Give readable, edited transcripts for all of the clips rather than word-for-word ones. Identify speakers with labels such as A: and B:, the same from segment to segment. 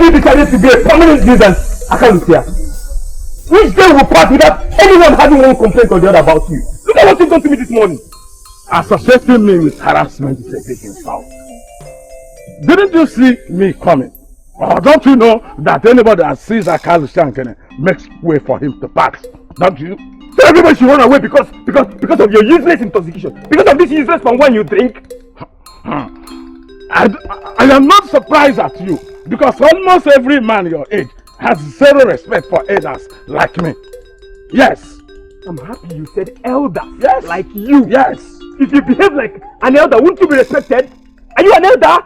A: have you decided to be a permanent nuisance, Akalusia? Which day will pass without anyone having one complaint or the other about you? Look at what you've done to me this morning.
B: Associating me with harassment is a big insult. Didn't you see me coming? Or don't you know that anybody that sees Akalusia makes way for him to pass? Don't you?
A: So everybody should run away because of your useless intoxication? Because of this useless palm wine you drink?
B: I am not surprised at you, because almost every man your age has zero respect for elders like me. Yes.
A: I'm happy you said elders.
B: Yes.
A: Like you.
B: Yes.
A: If you behave like an elder, wouldn't you be respected? Are you an elder?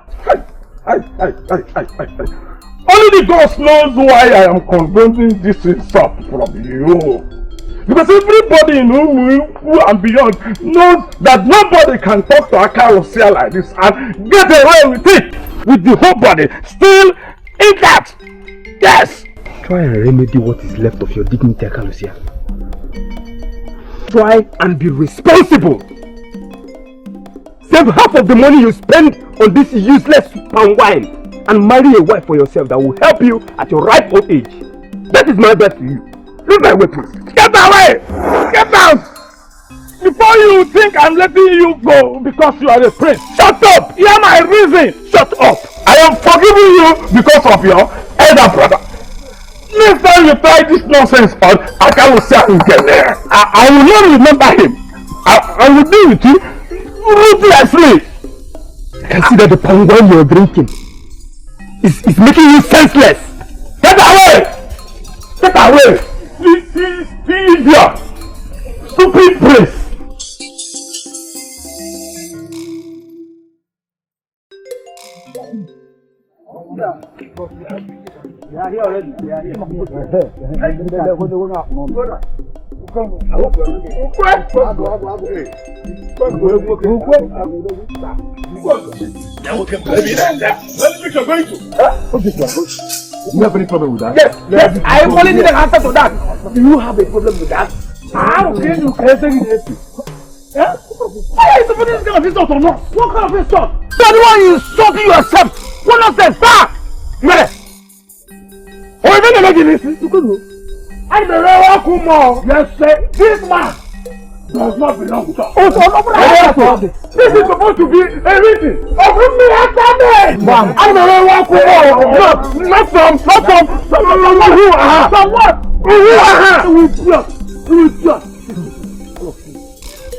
B: Only the God knows why I am condoning this insult from you. Because everybody in who and beyond knows that nobody can talk to Akalusia like this and get away with it with the whole body still intact. Yes.
A: Try and remedy what is left of your dignity, Akalusia. Try and be responsible. Save half of the money you spend on this useless palm wine and marry a wife for yourself that will help you at your ripe old age. That is my advice to you. Leave my way, please.
B: Get away! Get out! Before you think I'm letting you go because you are a prince, shut up! Hear my reason! Shut up! I am forgiving you because of your elder brother. Next time you try this nonsense on Akalusia Nkene, I will not remember him. I will deal with you ruthlessly.
A: I can see that the palm wine you're drinking is making you senseless. Get away! Get away!
B: Idiot! Stupid prince!
C: They are here already. They are here.
B: You have any problem with that?
A: Yes, I only need an answer to that. Do you have a problem with that?
B: Why is somebody this kind of insult or not? What kind of insult?
A: So the one you insulting yourself. What nonsense, sir?
B: Oh, even the yes, sir. This man does not belong to us. This is supposed to be a reading of me after me. Not some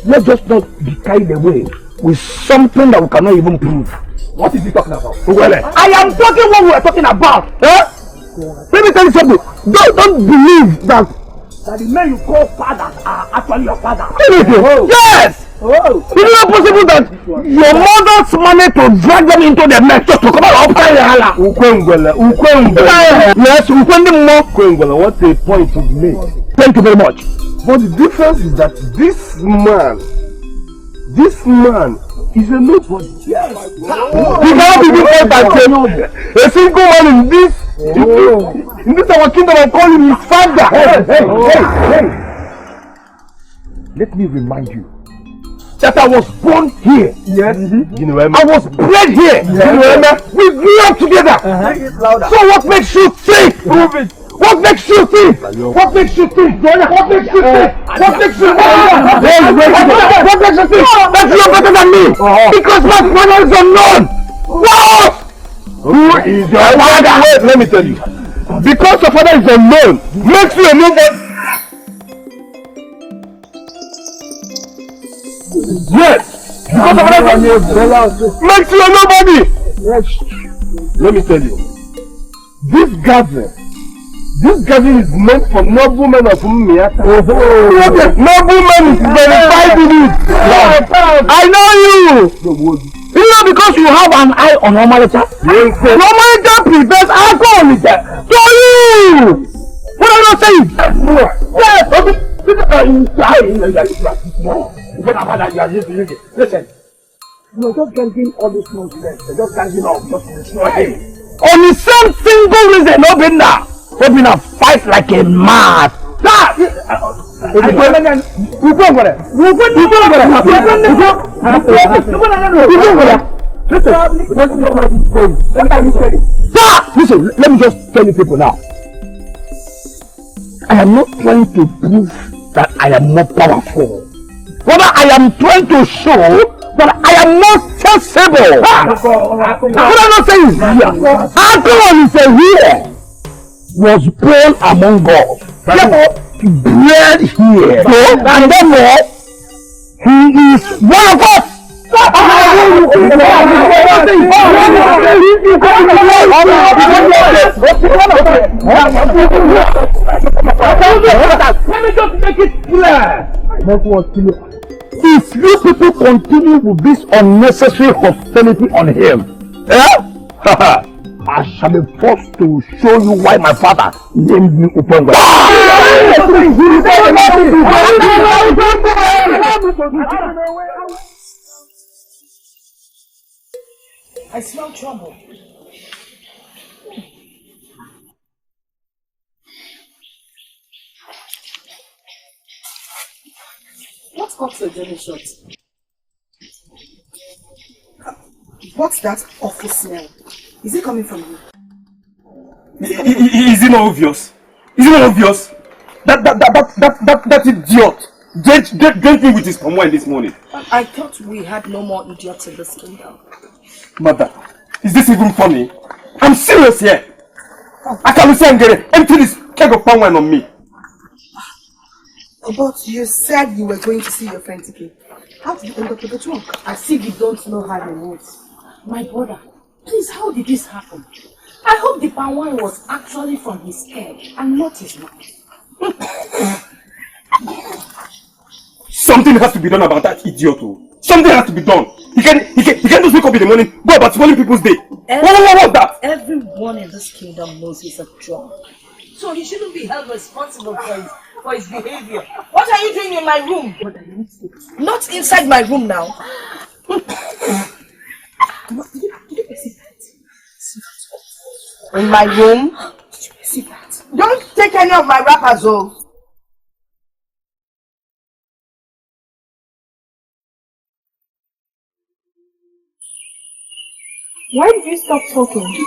A: Let's just not be carried away with something that we cannot even prove.
B: What is he talking about?
A: I am talking what we are talking about. Let me tell you something. Don't believe that the men you call fathers are actually your father. Yes! It is not possible that your mothers managed to drag them into the mess just to come out of Yes,
B: what's the point to make?
A: Thank you very much.
B: But the difference is that this man is a nobody. Yes. He cannot be different by a single man in this our kingdom of calling his father.
A: Hey. Let me remind you that I was born here.
B: Yes.
A: I was bred here.
B: Yes.
A: We grew up together. So what makes you think?
B: Prove it.
A: What makes you think? What makes you think? What makes you think? What makes you think? What makes you think that you're better than me? Because my father is unknown. What?
B: Who is your father? Wait, let me tell you. Because your father is unknown makes you a nobody. Yes. Because your father makes you a nobody. Yes. Let me tell you. This gathering is meant for noblemen of Umiata. Noblemen is verified in it.
A: I know you. You know, because you have an eye on Omalita. Omalita prefers alcohol to you. What are you saying?
C: Listen, you're just getting all this nonsense. You're just getting off just to destroy him.
A: On the same single reason, Obina fight like a mad. Listen, let me just tell you people now. I am not trying to prove that I am more powerful. Rather, I am trying to show that I am more sensible. What I'm not saying is here. Alcohol is a here. Was born among us. Therefore, bred here. And therefore, he is one of us. Let me just make it clear. If you people continue with this unnecessary hostility on him, I shall be forced to show you why my father named me Uponga.
D: I smell trouble. What got your journey short? What's that awful smell? Is it coming from you?
B: Is it not obvious? Is it not obvious? That idiot drank me with his palm wine this morning.
D: I thought we had no more idiots in this kingdom.
B: Mother, is this even funny? I'm serious here. I can't say I'm getting empty this keg of palm wine on me.
D: But you said you were going to see your friend today. How did you end up with the trunk? As if you don't know how it works. My brother, please, how did this happen? I hope the palm wine was actually from his head and not his mouth.
B: Something has to be done about that idiot. Something has to be done. He can't just wake up in the morning, go about spoiling people's day. What's that?
D: Everyone in this kingdom knows he's a drunk. So he shouldn't be held responsible for his behavior. What are you doing in my room? Not inside my room now. In my room? Did you see that? Don't take any of my wrappers, though.
E: Why did you stop talking?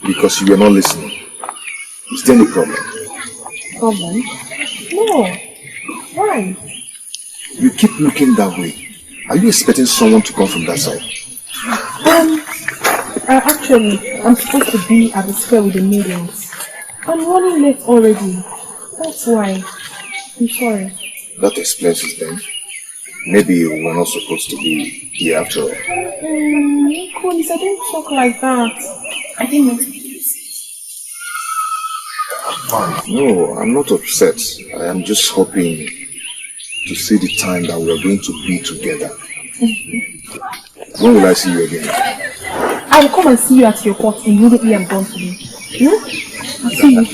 F: Because you were not listening. Is there any problem?
E: Problem? No. Why?
F: You keep looking that way. Are you expecting someone to come from that side?
E: Actually, I'm supposed to be at the square with the millions. I'm running late already. That's why. I'm sorry.
F: That explains it then. Maybe you were not supposed to be here after all.
E: Police, I didn't talk like that. I didn't mean to be
F: No, I'm not upset. I am just hoping to see the time that we are going to be together. When will I see you again?
E: I will come and see you at your court immediately I'm done today. I'll see you.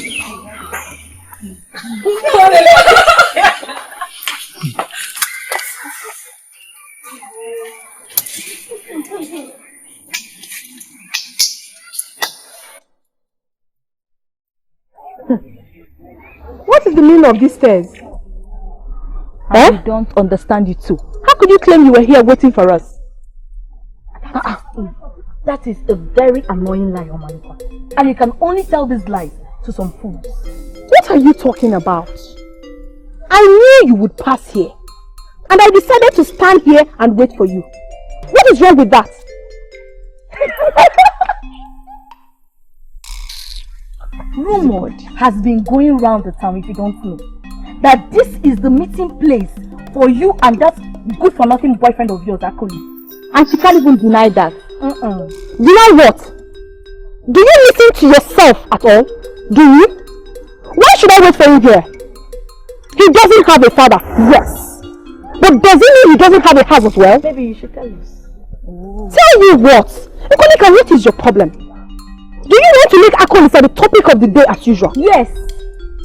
G: What is the meaning of these stairs? I don't understand you too. How could you claim you were here waiting for us? That is a very annoying lie, Omanika. And you can only tell these lies to some fools. What are you talking about? I knew you would pass here. And I decided to stand here and wait for you. What is wrong with that? Rumored has been going round the town, if you don't know, that this is the meeting place for you and that good-for-nothing boyfriend of yours, OKOLI. And she can't even deny that. Deny what? Do you listen to yourself at all? Do you? Why should I wait for him here? He doesn't have a father, yes. But does it mean he doesn't have a house as well? Maybe you should tell us. Tell you what? OKOLI, what is your problem? Do you want to make OKOLI the topic of the day as usual? Yes,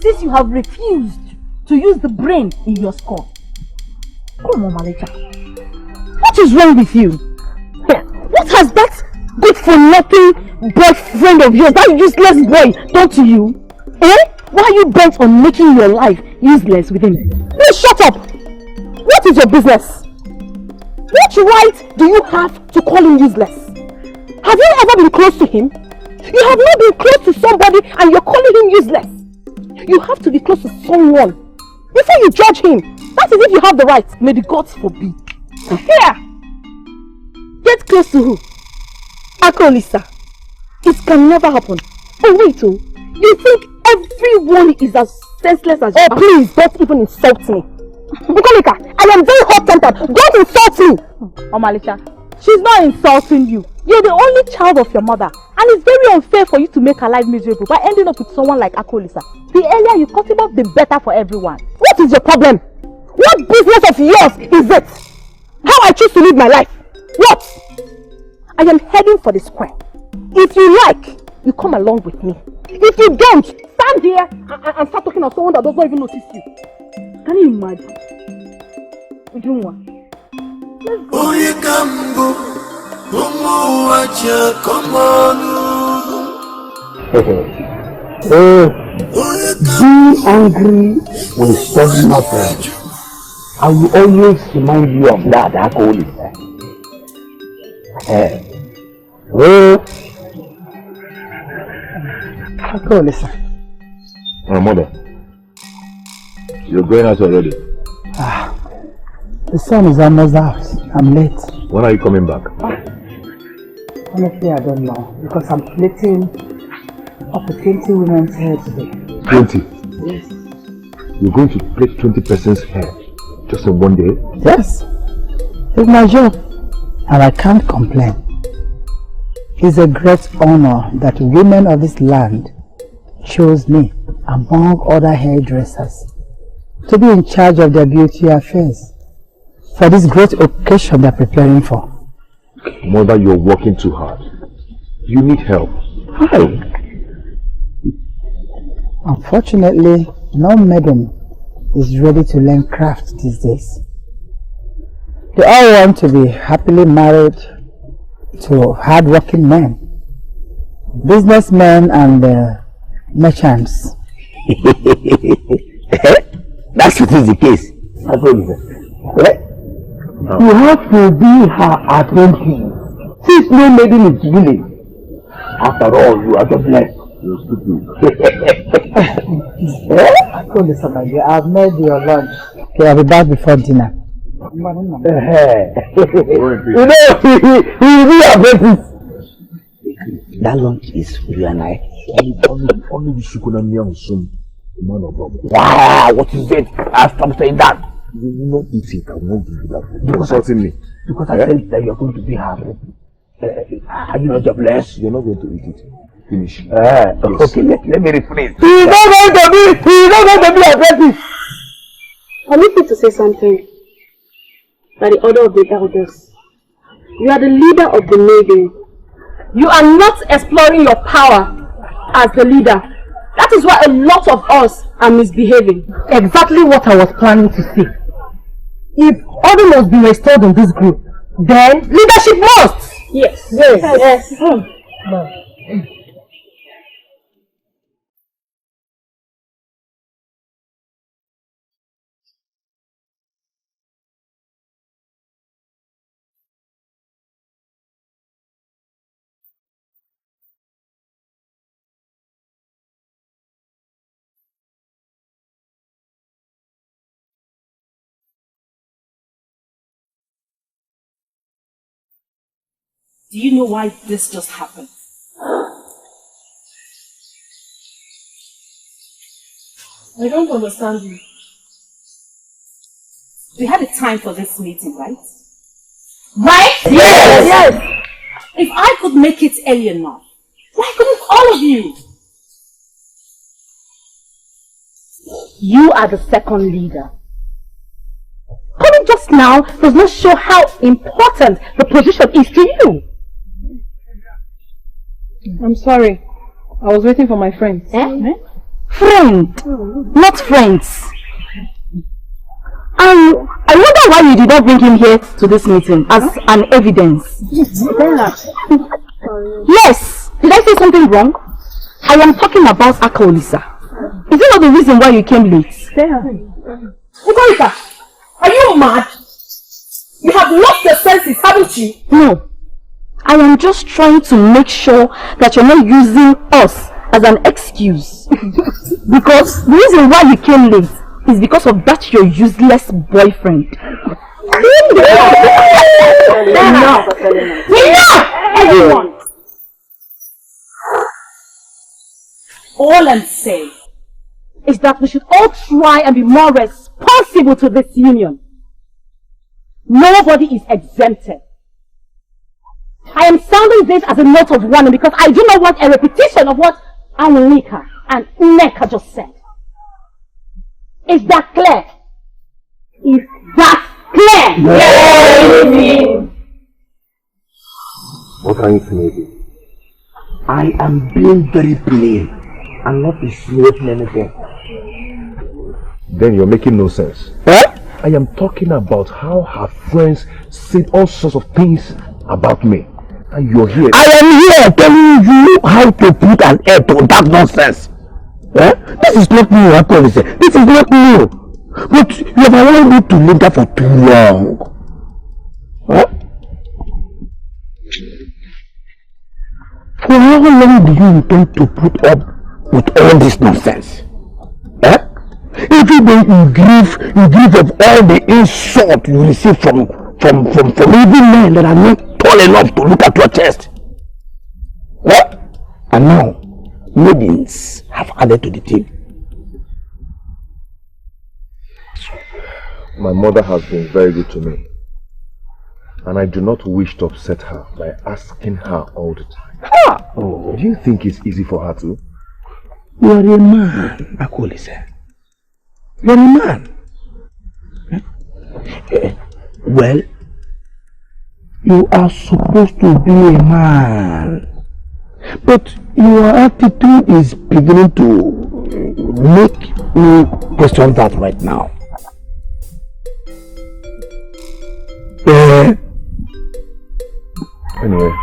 G: since you have refused to use the brain in your score. Come on, Malika. What is wrong with you? What has that good-for-nothing boyfriend of yours, that useless boy, done to you? Why are you bent on making your life useless with him? No, shut up! What is your business? What right do you have to call him useless? Have you ever been close to him? You have not been close to somebody and you're calling him useless. You have to be close to someone before you judge him. That is if you have the right. May the gods forbid. Here! Get close to who? OKOLI, sir. It can never happen. Oh wait, oh. You think everyone is as senseless as you? Oh please, don't even insult me. Nkolika, I am very hot-tempered. Don't insult me! Oh Malisha, she's not insulting you. You're the only child of your mother. And it's very unfair for you to make her life miserable by ending up with someone like OKOLI. The earlier you cut him off, the better for everyone. What is your problem? What business of yours is it? How I choose to live my life? What? I am heading for the square. If you like, you come along with me. If you don't, stand here and start talking to someone that does not even notice you. Can you imagine? Let's go.
A: Being angry will solve nothing. I will always remind you of that, OKOLI.
C: OKOLI, sir.
F: My mother, you're going out already.
C: The sun is almost out. I'm late.
F: When are you coming back?
C: Honestly, I don't know. Because I'm plating up to 20 women's hair today.
F: 20?
C: Yes.
F: You're going to plait 20 person's hair just in one day?
C: Yes. It's my job. And I can't complain. It's a great honor that women of this land chose me, among other hairdressers, to be in charge of their beauty affairs for this great occasion they're preparing for.
F: Mother, you're working too hard. You need help.
C: Hi. Unfortunately, no maiden is ready to learn craft these days. They all want to be happily married to hard-working men, businessmen and merchants.
A: That's what is the case. You have to be her apprentice, since no maiden is willing. After all, you are the blessed.
F: You're stupid.
C: I told you somebody, I've made your lunch. Okay, I'll be back before dinner.
A: You know, he will be apprentice. That lunch is for you and I.
F: Only
A: Wow, what is it? Stop saying that.
F: You will not eat it. I won't give you that.
A: You're
F: insulting me.
A: Because I said that you're going to be happy. Are you not jobless?
F: You're not going to eat it. Finish.
A: Yes. Okay, let me rephrase. He's not going to be apprentice.
H: Permit me to say something. By the order of the elders, you are the leader of the maiden. You are not exploring your power as the leader. That is why a lot of us are misbehaving.
G: Exactly what I was planning to say. If order must be restored in this group, then leadership must!
H: Yes.
D: Do you know why this just happened?
E: I don't understand you.
D: We had a time for this meeting, right?
G: Right? Yes!
D: If I could make it early enough, why couldn't all of you?
G: You are the second leader. Coming just now does not show how important the position is to you.
E: I'm sorry. I was waiting for my friends.
G: Friend, not friends. I wonder why you did not bring him here to this meeting as an evidence. Yes, did I say something wrong? I am talking about OKOLI, sir. Is it not the reason why you came late?
D: OKOLI, are you mad? You have lost your senses, haven't you?
G: No. I am just trying to make sure that you're not using us as an excuse. Because the reason why you came late is because of that your useless boyfriend.
D: Enough! Everyone! All I'm saying is that we should all try and be more responsible to this union. Nobody is exempted. I am sounding this as a note of warning because I do not want a repetition of what Anika and Nneka just said. Is that clear? Is that clear?
A: Yes. What are you saying? I am being very plain and not insinuating anything.
B: Then you're making no sense.
A: What?
B: I am talking about how her friends said all sorts of things about me. And you're here.
A: I am here telling you how to put an end to that nonsense. This is not new, Okoli. This is not new. But you have allowed me to linger for too long. For how long do you intend to put up with all this nonsense? Every day you give of all the insult you receive from even men that are not tall enough to look at your chest. And now, maidens have added to the team.
B: My mother has been very good to me. And I do not wish to upset her by asking her all the time. Do you think it's easy for her to?
A: You are a man, Okoli said. You are a man. Well, you are supposed to be a man. But your attitude is beginning to make me question that right now.
B: Anyway,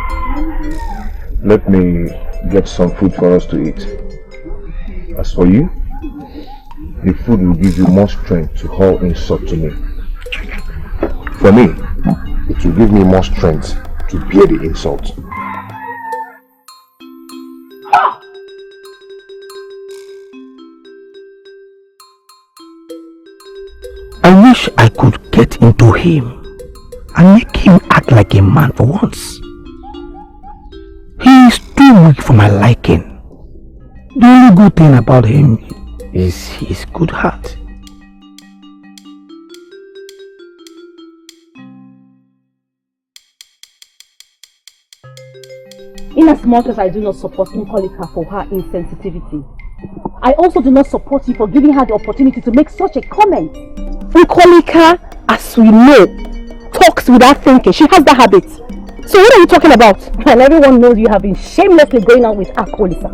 B: let me get some food for us to eat. As for you, the food will give you more strength to haul insult to me. For me, it will give me more strength to bear the insult.
A: I wish I could get into him and make him act like a man for once. He is too weak for my liking. The only good thing about him is his good heart.
G: Inasmuch as I do not support Nkolika for her insensitivity, I also do not support you for giving her the opportunity to make such a comment. Nkolika, as we know, talks without thinking. She has that habit. So what are you talking about? And everyone knows you have been shamelessly going out with Akolisa.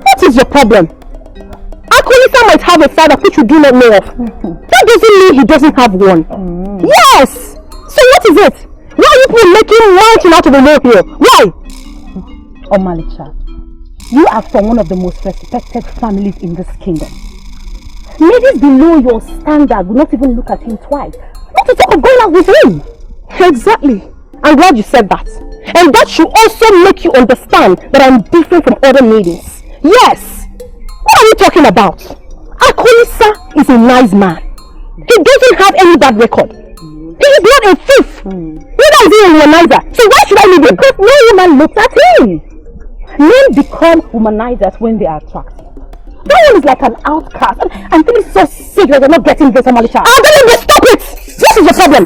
G: What is your problem? Akolisa might have a father which you do not know of. That doesn't mean he doesn't have one. Yes! So what is it? Why are you people making mountain out of a molehill? Why? Oh Malicha, you are from one of the most respected families in this kingdom. Ladies below your standard will not even look at him twice. Not to talk of going out with him. Exactly. I'm glad you said that. And that should also make you understand that I'm different from other maidens. Yes! What are you talking about? Akolisa is a nice man. He doesn't have any bad record. He is not a thief. Neither is he a womanizer. So why should I leave him? Because no woman looks at him. Men become womanizers when they are attractive. That one is like an outcast. I'm feeling so sick that you're not getting this, Malisha. I'm telling you, stop it! What is your problem?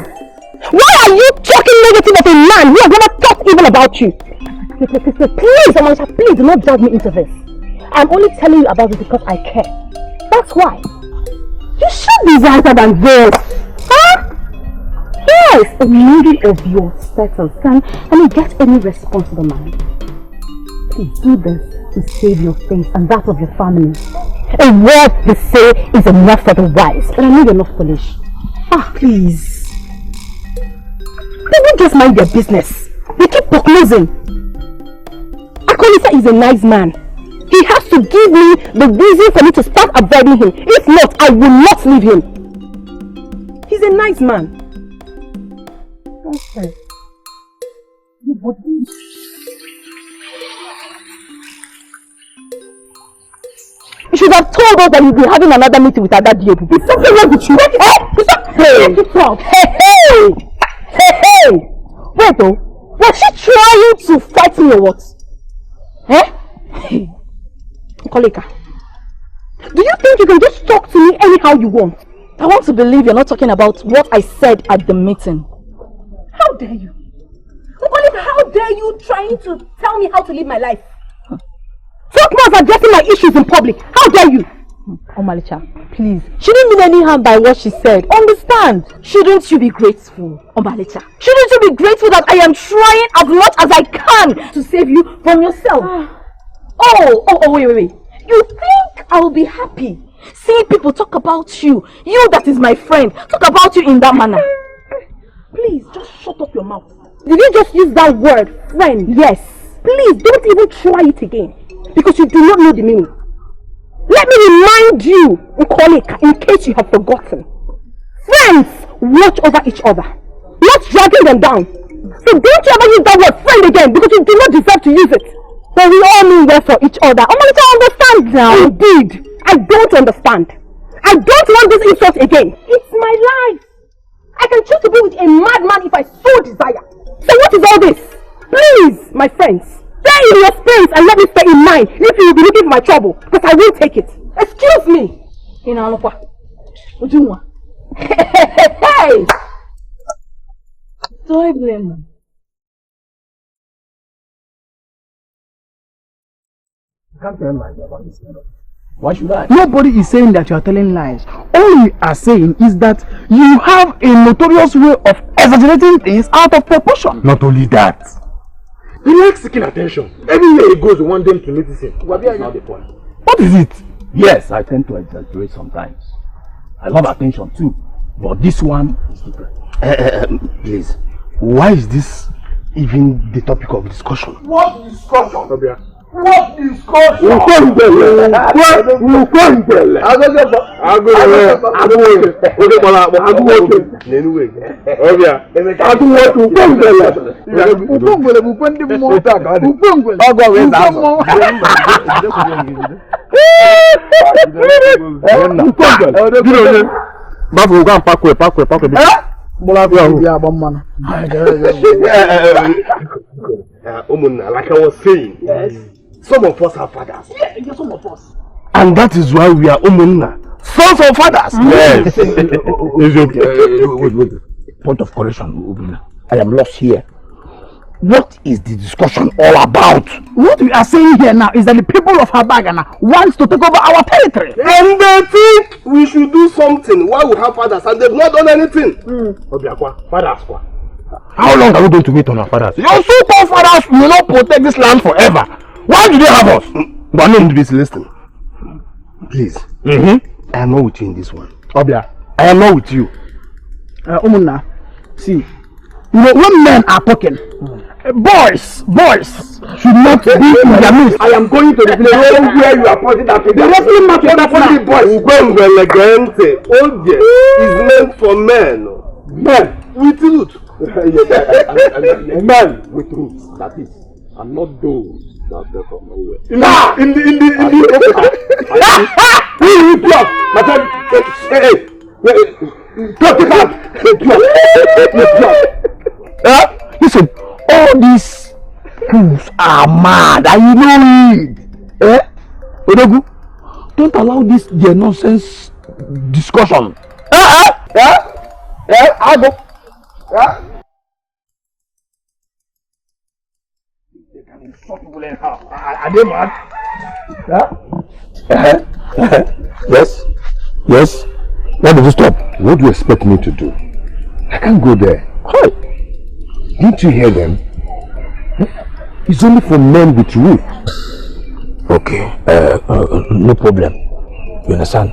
G: Why are you talking negative of a man who has never thought even about you? Please, Malisha, please do not drag me into this. I'm only telling you about it because I care. That's why. You should be wiser than this. Huh? Yes, a lady of your status can get any responsible man. Please do this to save your face and that of your family. A word they say is enough for the wise, but I know you're not foolish. Please. They don't just mind their business. They keep losing. Akolisa is a nice man. He has to give me the reason for me to start avoiding him. If not, I will not leave him. He's a nice man. You should have told us that you'll be having another meeting with Ada Diebu. Is something wrong with you? Hey! Wait though, was she trying to fight me or what? Kolika, do you think you can just talk to me anyhow you want? I want to believe you're not talking about what I said at the meeting.
D: How dare you? Kolika, how dare you trying to tell me how to live my life?
G: Talk more of addressing my issues in public. How dare you? Omalicha, please. She didn't mean any harm by what she said. Understand? Shouldn't you be grateful, Omalicha? Shouldn't you be grateful that I am trying as much as I can to save you from yourself? Wait. You think I will be happy seeing people talk about you? You that is my friend. Talk about you in that manner. Please, just shut up your mouth. Did you just use that word, friend? Yes. Please, don't even try it again. Because you do not know the meaning. Let me remind you, OKOLI, in case you have forgotten. Friends watch over each other, not dragging them down. So don't you ever use that word friend again, because you do not deserve to use it. But we all mean well for each other. Omalita, understand now. Indeed, I don't understand. I don't want this insult again. It's my life. I can choose to be with a madman if I so desire. So what is all this? Please, my friends, stay in your space and let me stay in mine if you will be looking for my trouble, because I will take it. Excuse me. Hey! Do I blame them?
A: I can't tell lies about this. Why should I?
B: Nobody is saying that you are telling lies. All we are saying is that you have a notorious way of exaggerating things out of proportion.
A: Not only that, he likes seeking attention. Everywhere he goes, we want them to notice him. That's not the point.
B: What is it?
A: Yes, I tend to exaggerate sometimes. I love attention too, but this one is different.
F: Please, why is this even the topic of discussion?
A: What discussion?
F: What discussion? Like I was saying, yes. Some of us are fathers.
A: Yeah, some of us.
F: And that is why we are umunna, sons of fathers.
A: Yes.
F: Wait. Point of correction, I am lost here. What is the discussion all about?
B: What we are saying here now is that the people of Habagana wants to take over our territory.
F: And they think we should do something while we have fathers and they've not done anything.
A: Fathers.
F: How long are we going to wait on our fathers?
A: Your so-called fathers will not protect this land forever. Why do they have us?
F: But no, please listen. Please. I am not with you in this one.
A: Obia,
F: I am not with you.
B: Umunna, see, you know, when men are talking, boys should not be in their midst.
A: I am going to the village where you are pointing at. The wrestling match for the boys.
F: Oje is meant for men.
A: Men
F: with roots.
A: Men with roots. That is, and not those that come from nowhere.
F: In the
A: listen, all these fools are mad and you know it. Odogu, don't allow this their nonsense discussion. I'll go. Are they mad?
F: Yes. Why did you stop? What do you expect me to do? I can't go there.
A: Hi.
F: Didn't you hear them? It's only for men with roots.
A: Okay, no problem. You understand?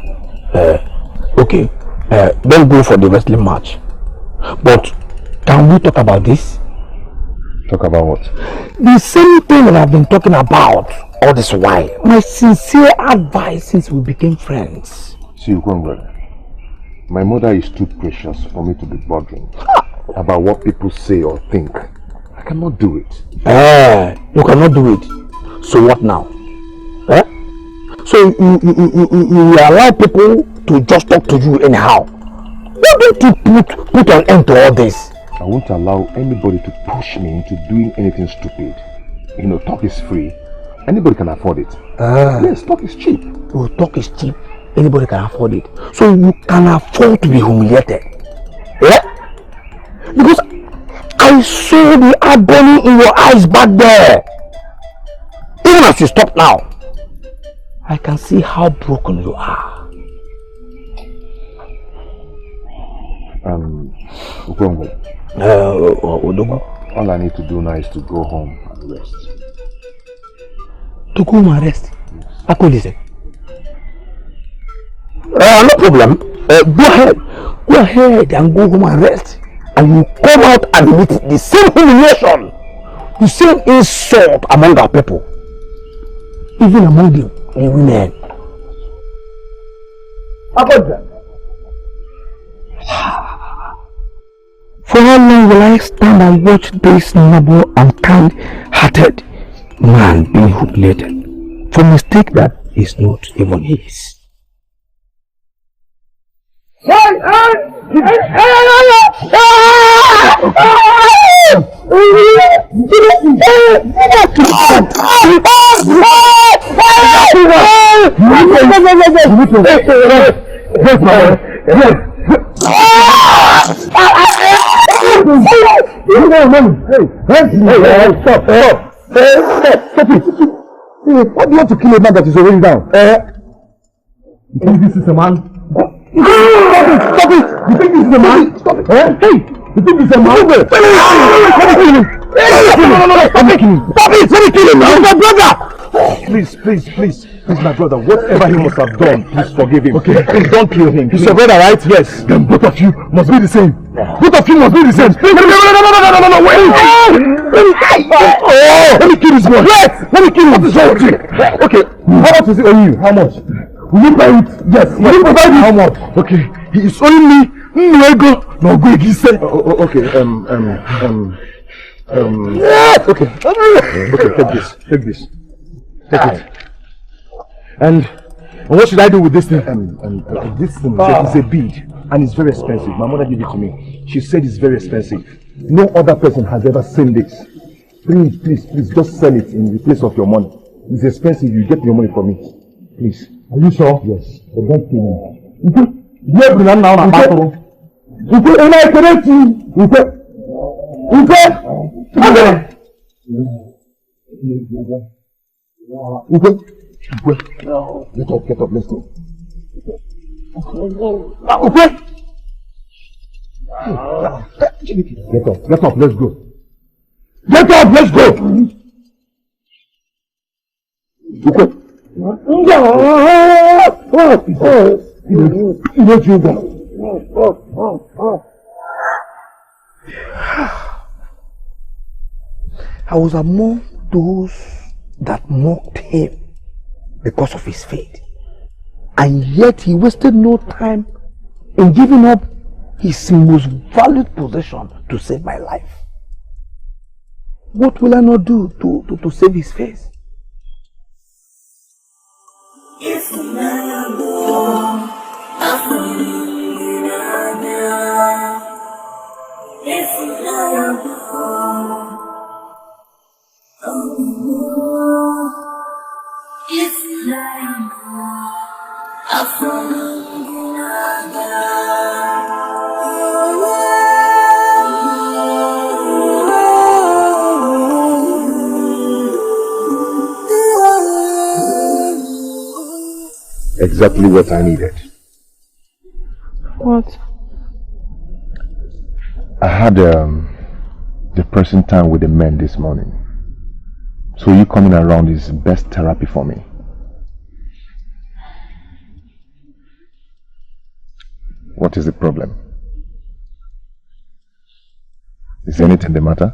A: Okay, don't go for the wrestling match. But can we talk about this?
F: Talk about what?
A: The same thing that I've been talking about all this while. My sincere advice since we became friends.
F: See, Ukongwe, my mother is too precious for me to be bothering about what people say or think.
B: I cannot do it.
A: You cannot do it. So what now? So you allow people to just talk to you anyhow. Why don't you put an end to all this?
B: I won't allow anybody to push me into doing anything stupid. You know, talk is free. Anybody can afford it. Yes, talk is cheap.
A: Oh, talk is cheap. Anybody can afford it. So you can afford to be humiliated. Yeah? Because I saw the agony in your eyes back there. Even as you stop now, I can see how broken you are.
B: Odogo. All I need to do now is to go home and rest.
A: To go home and rest? Yes. No problem. Go ahead. Go ahead and go home and rest. And you come out and meet the same humiliation, the same insult among our people, even among the women. For how long will I stand and watch this noble and kind-hearted man being humiliated for a mistake that is not even his? Stop it. Why do you want to kill a man that is already down? You think this is a man? Stop it! You think this is a man? Stop it! Hey! You think this is a man? Stop it! Let me kill him now! My brother!
B: Please, my brother, whatever he must have done, please forgive him. Okay, please don't kill him.
A: He's your brother, right? Yes.
B: Then both of you must be the same. Both of you must be the same. No, wait! Let me kill this boy. Yes! Let me kill him. What is wrong with you? Okay, how much is it owing you? How much? Will you pay it? Yes. Will you provide it? How much? Okay, he is owing me. Okay. Yes. Okay, take this. Take it. And what should I do with this thing? This thing is a bead and it's very expensive. My mother gave it to me. She said it's very expensive. No other person has ever seen this. Please, just sell it in the place of your money. It's expensive. You get your money from me. Please. Are you sure? Yes. But don't kill me. Get up, let's go. Get up, let's go. Get up, let's go.
A: I was among those that mocked him because of his faith, and yet he wasted no time in giving up his most valued possession to save my life. What will I not do to save his face?
B: Exactly what I needed.
E: What?
B: I had depressing time with the men this morning. So you coming around is best therapy for me. What is the problem? Is anything the matter?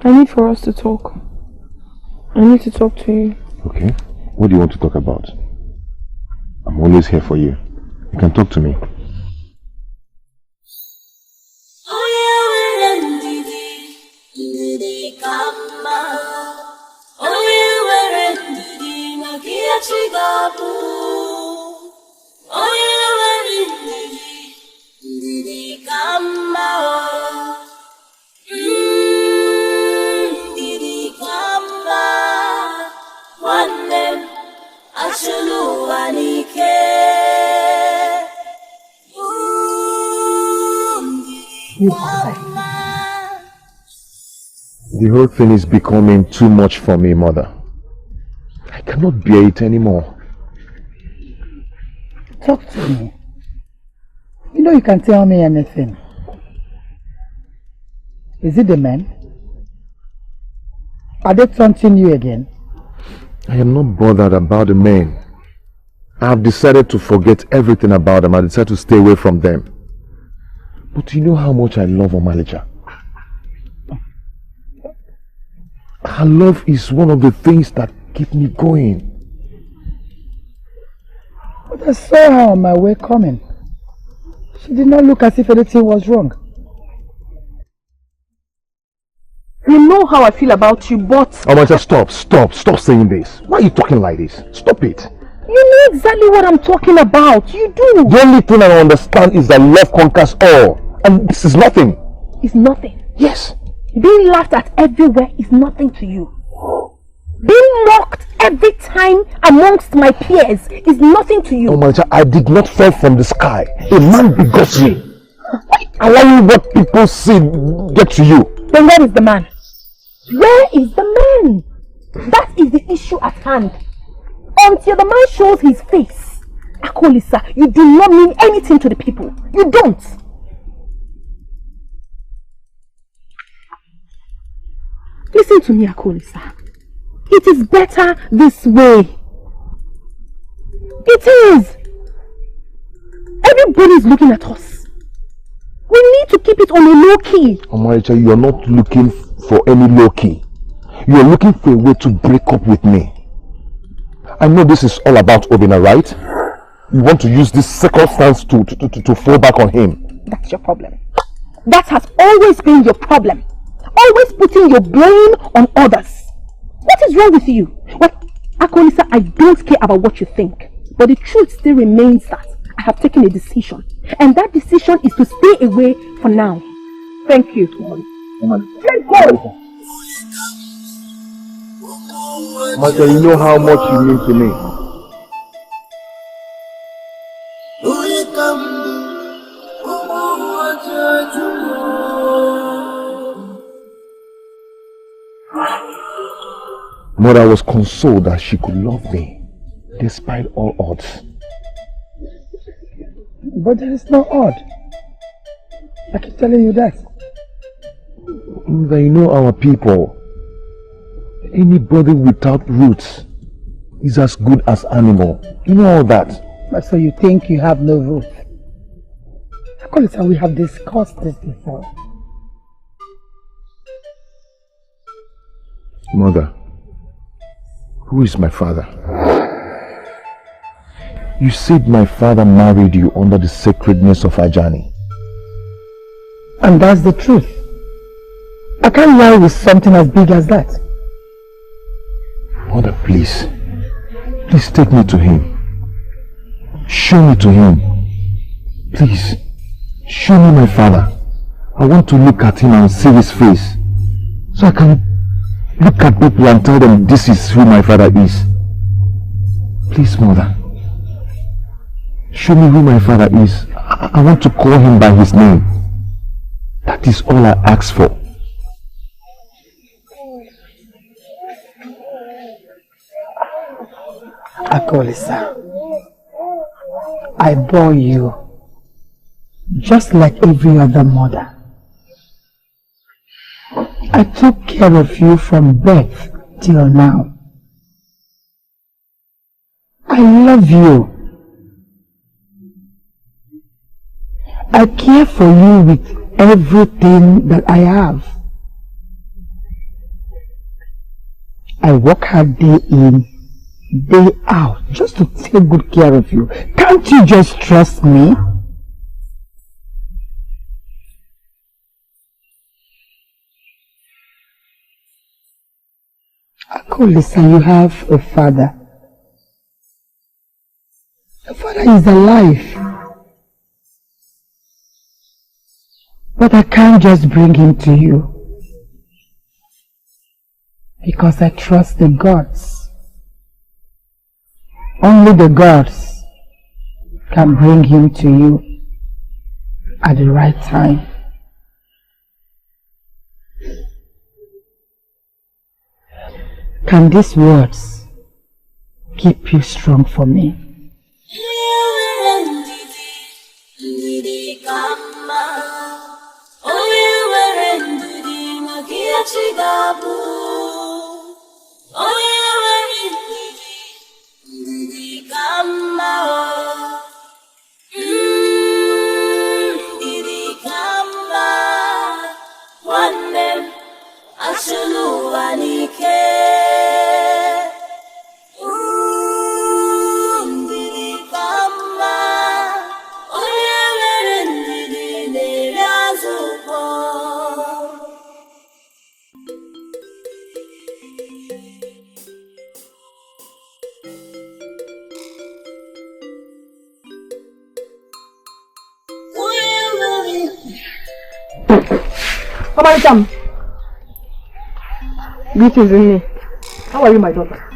E: I need for us to talk. I need to talk to you.
B: Okay. What do you want to talk about? I'm always here for you. You can talk to me.
I: Oh yeah, One name, Ashulu Anike.
F: The whole thing is becoming too much for me, Mother. I cannot bear it anymore.
C: Talk to me. You know you can tell me anything. Is it the men? Are they taunting you again?
F: I am not bothered about the men. I have decided to forget everything about them. I decided to stay away from them. But you know how much I love Omalicha. Her love is one of the things that keep me going.
C: But I saw her on my way coming. She did not look as if anything was wrong.
G: You know how I feel about you, but...
F: Omalicha, stop saying this. Why are you talking like this? Stop it.
G: You know exactly what I'm talking about. You do.
F: The only thing I understand is that love conquers all. And this is nothing.
G: It's nothing.
F: Yes.
G: Being laughed at everywhere is nothing to you. Being mocked every time amongst my peers is nothing to you.
F: Oh my God, I did not fall from the sky. A man begot me. Allowing what people see get to you.
G: Then where is the man? Where is the man? That is the issue at hand. Until the man shows his face, OKOLI, sir, you do not mean anything to the people. You don't. Listen to me, OKOLI, sir. It is better this way. It is. Everybody is looking at us. We need to keep it on a low key.
F: Omalicha, you are not looking for any low key. You are looking for a way to break up with me. I know this is all about Obina, right? You want to use this circumstance to fall back on him.
G: That's your problem. That has always been your problem. Always putting your blame on others. What is wrong with you? Well, OKOLI, sir, I don't care about what you think. But the truth still remains that I have taken a decision. And that decision is to stay away for now. Thank you. Let's go!
F: Mother, you know how much you mean to me. Mother was consoled that she could love me despite all odds.
C: But there is no odd. I keep telling you that.
F: Mother, you know our people. Anybody without roots is as good as animal. You know all that.
C: But so you think you have no roots? OKOLI, sir, we have discussed this before.
F: Mother, who is my father? You said my father married you under the sacredness of Ajani.
C: And that's the truth. I can't lie with something as big as that.
F: Mother, please take me to him. Show me to him. Please, show me my father. I want to look at him and see his face. So I can look at people and tell them this is who my father is. Please, Mother. Show me who my father is. I want to call him by his name. That is all I ask for.
C: OKOLI, sir, I bore you just like every other mother. I took care of you from birth till now. I love you. I care for you with everything that I have. I work hard day in, day out just to take good care of you. Can't you just trust me? OKOLI, sir, you have a father. Your father is alive. But I can't just bring him to you. Because I trust the gods. Only the gods can bring him to you at the right time. Can these words keep you strong for me?
D: Come. Greetings, Nne. How are you, my daughter?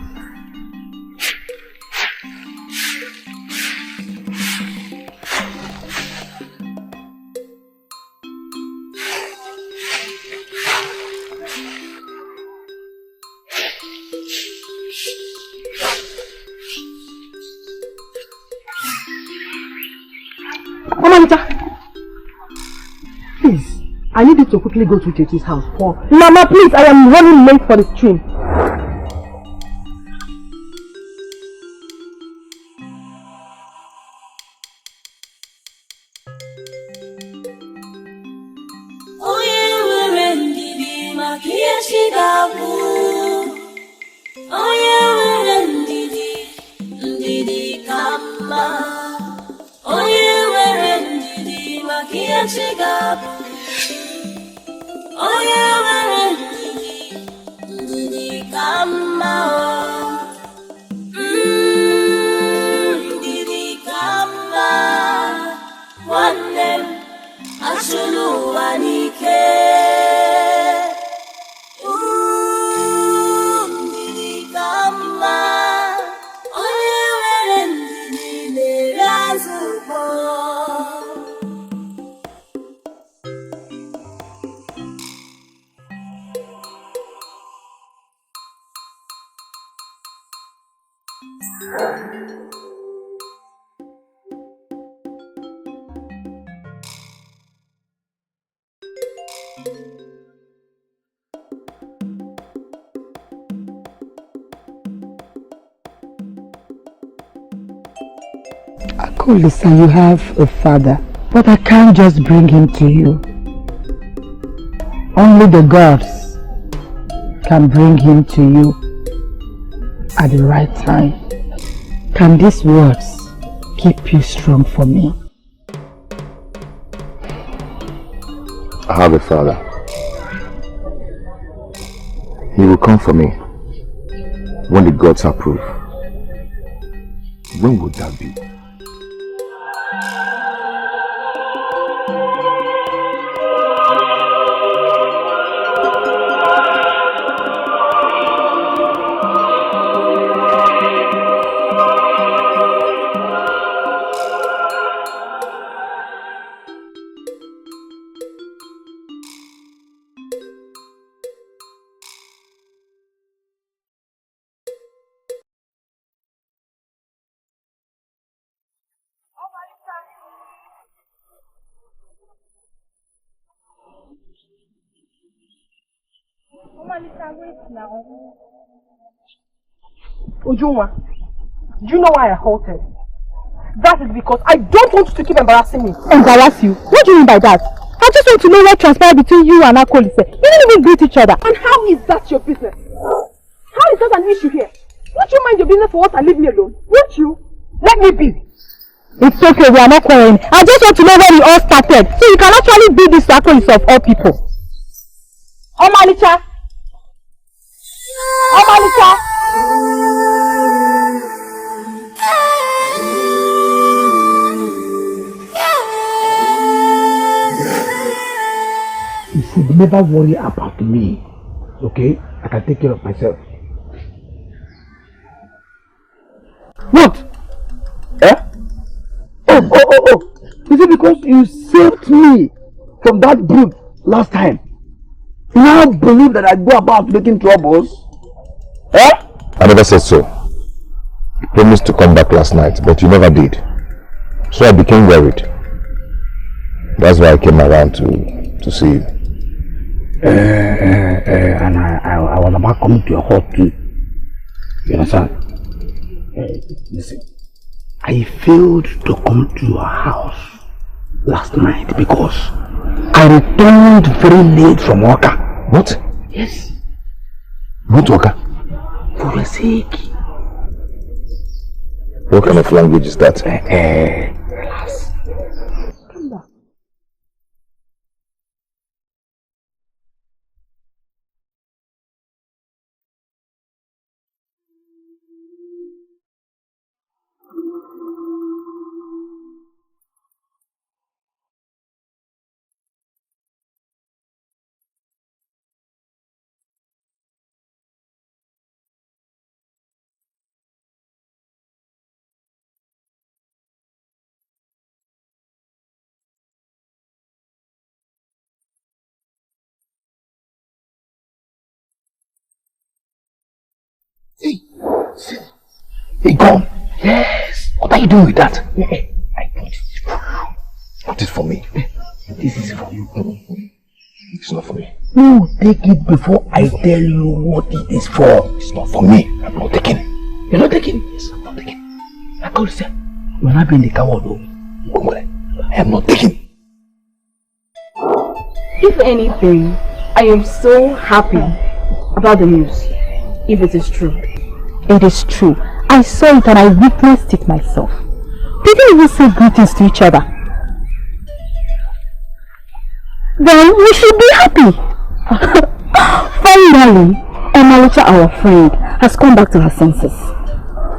D: Please, I need you to quickly go to Chechi's house. Mama, please, I am running late for the stream. Listen, you have a father, but I can't just bring him to you. Only the gods can bring him to you at the right time. Can these words keep you strong for me?
F: I have a father. He will come for me when the gods approve. When would that be?
D: Ujunwa, do you know why I halted? That is because I don't want you to keep embarrassing me. Embarrass you? What do you mean by that? I just want to know what transpired between you and OKOLI. You didn't even greet each other. And how is that your business? How is that an issue here? Won't you mind your business for once and leave me alone? Won't you? Let me be. It's okay, we are not quarreling. I just want to know where it all started, so you can actually be this OKOLI of all people. Omalicha! Omalicha!
A: You should never worry about me, okay? I can take care of myself. What? Eh? Oh. Is it because you saved me from that brute last time? You now believe that I go about making troubles? Eh?
F: I never said so. You promised to come back last night, but you never did. So I became worried. That's why I came around to see you.
A: And I was about coming to your hut too. You understand? Listen, I failed to come to your house last night because I returned very late from work.
F: What?
A: Yes.
F: What work?
A: For your sake.
F: What kind of language is that?
A: Relax. Come back. Hey, gone. Yes. What are you doing with that? I brought it for you.
F: What is for me?
A: This is for you.
F: It's not for me.
A: No, take it before I tell you what it is for.
F: It's not for me. I'm not taking it.
A: You're not taking it?
F: Yes, I'm not taking it.
A: I told you, sir. You're not being the coward, though.
F: I am not taking it.
H: If anything, I am so happy about the news. If it is true.
G: It is true. I saw it and I witnessed it myself. They didn't even say greetings to each other. Then we should be happy. Finally, Emalicha, our friend, has come back to her senses.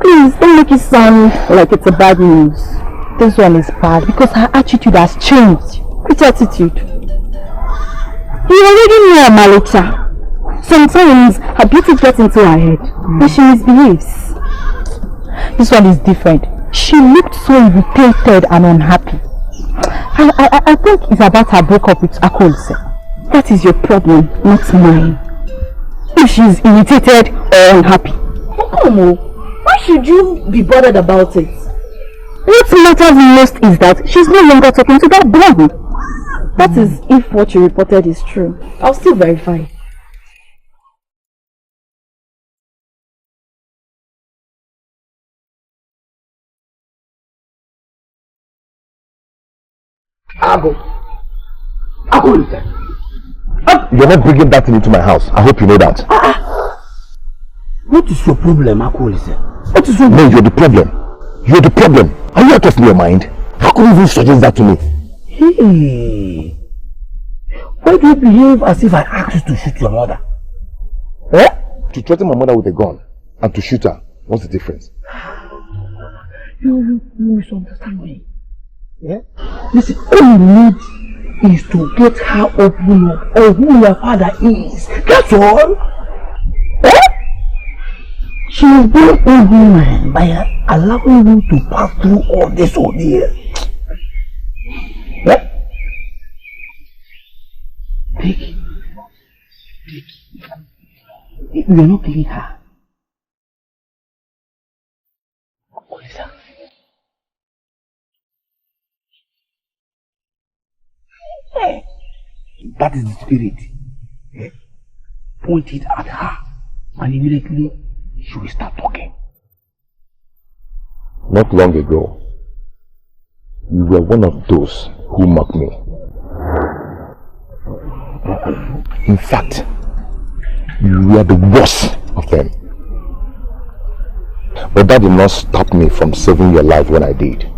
G: Please, don't make it sound like it's a bad news. This one is bad because her attitude has changed. Which attitude? You already know Emalicha. Sometimes her beauty gets into her head and she misbehaves. This one is different. She looked so irritated and unhappy. I think it's about her breakup with OKOLI. That is your problem, not mine. If she's irritated or unhappy.
H: Okomo, why should you be bothered about it?
G: What matters most is that she's no longer talking to that boy.
H: That is if what you reported is true. I'll still verify.
F: You're not bringing that thing into my house. I hope you know that.
A: What is your problem, OKOLI? What is your
F: problem? No, you're the problem. You're the problem. Are you out of your mind? How could you even suggest that to me?
A: Hey, why do you behave as if I asked you to shoot your mother?
F: Eh? To threaten my mother with a gun and to shoot her. What's the difference?
A: You misunderstand me. Yeah? Listen, all you need is to get her open up on who your father is. That's all. Eh? She is being inhuman by allowing you to pass through all this ordeal. Yeah? Take it. We are not killing her. Lisa. That is the spirit. Yeah? Point it at her and immediately she will start talking.
F: Not long ago, you were one of those who mocked me. In fact, you were the worst of them. But that did not stop me from saving your life when I did,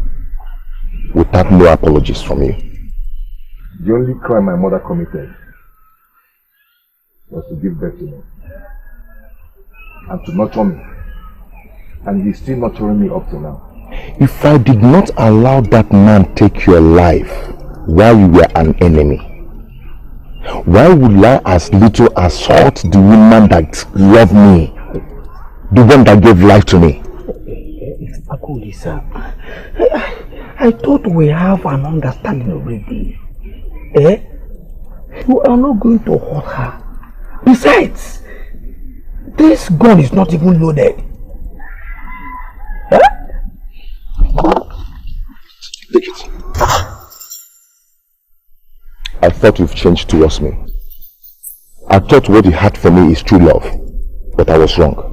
F: without no apologies from you. The only crime my mother committed was to give birth to me and to nurture me, and he's still nurturing me up to now. If I did not allow that man take your life while you were an enemy, why would I as little assault the woman that loved me, the one that gave life to me?
A: It's OKOLI, sir. I thought we have an understanding already. Eh? You are not going to hurt her. Besides, this gun is not even loaded. Huh?
F: Take it. I thought you've changed towards me. I thought what you had for me is true love, but I was wrong.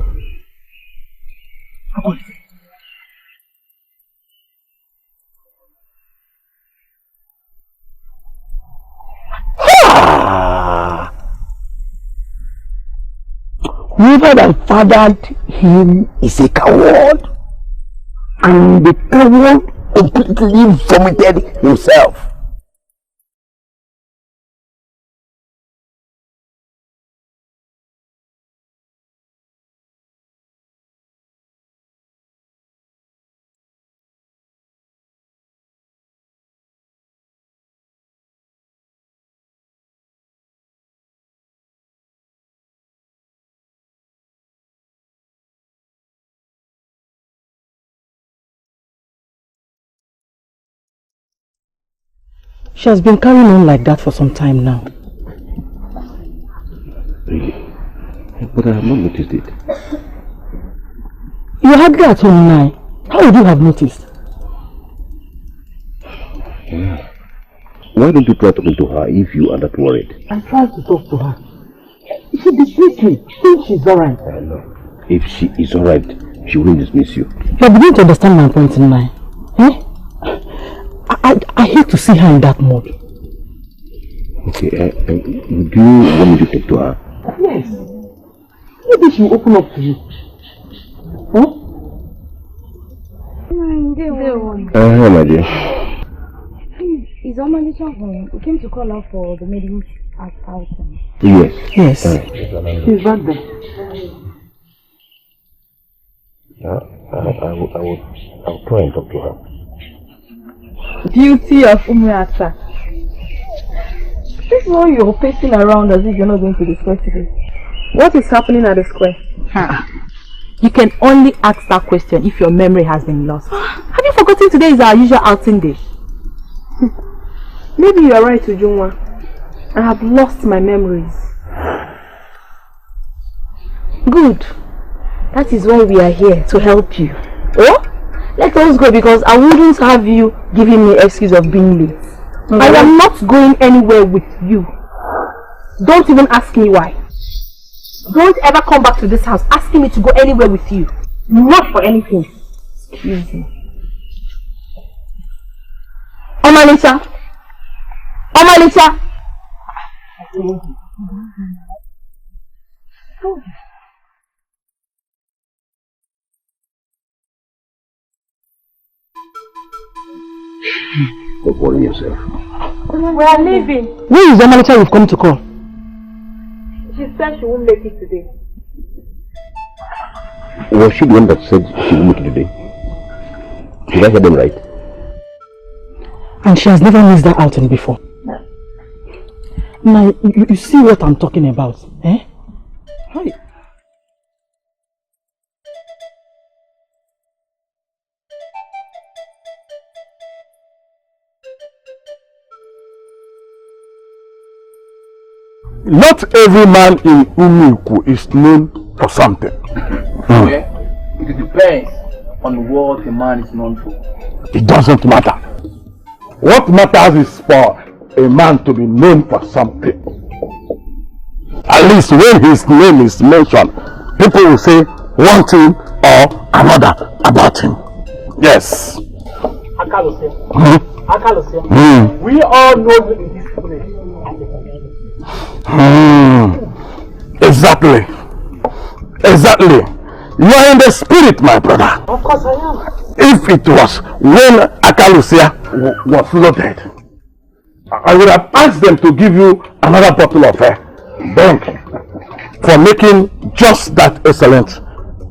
A: Whoever that fathered him is a coward, and the coward completely vomited himself.
C: She has been carrying on like that for some time now.
F: Really? But I have not noticed it.
C: You are hardly at home now. How would you have noticed?
F: Yeah. Why don't you try talking to her if you are not worried?
A: I tried to talk to her. She dismissed me. Think she's alright.
F: I know. If she is alright, she won't dismiss you.
C: You are beginning to understand my point in mind. Eh? I hate to see her in that mood.
F: Okay, do you want me to talk to her?
A: Yes. Maybe she'll open up to you. Huh?
F: Hello, my dear.
G: Is Omalicha home? We came to call her for the meeting at Alton.
F: Yes.
C: Yes.
A: She's right there.
F: I will try and talk to her.
E: Beauty of Umrata. This is why you're pacing around as if you're not going to the square today. What is happening at the square?
G: You can only ask that question if your memory has been lost. Have you forgotten today is our usual outing day?
E: Maybe you are right, Ujunwa. I have lost my memories.
G: Good. That is why we are here, to help you. Oh? Let us go because I wouldn't have you giving me excuse of being late. I am not going anywhere with you. Don't even ask me why. Don't ever come back to this house asking me to go anywhere with you. Not for anything. Excuse me. Omalicha! Omalicha!
F: Don't worry yourself.
E: We are leaving.
C: Where is the manager you've come to call?
E: She said she won't make it today.
F: Was she the one that said she will make it today? Did I hear them right?
C: And she has never missed that outing before. Now, you see what I'm talking about, eh? Hi.
B: Not every man in Umiku is known for something.
A: Yeah. It depends on what a man is known for.
B: It doesn't matter. What matters is for a man to be known for something. At least when his name is mentioned, people will say one thing or another about him. Yes.
A: Akalose. Akalose. We all know you in this place.
B: Exactly. Exactly. You are in the spirit, my brother.
A: Of course I am.
B: If it was when Akalusia was loaded, I would have asked them to give you another bottle of drink for making just that excellent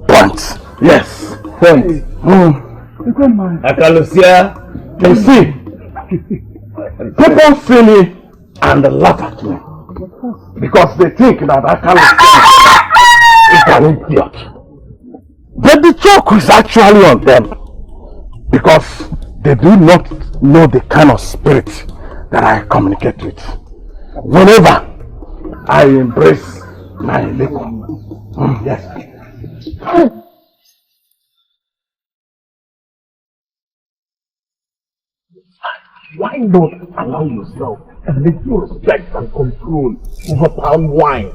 B: point. Yes.
A: Point. Akalusia.
B: You see, people see me and laugh at me because they think that Akalusia is an idiot. But the joke is actually on them. Because they do not know the kind of spirit that I communicate with. Whenever I embrace my labor. Yes. Why not allow yourself a little respect and control over palm wine?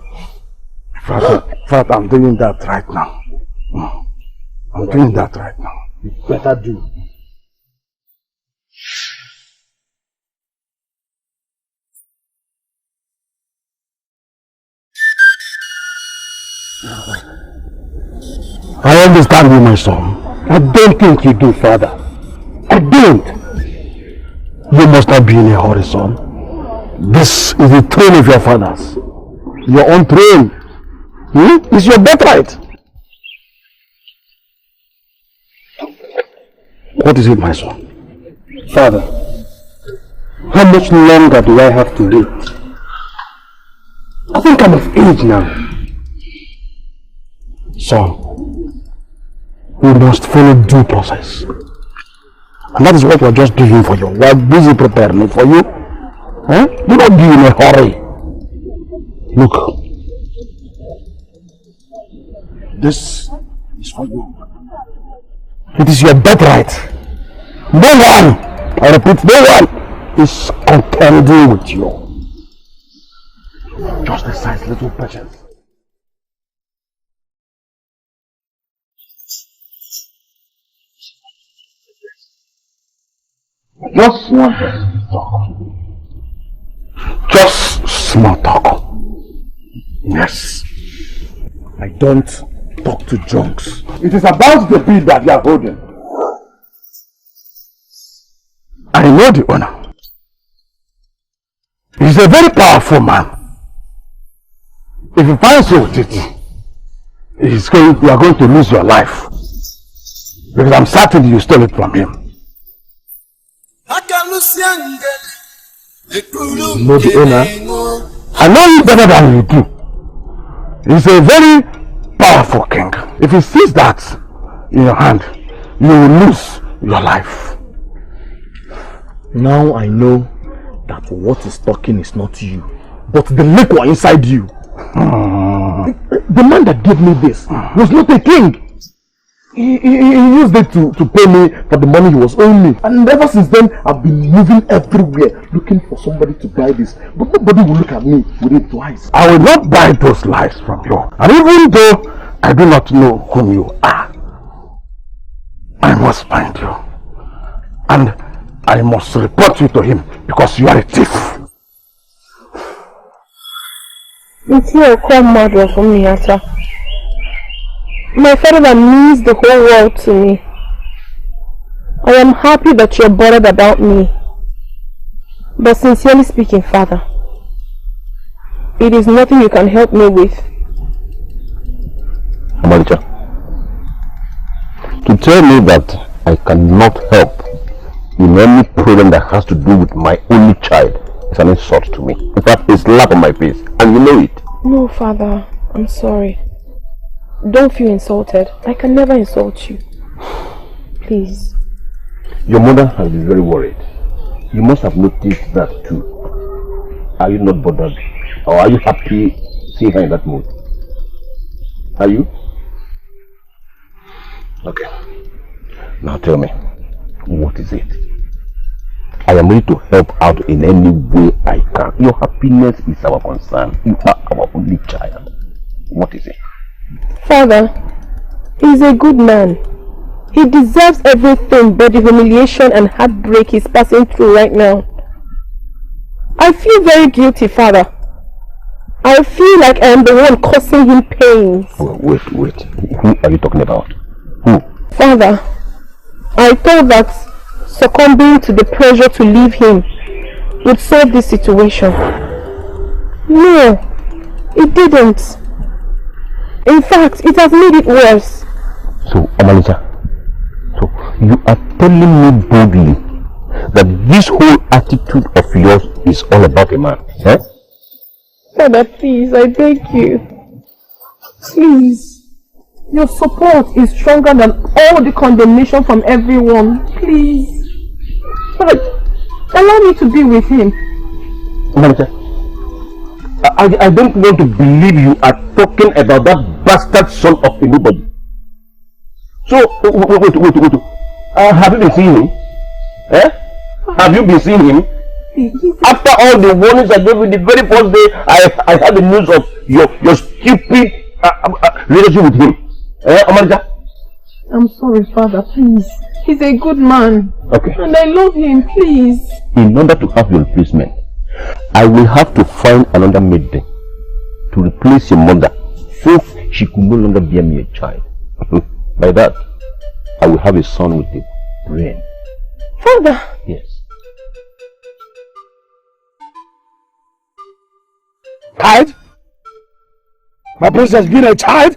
B: Father, I'm doing that right now. I'm doing that right now. You better do. I understand you, my son. I don't think you do, Father. I don't. You must not be in a hurry, son. This is the throne of your fathers. Your own throne. It's your birthright. What is it, my son?
F: Father, how much longer do I have to wait? I think I'm of age now.
B: Son, we must follow due process. And that is what we're just doing for you. We're busy preparing it for you. Do not be in a hurry. Look. This is for you. It is your birthright. No one, I repeat, no one is contending with you. Just exercise little patience. Just small talk. Just small talk. Yes. I don't talk to junks. It is about the bid that you are holding. I know the owner. He's a very powerful man. If he finds you with it, you are going to lose your life. Because I'm certain you stole it from him. You know the owner? I know him better than you do. He's a very powerful king. If he sees that in your hand, you will lose your life.
F: Now I know that what is talking is not you, but the liquor inside you. The man that gave me this was not a king. He used it to pay me for the money he was owing me. And ever since then, I've been moving everywhere looking for somebody to buy this. But nobody will look at me with it twice.
B: I will not buy those lives from you. And even though I do not know whom you are, I must find you. And I must report you to him because you are a thief.
H: It's your come murder for me, Asa. My father means the whole world to me. I am happy that you're bothered about me. But sincerely speaking, Father, it is nothing you can help me with.
F: Amalicha, to tell me that I cannot help in any problem that has to do with my only child is an insult to me. In fact, it's a slap on my face, and you know it.
H: No, Father, I'm sorry. Don't feel insulted. I can never insult you. Please.
F: Your mother has been very worried. You must have noticed that too. Are you not bothered? Or are you happy seeing her in that mood? Are you? Okay. Now tell me, what is it? I am ready to help out in any way I can. Your happiness is our concern. You are our only child. What is it?
H: Father, he's a good man. He deserves everything but the humiliation and heartbreak he's passing through right now. I feel very guilty, Father. I feel like I am the one causing him pain.
F: Wait. Who are you talking about? Who?
H: Father, I thought that succumbing to the pressure to leave him would solve this situation. No, it didn't. In fact, it has made it worse.
F: So, Amalicha, so you are telling me boldly that this whole attitude of yours is all about a man, eh?
H: Father, please, I beg you. Please.
E: Your support is stronger than all the condemnation from everyone. Please. Father, allow me to be with him.
A: Monica, I don't want to believe you are talking about that bastard son of a nobody. So, wait. Have you been seeing him? Eh? Have you been seeing him? After all the warnings I gave you the very first day, I had the news of your stupid relationship with him. Monica?
E: I'm sorry, Father, please. He's a good man.
A: Okay.
E: And I love him, please.
A: In order to have your replacement, I will have to find another maiden to replace your mother, since she could no longer bear me a child. By that, I will have a son with a brain.
E: Father!
A: Yes.
B: Child? My princess being a child?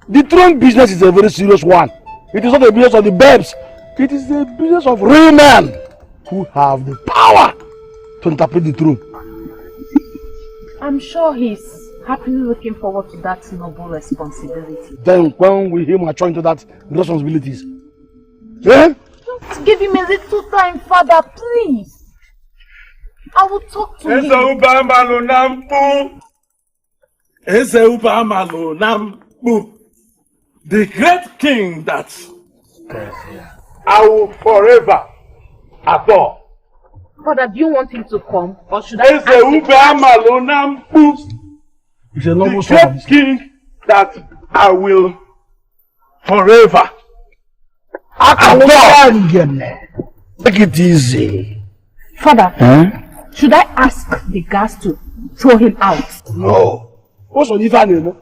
B: The throne business is a very serious one. It is not a business of the babes. It is the business of real men who have the power to interpret the truth.
G: I'm sure he's happily looking forward to that noble responsibility.
B: Then when will he mature into that responsibilities? Eh?
G: Just give him a little time, Father, please. I will talk to him.
B: The great king that I will forever adore.
G: Father, do you want him to come, or should I ask him?
B: It's a noble great king that I will forever adore. Take it easy.
G: Father, should I ask the guards to throw him out?
B: No. What's on Ivan?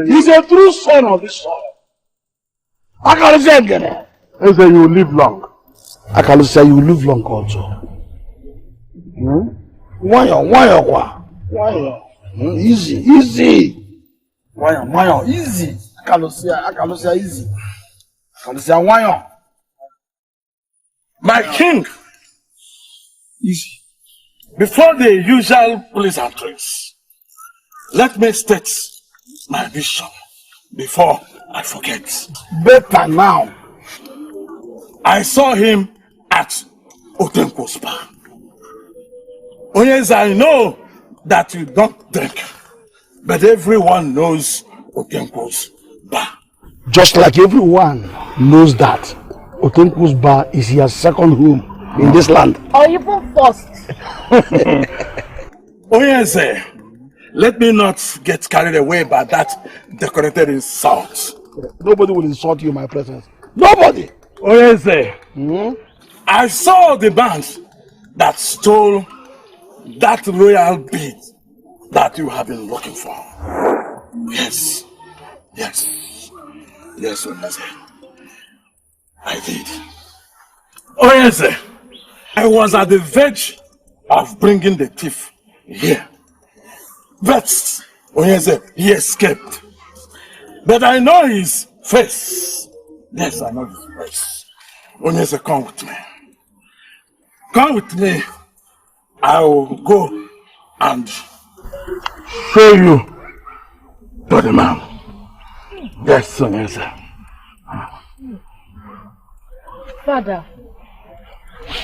B: He's a true son of this soil. I can say again. I say you will live long. I can say you will live long also. Why? Easy. Why? Easy. I can say easy. I can say why? My king. Easy. Before the usual police and tricks, let me state my vision before I forget. Better now. I saw him at Otenko's bar. Oh yes, I know that you don't drink, but everyone knows Otenko's bar. Just like everyone knows that Otenko's bar is your second home in this land.
G: Or even first.
B: Oh yes, let me not get carried away by that decorated insult. Nobody will insult you in my presence. Nobody! Oh yes, I saw the band that stole that royal bead that you have been looking for. Yes, Onese. I did. Oh yes, I was at the verge of bringing the thief here. But Onese, he escaped. But I know his face. Yes, I know his face. Onese, come with me. Come with me. I will go and show you to the man. Yes, Onese.
G: Father,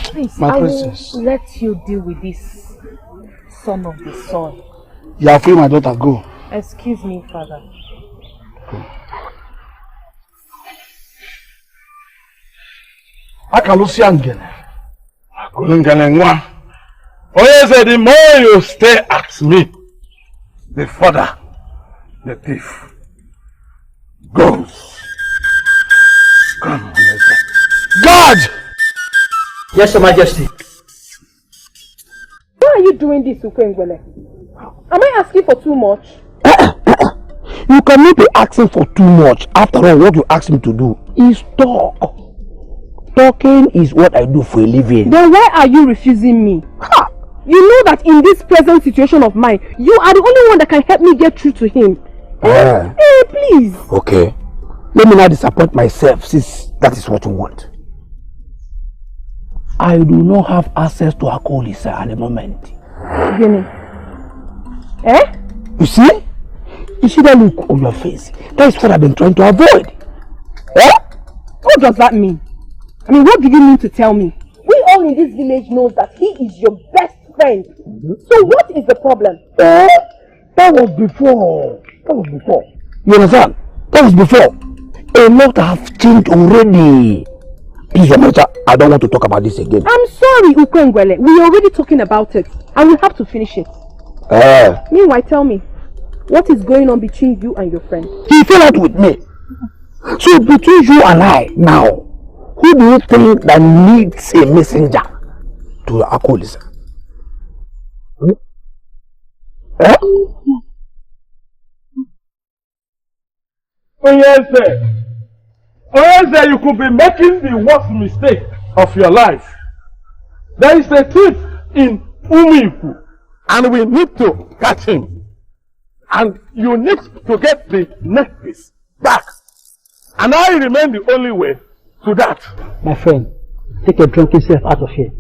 G: please,
B: My
G: I
B: princess.
G: will let you deal with this son of the soil.
B: You are free, my daughter. Go.
G: Excuse me, Father.
B: I can lose again. Oh yes, the more you stay at me, the further the thief goes. Come, God!
J: Yes, Your Majesty.
E: Why are you doing this, Ukwengwele? Am I asking for too much?
A: You cannot be asking for too much. After all, what you ask me to do is talk. Talking is what I do for a living.
E: Then why are you refusing me? Ha! You know that in this present situation of mine, you are the only one that can help me get through to him. Hey, please.
A: Okay. Let me not disappoint myself, since that is what you want. I do not have access to OKOLI, sir, at the moment.
E: Gini. Eh?
A: You see? You see that look on your face? That is what I've been trying to avoid. Eh?
E: What does that mean? I mean, what do you mean to tell me? We all in this village know that he is your best friend. So what is the problem?
A: That was before. That was before. You understand? That was before. A lot have changed already. Please, I don't want to talk about this again.
E: I'm sorry, Ukwengwele. We are already talking about it. And we have to finish it. Meanwhile, tell me, what is going on between you and your friend?
A: He fell out with me. So between you and I now, who do you think that needs a messenger to OKOLI?
B: Oh yes, sir. Oh yes, sir, you could be making the worst mistake of your life. There is a thief in Umiku, and we need to catch him. And you need to get the neck piece back. And I remain the only way to that.
J: My friend, take a drunken self out of here.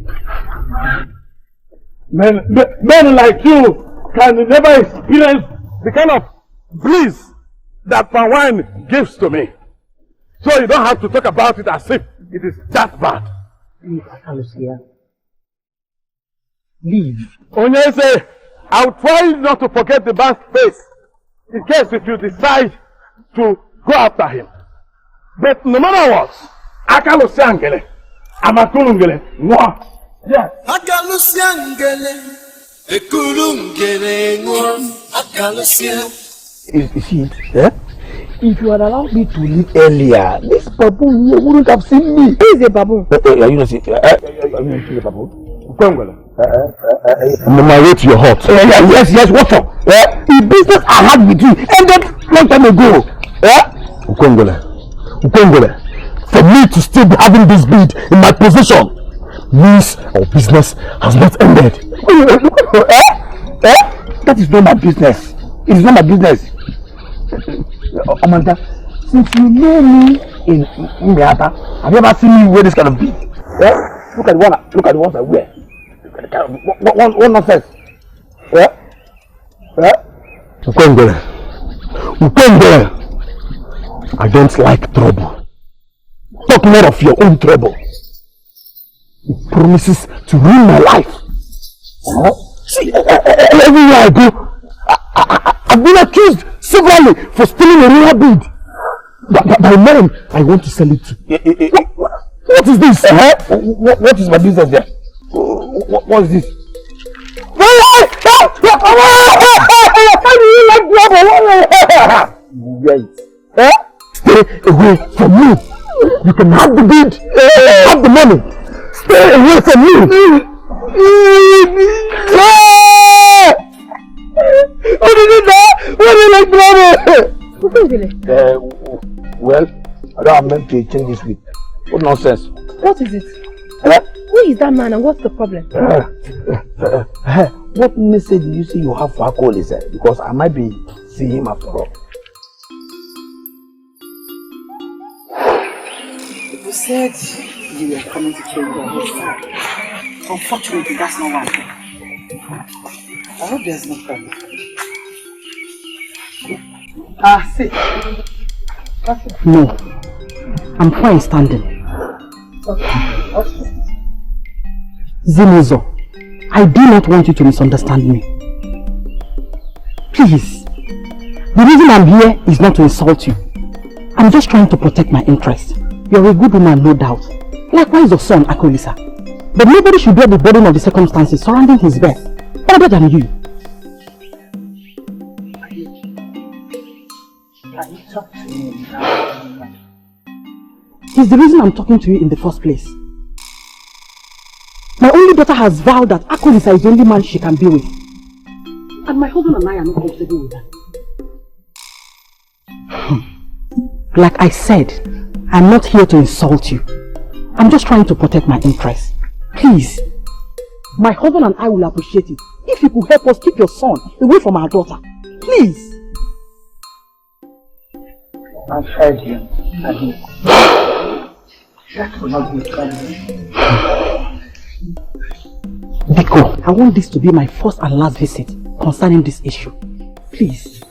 B: Men like you can never experience the kind of bliss that palm wine gives to me. So you don't have to talk about it as if it is that bad.
J: Leave.
B: Onyese, I'll try not to forget the man's face in case if you decide to go after him. But no matter what, Akalusiangele, Amakulungele, what? Yes.
I: Akalusiangele, Ekulungele, Akalusiang.
A: You see it? Eh? If you had allowed me to leave earlier, this baboon here wouldn't have seen me.
E: Who is a baboon?
A: You know, see, are you see the baboon? I'm on my way to your hut. Yes, what's up? The business I had with you ended long time ago. Ukongole, for me to still be having this bead in my possession means our business has not ended. That is not my business. It is not my business. Amanda, since you know me in Miata, have you ever seen me wear this kind of bead? Look at the ones I wear. What nonsense? Ukongole, I don't like trouble. Talk more of your own trouble. It promises to ruin my life. See, everywhere I go, I've been accused severally for stealing a rare bead. By men I want to sell it to. What is this? What is my business there? What is this? Why do you like trouble? Right. Stay away from me. You can have the bead, have the money. Stay away from me. What did you do? What do you like trouble? Well, I don't have meant to change this bead. What nonsense?
E: What is it? Who is that man and what's the problem?
A: What message do you say you have for OKOLI, sir? Because I might be seeing him after all.
D: You said you were coming to change your whole side. Unfortunately, that's not one thing. I hope there's no problem. See.
J: No, I'm fine standing.
D: Okay.
J: Zinezo, I do not want you to misunderstand me. Please, the reason I'm here is not to insult you. I'm just trying to protect my interest. You're a good woman, no doubt. Likewise your son, OKOLI. But nobody should bear the burden of the circumstances surrounding his birth, other than you.
D: Can you talk to me now?
J: He's the reason I'm talking to you in the first place. My only daughter has vowed that OKOLI is the only man she can be with. And my husband and I are not comfortable with that. Like I said, I'm not here to insult you. I'm just trying to protect my interests. Please, my husband and I will appreciate it if you could help us keep your son away from our daughter. Please.
D: I've heard you, Adi. That will not be a problem.
J: Biko, I want this to be my first and last visit concerning this issue. Please.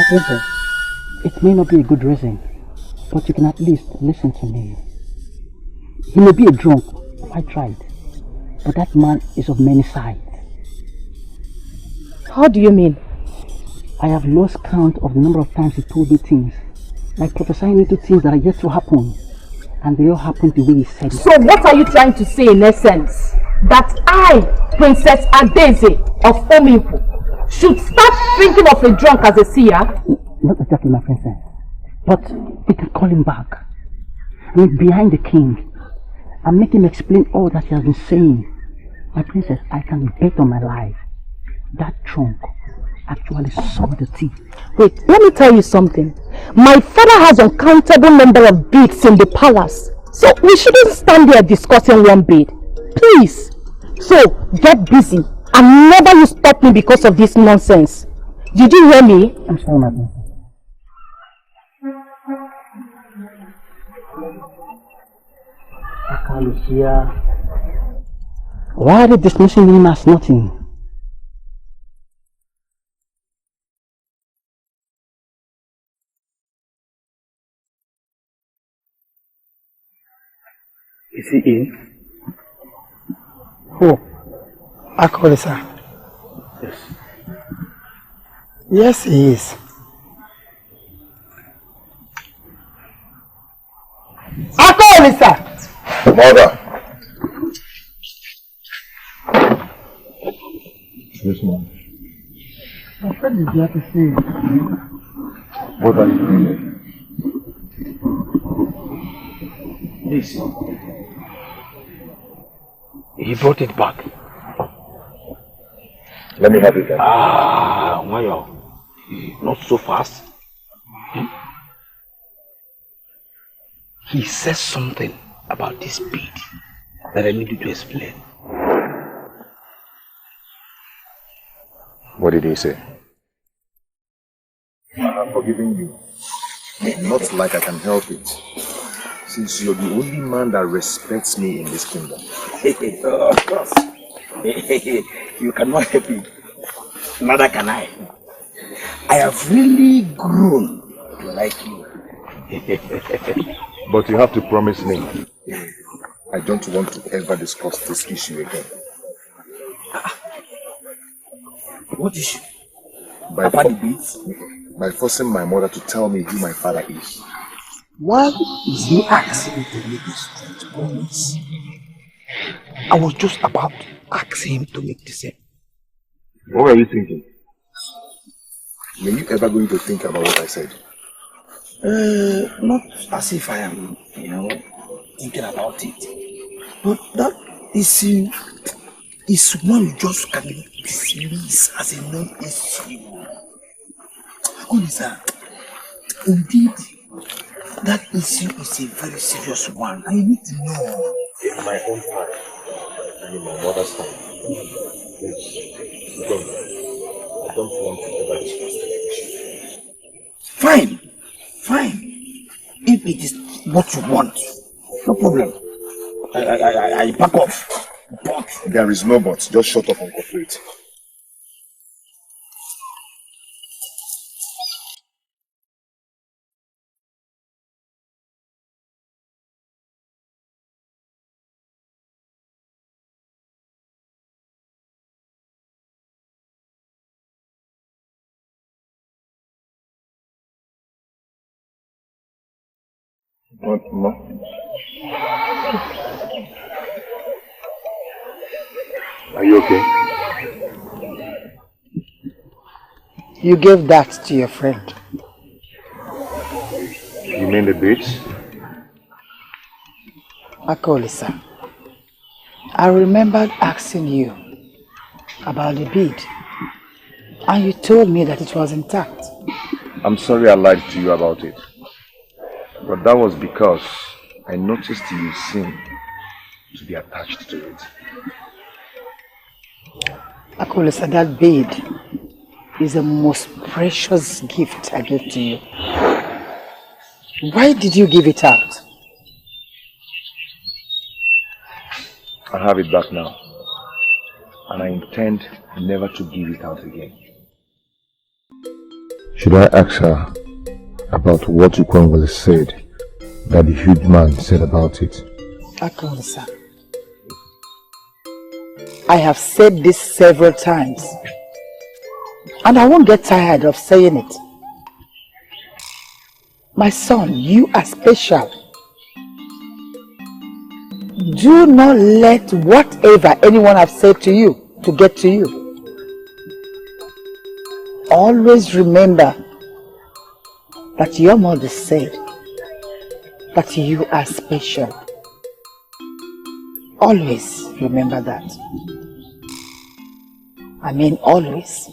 J: Princess, it may not be a good reason, but you can at least listen to me. He may be a drunk, quite right, but that man is of many sides.
E: How do you mean?
J: I have lost count of the number of times he told me things, like prophesying into things that are yet to happen, and they all happened the way he said it.
G: So what are you trying to say in essence? That I, Princess Adeze of Omimpu, should start thinking of a drunk as a seer?
J: Not exactly, my princess, but we can call him back. I mean, behind the king, and make him explain all that he has been saying. My princess, I can bet on my life. That drunk actually saw the thief.
E: Wait, let me tell you something. My father has uncountable number of beads in the palace. So we shouldn't stand there discussing one bead. Please. So get busy and never you stop me because of this nonsense. Did you hear me?
J: I'm sorry, my princess. Why are they dismissing him as nothing?
A: Is he in?
C: Who? OKOLI, sir.
A: Yes.
C: Yes, he is. OKOLI, sir.
F: Mother. Yes, Mom.
C: My friend is here to see you.
F: What are you doing here?
A: This. He brought it back.
F: Let me have it then.
A: Wayo. Not so fast. He says something about this bead that I need you to explain.
F: What did he say? I'm forgiving you. Not like I can help it. Since you're the only man that respects me in this kingdom.
A: Of course. You cannot help it. Neither can I. I have really grown to like you.
F: But you have to promise me. I don't want to ever discuss this issue again.
A: What issue?
F: By forcing my mother to tell me who my father is.
A: Why is he asking me to make a strange promise? I was just about to ask him to make the same.
F: What were you thinking? Were you ever going to think about what I said?
A: Not as if I am, thinking about it. But that issue is one you just cannot dismiss as a non-issue. Indeed, that issue is a very serious one. I need to know.
F: In my own time and in my mother's time. Please, I don't want to ever discuss the issue.
A: Fine. If it is what you want, no problem. I back off. But
F: there is no but. Just shut up and cooperate. What, Ma? Are you okay?
C: You gave that to your friend.
F: You mean the beads?
C: OKOLI, sir. I remembered asking you about the bead, and you told me that it was intact.
F: I'm sorry I lied to you about it. But that was because I noticed you seemed to be attached to it.
C: OKOLI, sir, that bead is the most precious gift I gave to you. Why did you give it out?
F: I have it back now. And I intend never to give it out again. Should I ask her about what OKOLI said that the huge man said about it?
C: OKOLI, sir, I have said this several times, and I won't get tired of saying it. My son, you are special. Do not let whatever anyone has said to you to get to you. Always remember that your mother said that you are special. Always remember that. I mean always.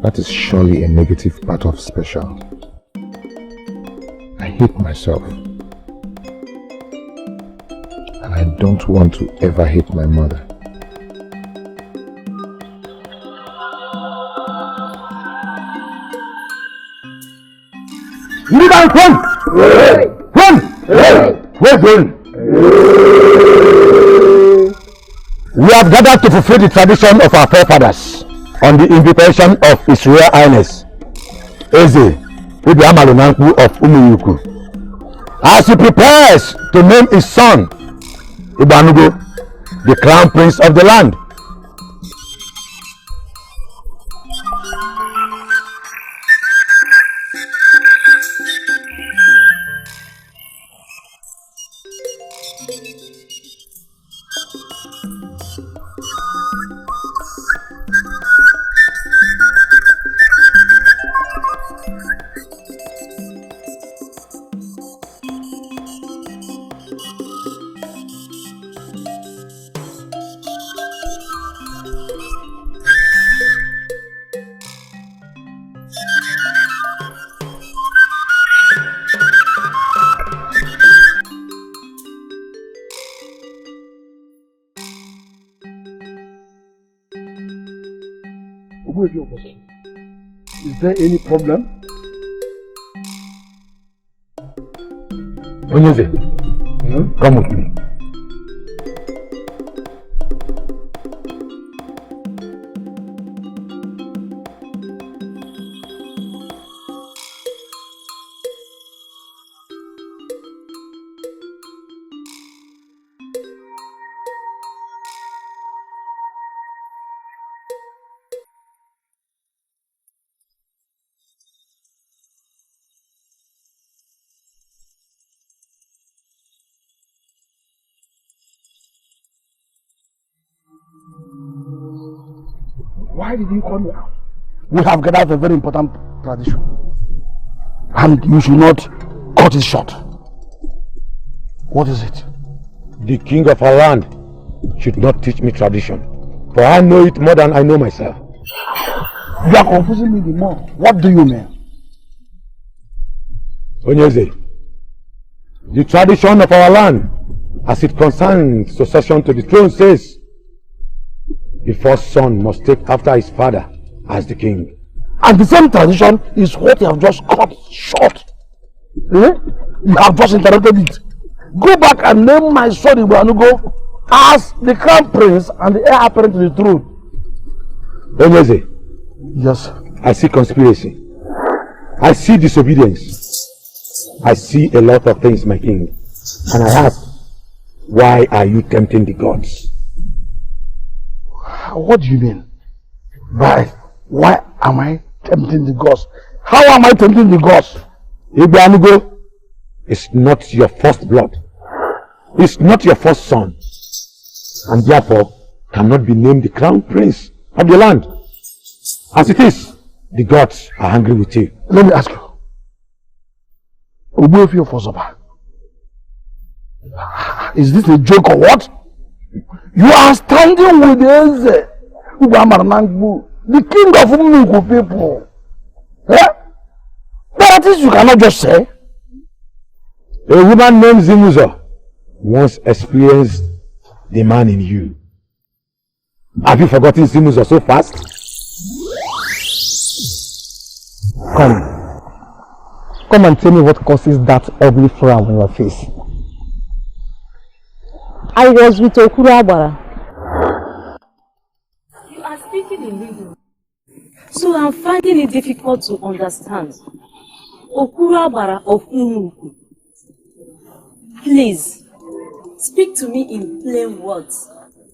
F: That is surely a negative part of special. I hate myself. And I don't want to ever hate my mother.
B: You guys run! Run! Where's going? We have gathered to fulfill the tradition of our forefathers on the invitation of His Royal Highness Eze Ibeamalunanku of Umuyuku, as he prepares to name his son Ibanugo the crown prince of the land. Is there any problem? Onyeze, come with me. Why did you call me out? We have gathered a very important tradition, and you should not cut it short. What is it? The king of our land should not teach me tradition, for I know it more than I know myself. You are confusing me the more. What do you mean? Onyeze, the tradition of our land, as it concerns succession to the throne, says the first son must take after his father as the king. And the same tradition is what you have just cut short. You have just interrupted it. Go back and name my son Ibanugo as the crown prince and the heir apparent to the throne. Onyeze, Yes.
F: I see conspiracy. I see disobedience. I see a lot of things, my king. And I ask, why are you tempting the gods?
B: What do you mean? Why am I tempting the gods? How am I tempting the gods?
F: Igbanugo is not your first blood. It's not your first son. And therefore cannot be named the crown prince of the land. As it is, the gods are angry with you.
B: Let me ask you. Obuefio Fosoba, is this a joke or what? You are standing with Eze, the king of Umuku people. Eh? That is you cannot just say.
F: A woman named Zimuzo once experienced the man in you. Have you forgotten Zimuzo so fast?
C: Come and tell me what causes that ugly frown on your face.
E: I was with Okurabara.
H: You are speaking in riddle, so I'm finding it difficult to understand. Okurabara of Umuku. Please, speak to me in plain words,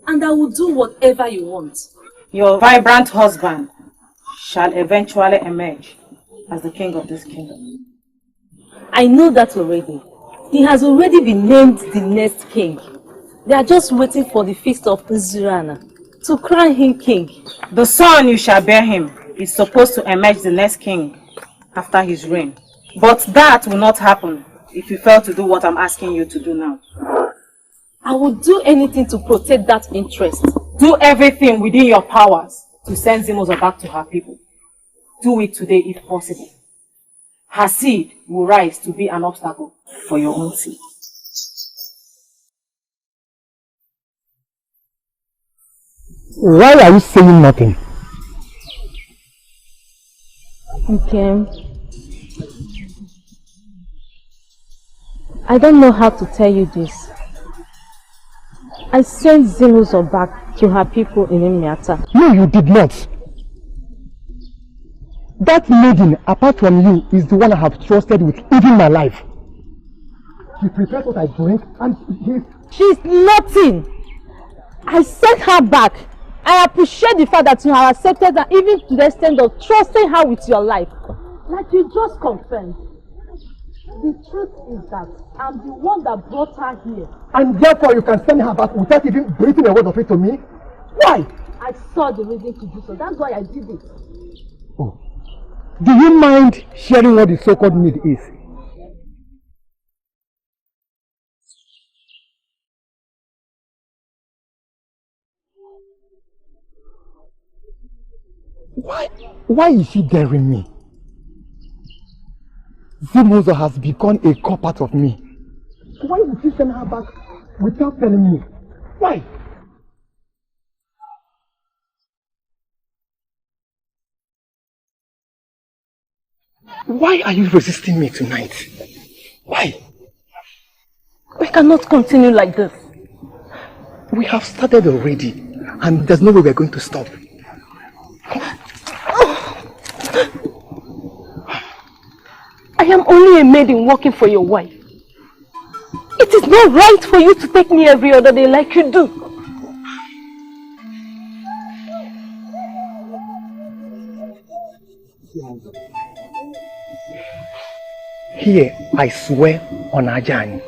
H: and I will do whatever you want.
K: Your vibrant husband shall eventually emerge as the king of this kingdom.
H: I know that already. He has already been named the next king. They are just waiting for the feast of Nzurana to crown him king.
K: The son you shall bear him is supposed to emerge the next king after his reign. But that will not happen if you fail to do what I'm asking you to do now.
H: I will do anything to protect that interest.
K: Do everything within your powers to send Zimuzo back to her people. Do it today if possible. Her seed will rise to be an obstacle for your own seed.
C: Why are you saying nothing?
E: Okay. I don't know how to tell you this. I sent Zimuzo back to her people in Imiata.
C: No, you did not. That maiden, apart from you, is the one I have trusted with even my life. She prepares what I drink and
E: she's nothing. I sent her back. I appreciate the fact that you have accepted her even to the extent of trusting her with your life. Like you just confirmed. The truth is that I'm the one that brought her here.
C: And therefore you can send her back without even breathing a word of it to me? Why?
E: I saw the reason to do so. That's why I did it.
C: Oh. Do you mind sharing what the so-called need is? Why is she daring me? Zimuzo has become a core part of me. Why would she send her back without telling me? Why? Why are you resisting me tonight? Why?
E: We cannot continue like this.
C: We have started already, and there's no way we're going to stop.
E: I am only a maiden working for your wife. It is not right for you to take me every other day like you do.
C: Here, I swear on Ajani.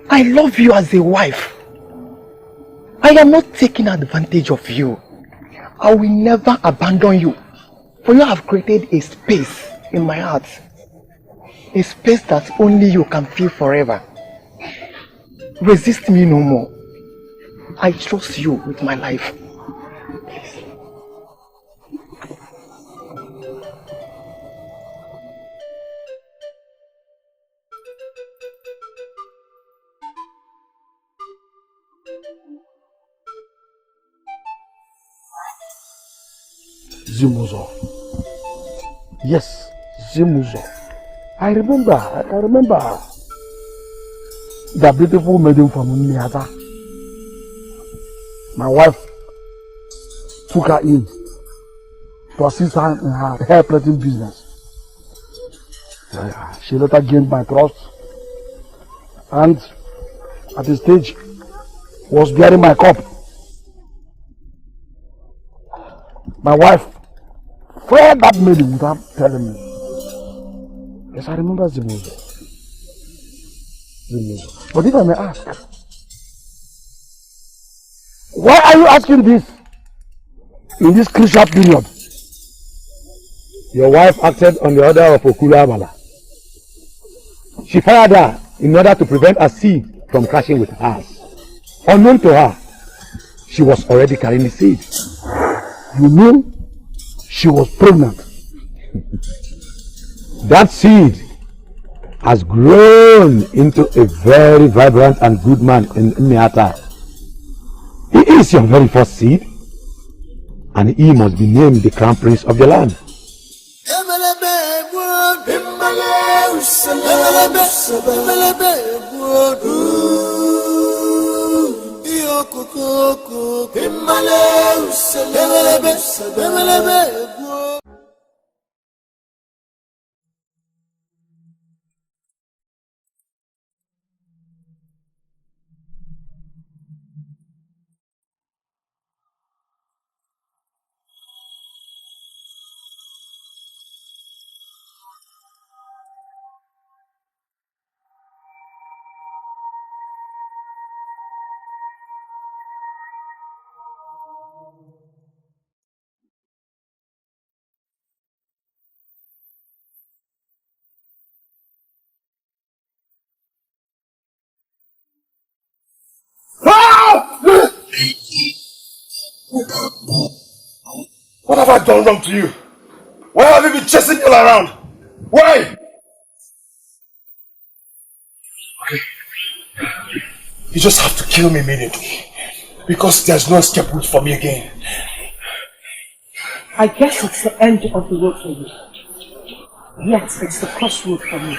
C: I love you as a wife. I am not taking advantage of you. I will never abandon you. For you have created a space in my heart. A space that only you can feel forever. Resist me no more. I trust you with my life. Please.
B: Zimuzo. Yes, Zimuzo. I remember the beautiful maiden from Miata. My wife took her in
A: to assist her in her hair plaiting business. She later gained my trust and at the stage was bearing my cup. My wife fired that maiden without telling me. Yes, I remember the movie. But if I may ask, why are you asking this in this crucial period?
F: Your wife acted on the order of OKOLI. She fired her in order to prevent a seed from clashing with hers. Unknown to her, she was already carrying the seed.
A: You mean she was pregnant?
F: That seed has grown into a very vibrant and good man in Miata. He is your very first seed, and he must be named the crown prince of the land.
B: What have I done wrong to you? Why have you been chasing me all around? Why? Okay. You just have to kill me immediately. Because there's no escape route for me again.
K: I guess it's the end of the road for you. Yes, it's the crossroad for me.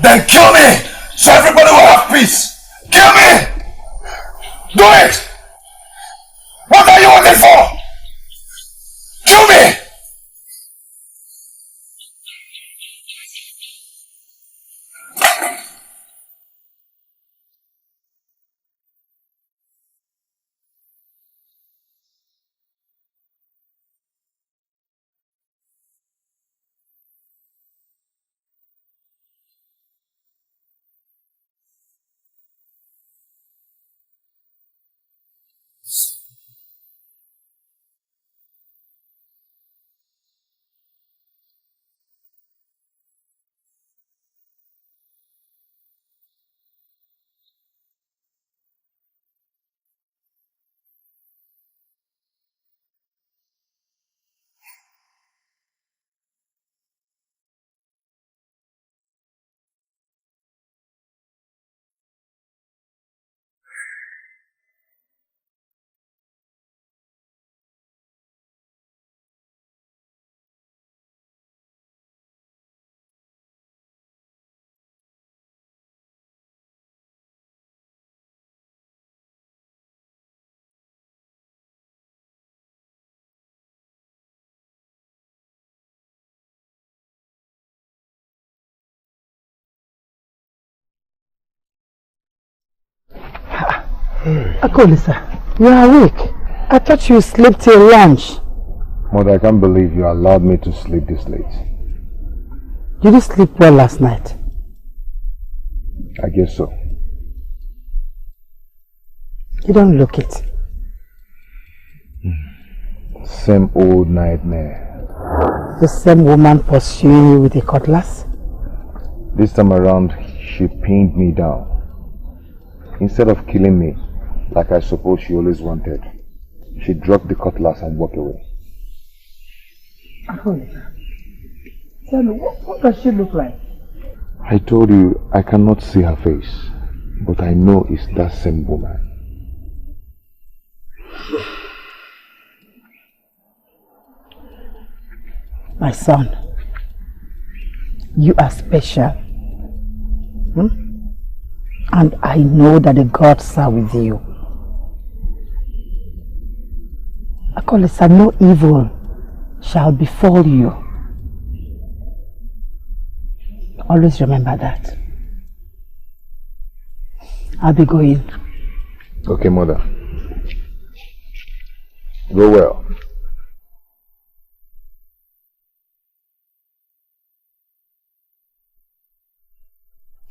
B: Then kill me! So everybody will have peace! Kill me! Do it! What are you waiting for? Kill me!
C: OKOLI, sir, you are awake. I thought you slept till lunch.
F: Mother, I can't believe you allowed me to sleep this late.
C: Did you sleep well last night?
F: I guess so.
C: You don't look it.
F: Same old nightmare.
C: The same woman pursuing you with a cutlass?
F: This time around, she pinned me down. Instead of killing me, like I suppose she always wanted, she dropped the cutlass and walked away.
C: OKOLI, tell me, what does she look like?
F: I told you I cannot see her face, but I know it's that same woman.
C: My son, you are special. And I know that the gods are with you. OKOLI, no evil shall befall you. Always remember that. I'll be going.
F: Okay, mother. Go well.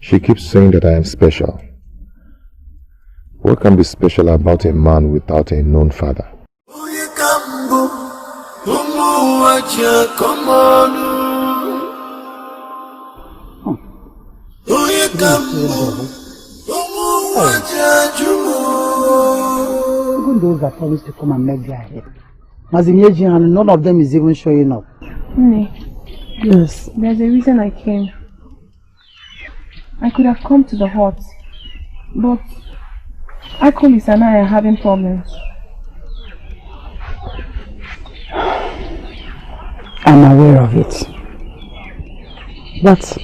F: She keeps saying that I am special. What can be special about a man without a known father?
C: Even those that promised to come and make their head. And none of them is even showing up.
G: Yes. There's a reason I came. I could have come to the hut, but OKOLI and I are having problems.
C: I'm aware of it. But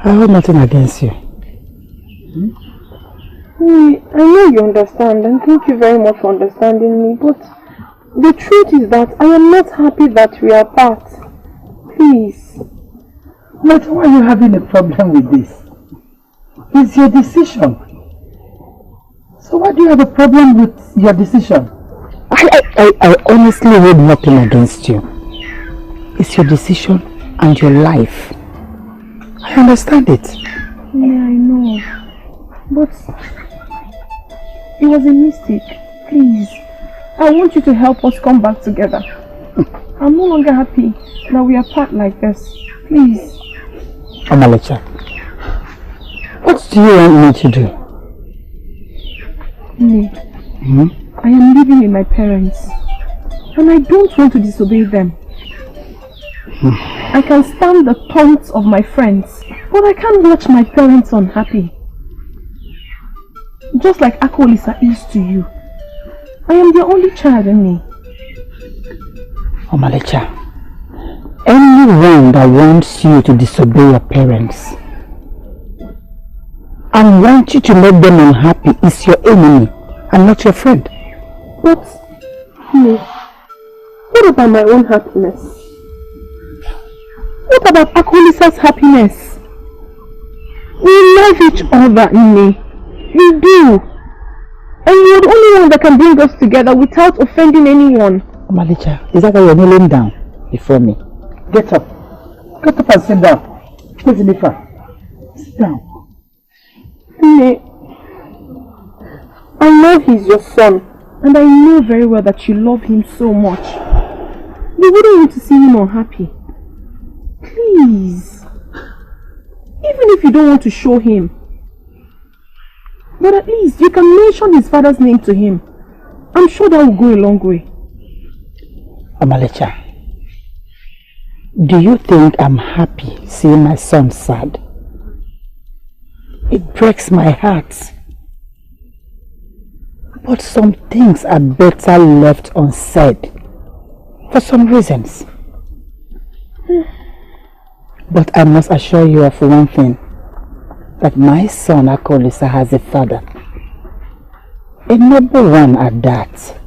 C: I hold nothing against you.
G: I know you understand, and thank you very much for understanding me, but the truth is that I am not happy that we are apart. Please.
C: But why are you having a problem with this? It's your decision. So why do you have a problem with your decision? I honestly hold nothing against you. It's your decision and your life. I understand it.
G: Yeah, I know. But it was a mistake. Please. I want you to help us come back together. I'm no longer happy that we are apart like this. Please.
C: Omalecha, what do you want me to do?
G: I am living with my parents, and I don't want to disobey them. I can stand the taunts of my friends, but I can't watch my parents unhappy. Just like OKOLI is to you. I am the only child in me.
C: Omalecha, anyone that wants you to disobey your parents and want you to make them unhappy is your enemy and not your friend.
G: But, what about my own happiness? What about OKOLI's happiness? We love each other, Nne. We do. And you're the only one that can bring us together without offending anyone.
C: Omalecha, is that why you're kneeling down before me? Get up. Get up and sit down. Where's Nifa? Sit down.
G: Nne, I know he's your son, and I know very well that you love him so much. You wouldn't want to see him unhappy. Please. Even if you don't want to show him. But at least you can mention his father's name to him. I'm sure that will go a long way.
C: Omalecha, do you think I'm happy seeing my son sad? It breaks my heart. But some things are better left unsaid for some reasons. But I must assure you of one thing, that my son OKOLI has a father. A noble one at that.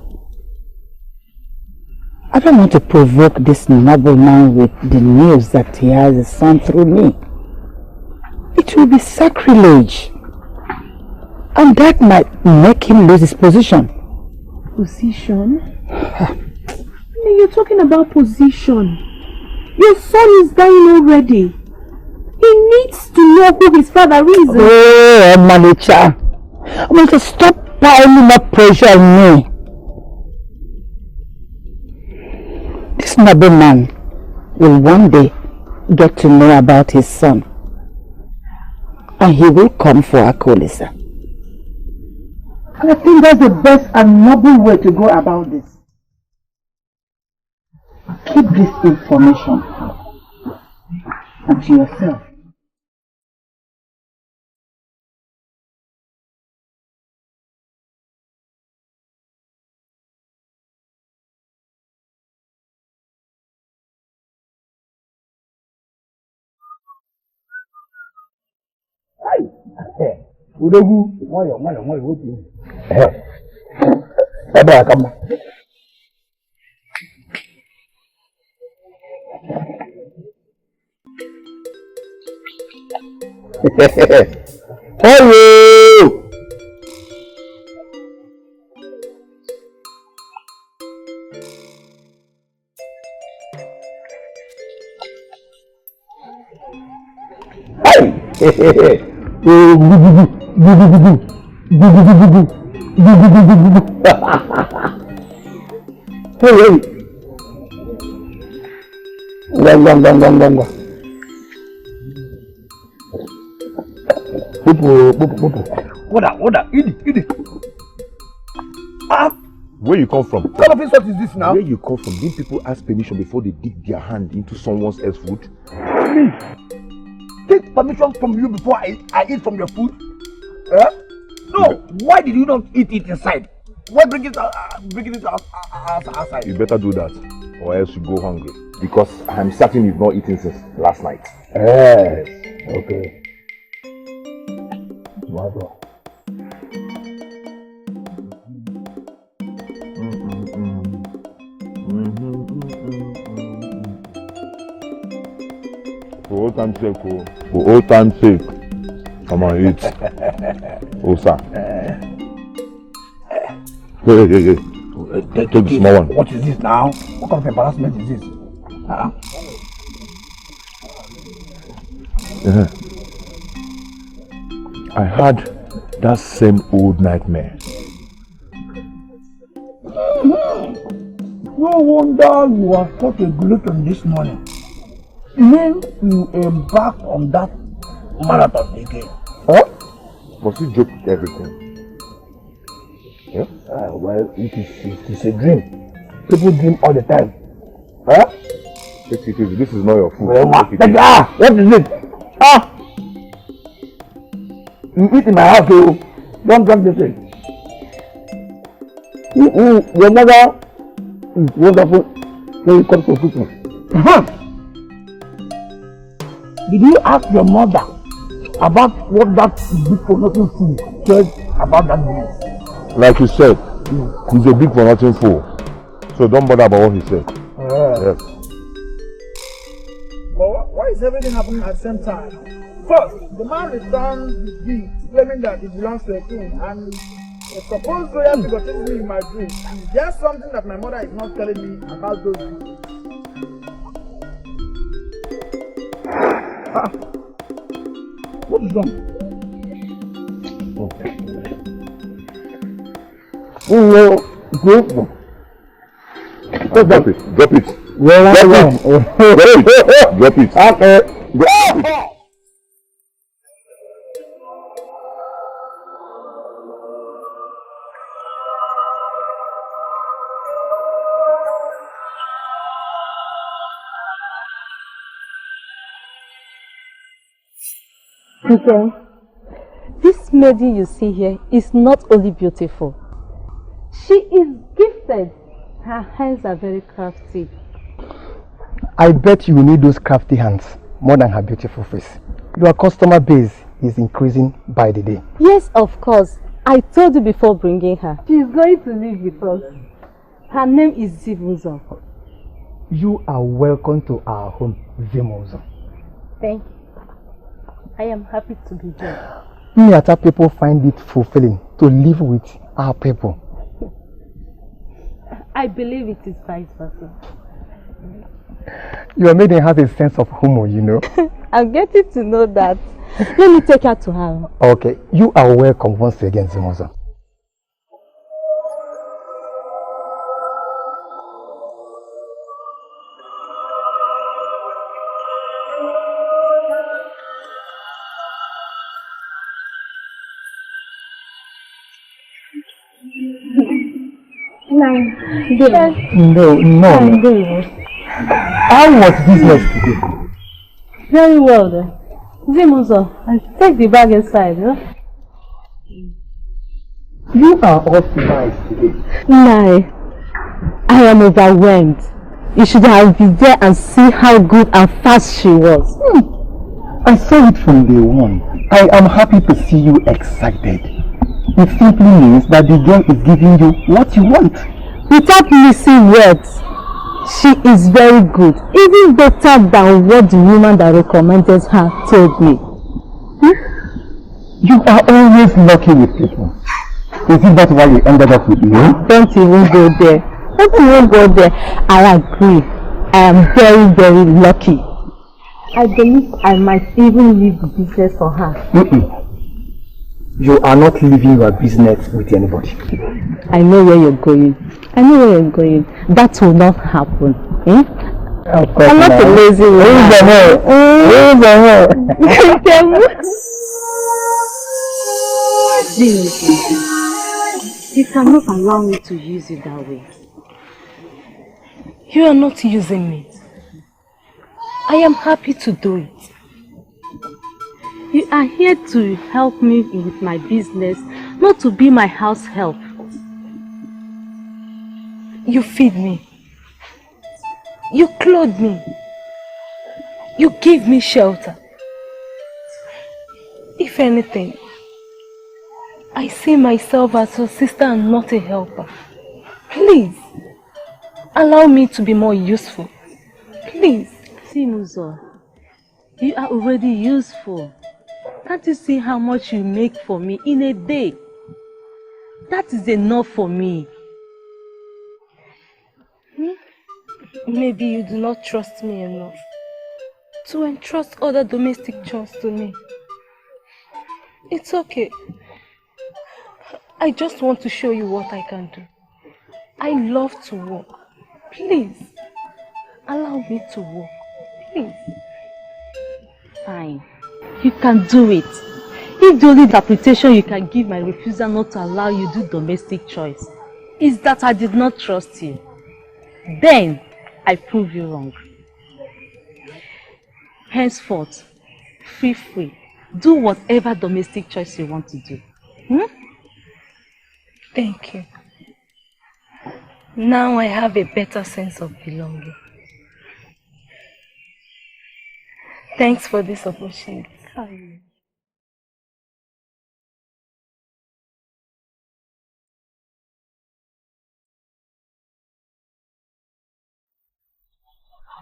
C: I don't want to provoke this noble man with the news that he has a son through me. It will be sacrilege. And that might make him lose his position.
G: Position? You're talking about position. Your son is dying already. He needs to know who his father is.
C: Oh, Omalecha. Omalecha, stop piling up pressure on me. This noble man will one day get to know about his son. And he will come for OKOLI. I think that's the best and noble way to go about this. Keep this information and to yourself.
A: Udogu, moyo, Hello!
F: Where you come from?
A: What kind of insult is this now?
F: Where you come from? Didn't people ask permission before they dig their hand into someone else's food?
A: Me? Take permission from you before I eat from your food? No, why did you not eat it inside? Why bring it outside?
F: You better do that, or else you go hungry. Because I'm certain you've not eaten since last night.
A: Yes, okay.
F: For old time's sake, for old time's sake, come on, eat. Oh, sir. Hey. Take the small one.
A: What is this now? What kind of embarrassment is this?
F: I had that same old nightmare.
A: No wonder you are such a glutton this morning. Then you embarked on that marathon again. Huh?
F: Must you joke with everything?
A: Yeah? Well, it is a dream. People dream all the time. Huh?
F: Take it easy. This is not your food.
A: Well, what is it? You eat in my house, so don't drop this thing. Your mother is wonderful when it comes to cooking. Did you ask your mother about what that big for nothing food said about that meal?
F: Like you said, he's a big for nothing fool. So don't bother about what he said. Yes.
B: But why is everything happening at the same time? First, the man returned his gift, claiming that it belongs to a king, and the supposed royal figure takes me in my dream. Is there something that my mother is not telling me about those gifts?
A: What is wrong?
F: Drop it. Drop it. Drop it.
A: Okay.
E: Okay. This maiden you see here is not only beautiful, she is gifted. Her hands are very crafty.
C: I bet you will need those crafty hands more than her beautiful face. Your customer base is increasing by the day.
E: Yes, of course. I told you before bringing her. She is going to live with us. Her name is Zimuzo.
C: You are welcome to our home, Zimuzo.
E: Thank you. I am happy to be here.
C: Miata people find it fulfilling to live with our people.
E: I believe it is vice versa.
C: Your maiden has a sense of humor, you know.
E: I'm getting to know that. Let me take her to her.
C: Okay, you are welcome once again, Zimuzo.
E: No.
C: How was business today?
E: Very well then. Zimuzo, take the bag inside, huh?
C: You are all nice today.
E: No, I am overwhelmed. You should have been there and see how good and fast she was.
C: I saw it from day one. I am happy to see you excited. It simply means that the girl is giving you what you want.
E: Without missing words, she is very good. Even better than what the woman that recommended her told me.
A: You are always lucky with people. Isn't that why you ended up with me?
E: Don't even go there. Don't even go there. I agree. I am very, very lucky. I believe I might even leave the business for her.
A: You are not leaving your business with anybody.
E: I know where you're going. I know where you're going. That will not happen. I'm not a lazy woman. You cannot allow me to use you that way.
G: You are not using me. I am happy to do it.
E: You are here to help me with my business, not to be my house help.
G: You feed me. You clothe me. You give me shelter. If anything, I see myself as a sister and not a helper. Please, allow me to be more useful. Please.
E: Simuzo, you are already useful. Can't you see how much you make for me in a day? That is enough for me.
G: Maybe you do not trust me enough to entrust other domestic chores to me. It's okay. I just want to show you what I can do. I love to work. Please, allow me to work. Please.
E: Fine. You can do it. If the only interpretation you can give my refusal not to allow you to do domestic chores is that I did not trust you, then I prove you wrong. Henceforth, feel free. Do whatever domestic choice you want to do.
G: Thank you. Now I have a better sense of belonging. Thanks for this opportunity.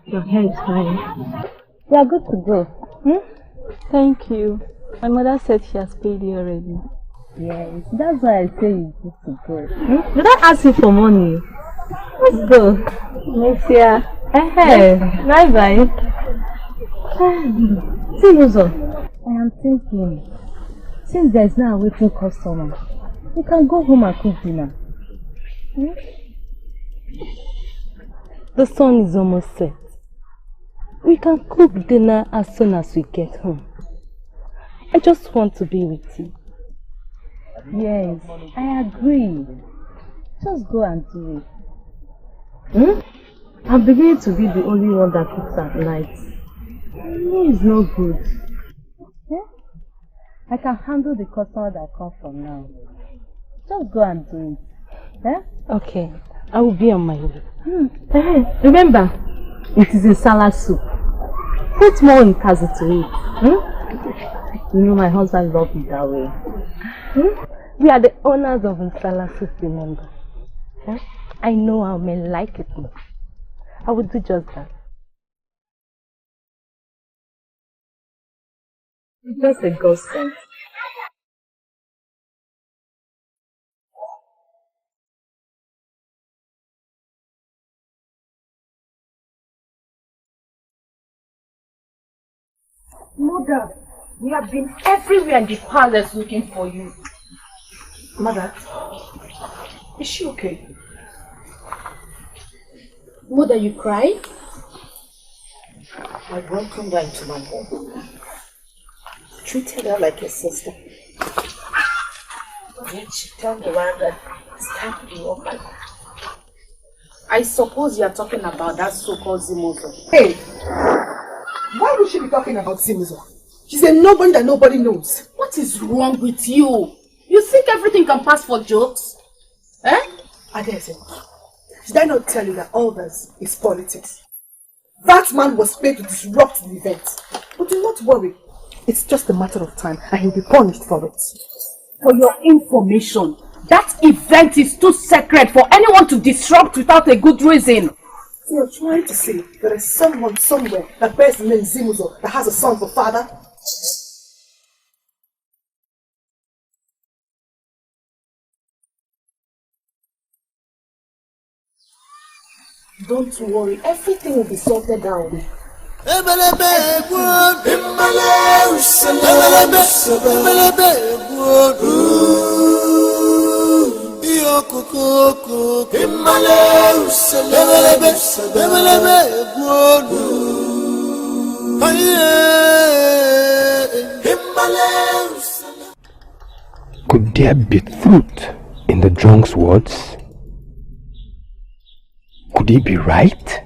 E: Your hair is fine. You are good to go.
G: Thank you. My mother said she has paid you already.
E: Yes, that's why I say you're good to go. Did I ask you for money? Let's go.
G: Next year.
E: Hey, bye-bye. See, Luzo, I am thinking, since there is now a waiting customer, we can go home and cook dinner.
G: The sun is almost set. We can cook dinner as soon as we get home. I just want to be with you.
E: Yes, I agree. Just go and do it. I'm beginning to be the only one that cooks at night. It's no good. I can handle the customer that comes from now. Just go and do it.
G: Okay, I will be on my way.
E: Remember, it is a salad soup. Put more ikazi to it. You know my husband loves it that way.
G: We are the owners of Nsala soup, remember? I know how men like it. I will do just that.
E: It's just a godsend.
D: Mother, we have been everywhere in the palace looking for you. Mother, is she okay? Mother, you cried? I welcomed her into my home. Treated her like a sister. Yet she turned around and stabbed me up my back. I suppose you are talking about that so-called Zimuzo.
L: Hey! Why would she be talking about Zimuzo? She's a nobody that nobody knows.
D: What is wrong with you? You think everything can pass for jokes?
L: Adese, did I not tell you that all this is politics? That man was paid to disrupt the event. But do not worry. It's just a matter of time and he'll be punished for it.
D: For your information, that event is too sacred for anyone to disrupt without a good reason.
L: So you're trying to say there is someone somewhere that bears the name Zimuzo that has a son for father?
D: Don't worry, everything will be sorted down.
A: Could there be truth in the drunk's words? Could he be right?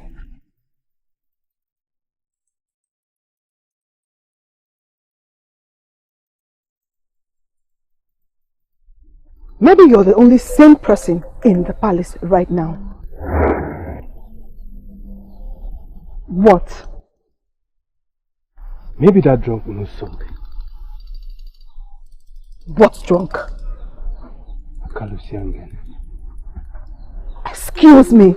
C: Maybe you're the only sane person in the palace right now. What?
A: Maybe that drunk knows something.
C: What drunk?
A: Kalusiangen.
C: Excuse me.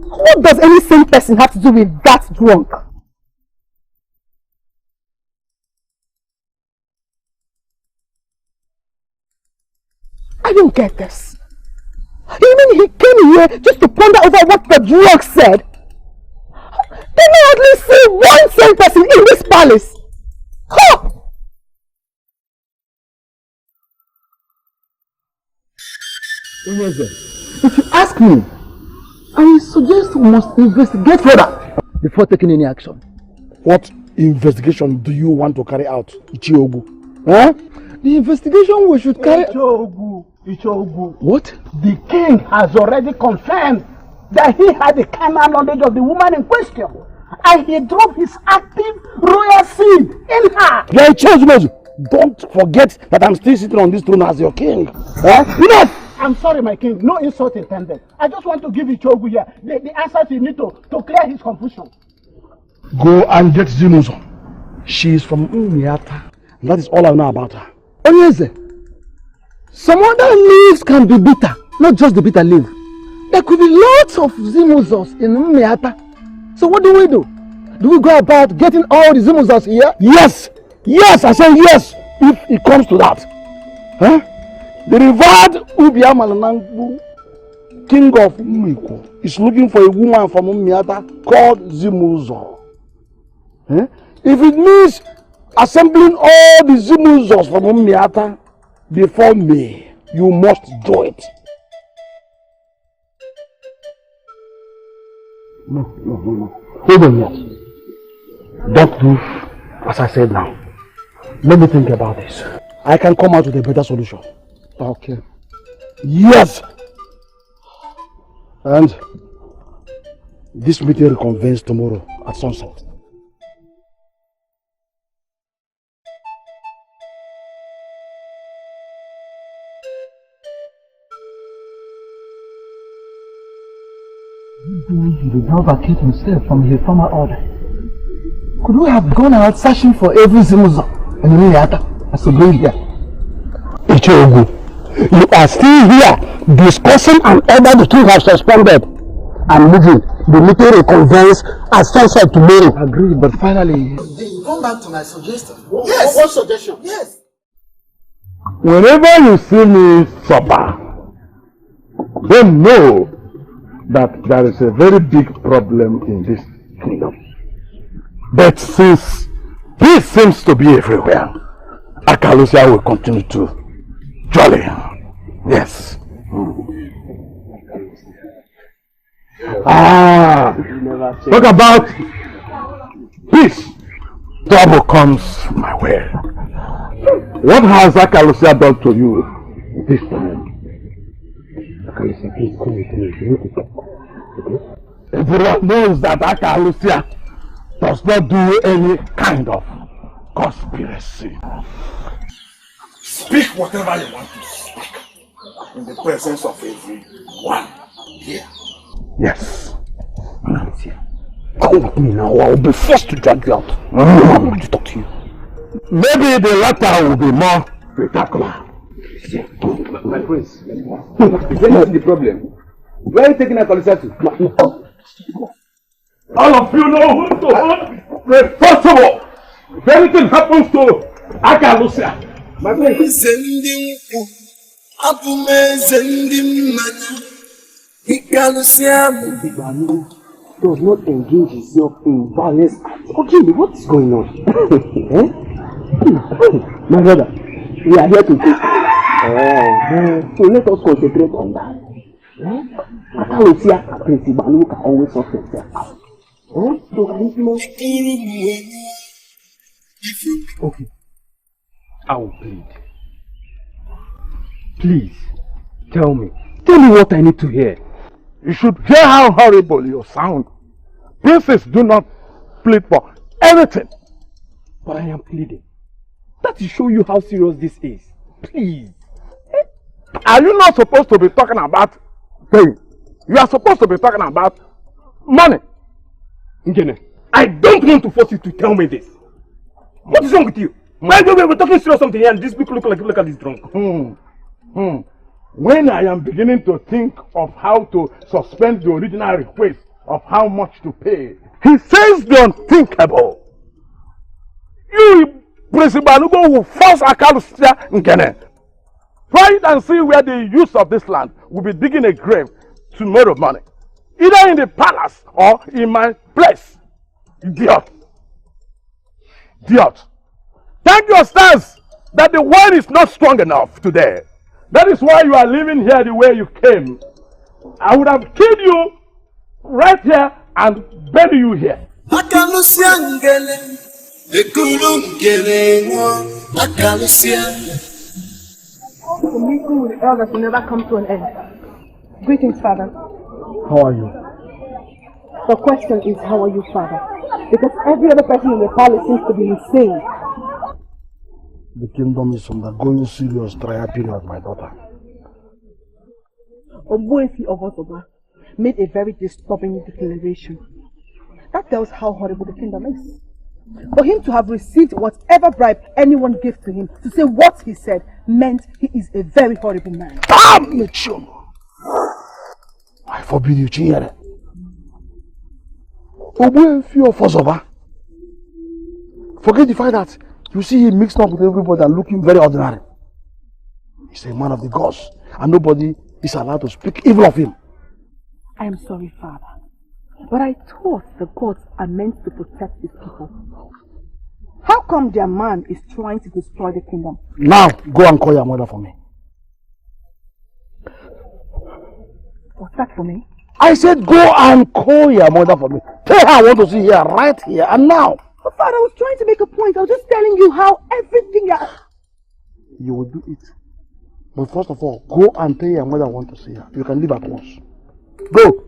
C: What does any sane person have to do with that drunk? I don't get this. You mean he came here just to ponder over what the drunk said? Can I at least see one sane person in this palace? Huh?
M: If you ask me, I suggest we must investigate further before taking any action.
B: What investigation do you want to carry out, Ichiogu? Huh?
M: The investigation we should carry...
B: Ichiogu.
M: What?
B: The king has already confirmed that he had the carnal knowledge of the woman in question. And he dropped his active royal seed in her.
N: Yeah, Ichiogu, don't forget that I'm still sitting on this throne as your king. Huh? Enough!
B: I'm sorry, my king. No insult intended. I just want to give Ichiogu here the answers you need to clear his confusion.
N: Go and get Zimuzo. She is from Umiata. That is all I know about her.
M: Onyeze, some other leaves can be bitter, not just the bitter leaf. There could be lots of Zimuzos in Umiata. So what do? Do we go about getting all the Zimuzos here?
N: Yes! Yes, I say yes, if it comes to that. Huh? The revered Ubiamanangu, king of Umiko, is looking for a woman from Umiata called Zimuzo. Huh? If it means assembling all the Zimuzos from Umiata before me, you must do it. No. Hold on yet. Don't do as I said now. Let me think about this. I can come out with a better solution.
M: Okay.
N: Yes! And this meeting reconvenes tomorrow at sunset.
M: He did not vacate himself from his former order. Could we have gone out searching for every Zimuzo in Umiata as we bring here?
N: Ichiogu, you are still here discussing an order the king has suspended. I'm moving. The meeting reconvenes at sunset tomorrow.
M: Agreed, but finally...
L: Come back to my suggestion.
B: Yes. What suggestion?
L: Yes.
B: Whenever you see me supper, then know that there is a very big problem in this kingdom. But since peace seems to be everywhere, Akalusia will continue to jolly. Yes. Talk about peace. Trouble comes my way. What has Akalusia done to you this time? Everyone knows that Akalusia does not do any kind of conspiracy.
O: Speak whatever you want to speak in the presence of everyone here.
N: Yes. Come with me now, or I will be forced to drag you out. I want to talk to you.
B: Maybe the latter will be more spectacular.
P: My prince, is that the problem? Where are you taking Akalusia to?
B: All of you know who to hold responsible if anything happens to Akalusia.
P: My prince. Banu does not engage himself in violence. Okay, what is going on? Eh? My brother, we are here to take. So let us concentrate on that. Akalosia and Prince Banu can always sort themselves out.
B: Okay, I will plead. Please, tell me what I need to hear. You should hear how horrible you sound. Princes do not plead for anything. But I am pleading. That will show you how serious this is. Please. Are you not supposed to be talking about pain? You are supposed to be talking about money. Ngene, I don't want to force you to tell me this. What is wrong with you? Why we're talking serious something here and these people look at this drunk? When I am beginning to think of how to suspend the original request of how much to pay, he says the unthinkable. You, Prince Banugo, will force Akalusia Ngene. Try it and see where the use of this land will be digging a grave tomorrow morning. Either in the palace or in my place. Idiot. Idiot. Thank your stars that the word is not strong enough today. That is why you are living here the way you came. I would have killed you right here and bury you here.
L: The meeting with the elders will never come to an end. Greetings, Father.
N: How are you?
L: The question is, how are you, Father? Because every other person in the palace seems to be insane.
N: The kingdom is undergoing serious trial period, my daughter.
L: Obuefi of Otoba made a very disturbing declaration. That tells how horrible the kingdom is. For him to have received whatever bribe anyone gave to him to say what he said meant he is a very horrible man.
N: Damn it, Shum! I forbid you, Chinyere. Obuefi of Otoba. Forget the fact that you see him mixed up with everybody and looking very ordinary. He's a man of the gods, and nobody is allowed to speak evil of him.
L: I am sorry, Father, but I thought the gods are meant to protect his people. How come their man is trying to destroy the kingdom?
N: Now, go and call your mother for me.
L: What's that for me?
N: I said go and call your mother for me. Tell her I want to see her right here and now.
L: But Father, I was trying to make a point. I was just telling you how everything...
N: You will do it. But first of all, go and tell your mother I want to see her. You can leave at once. Go!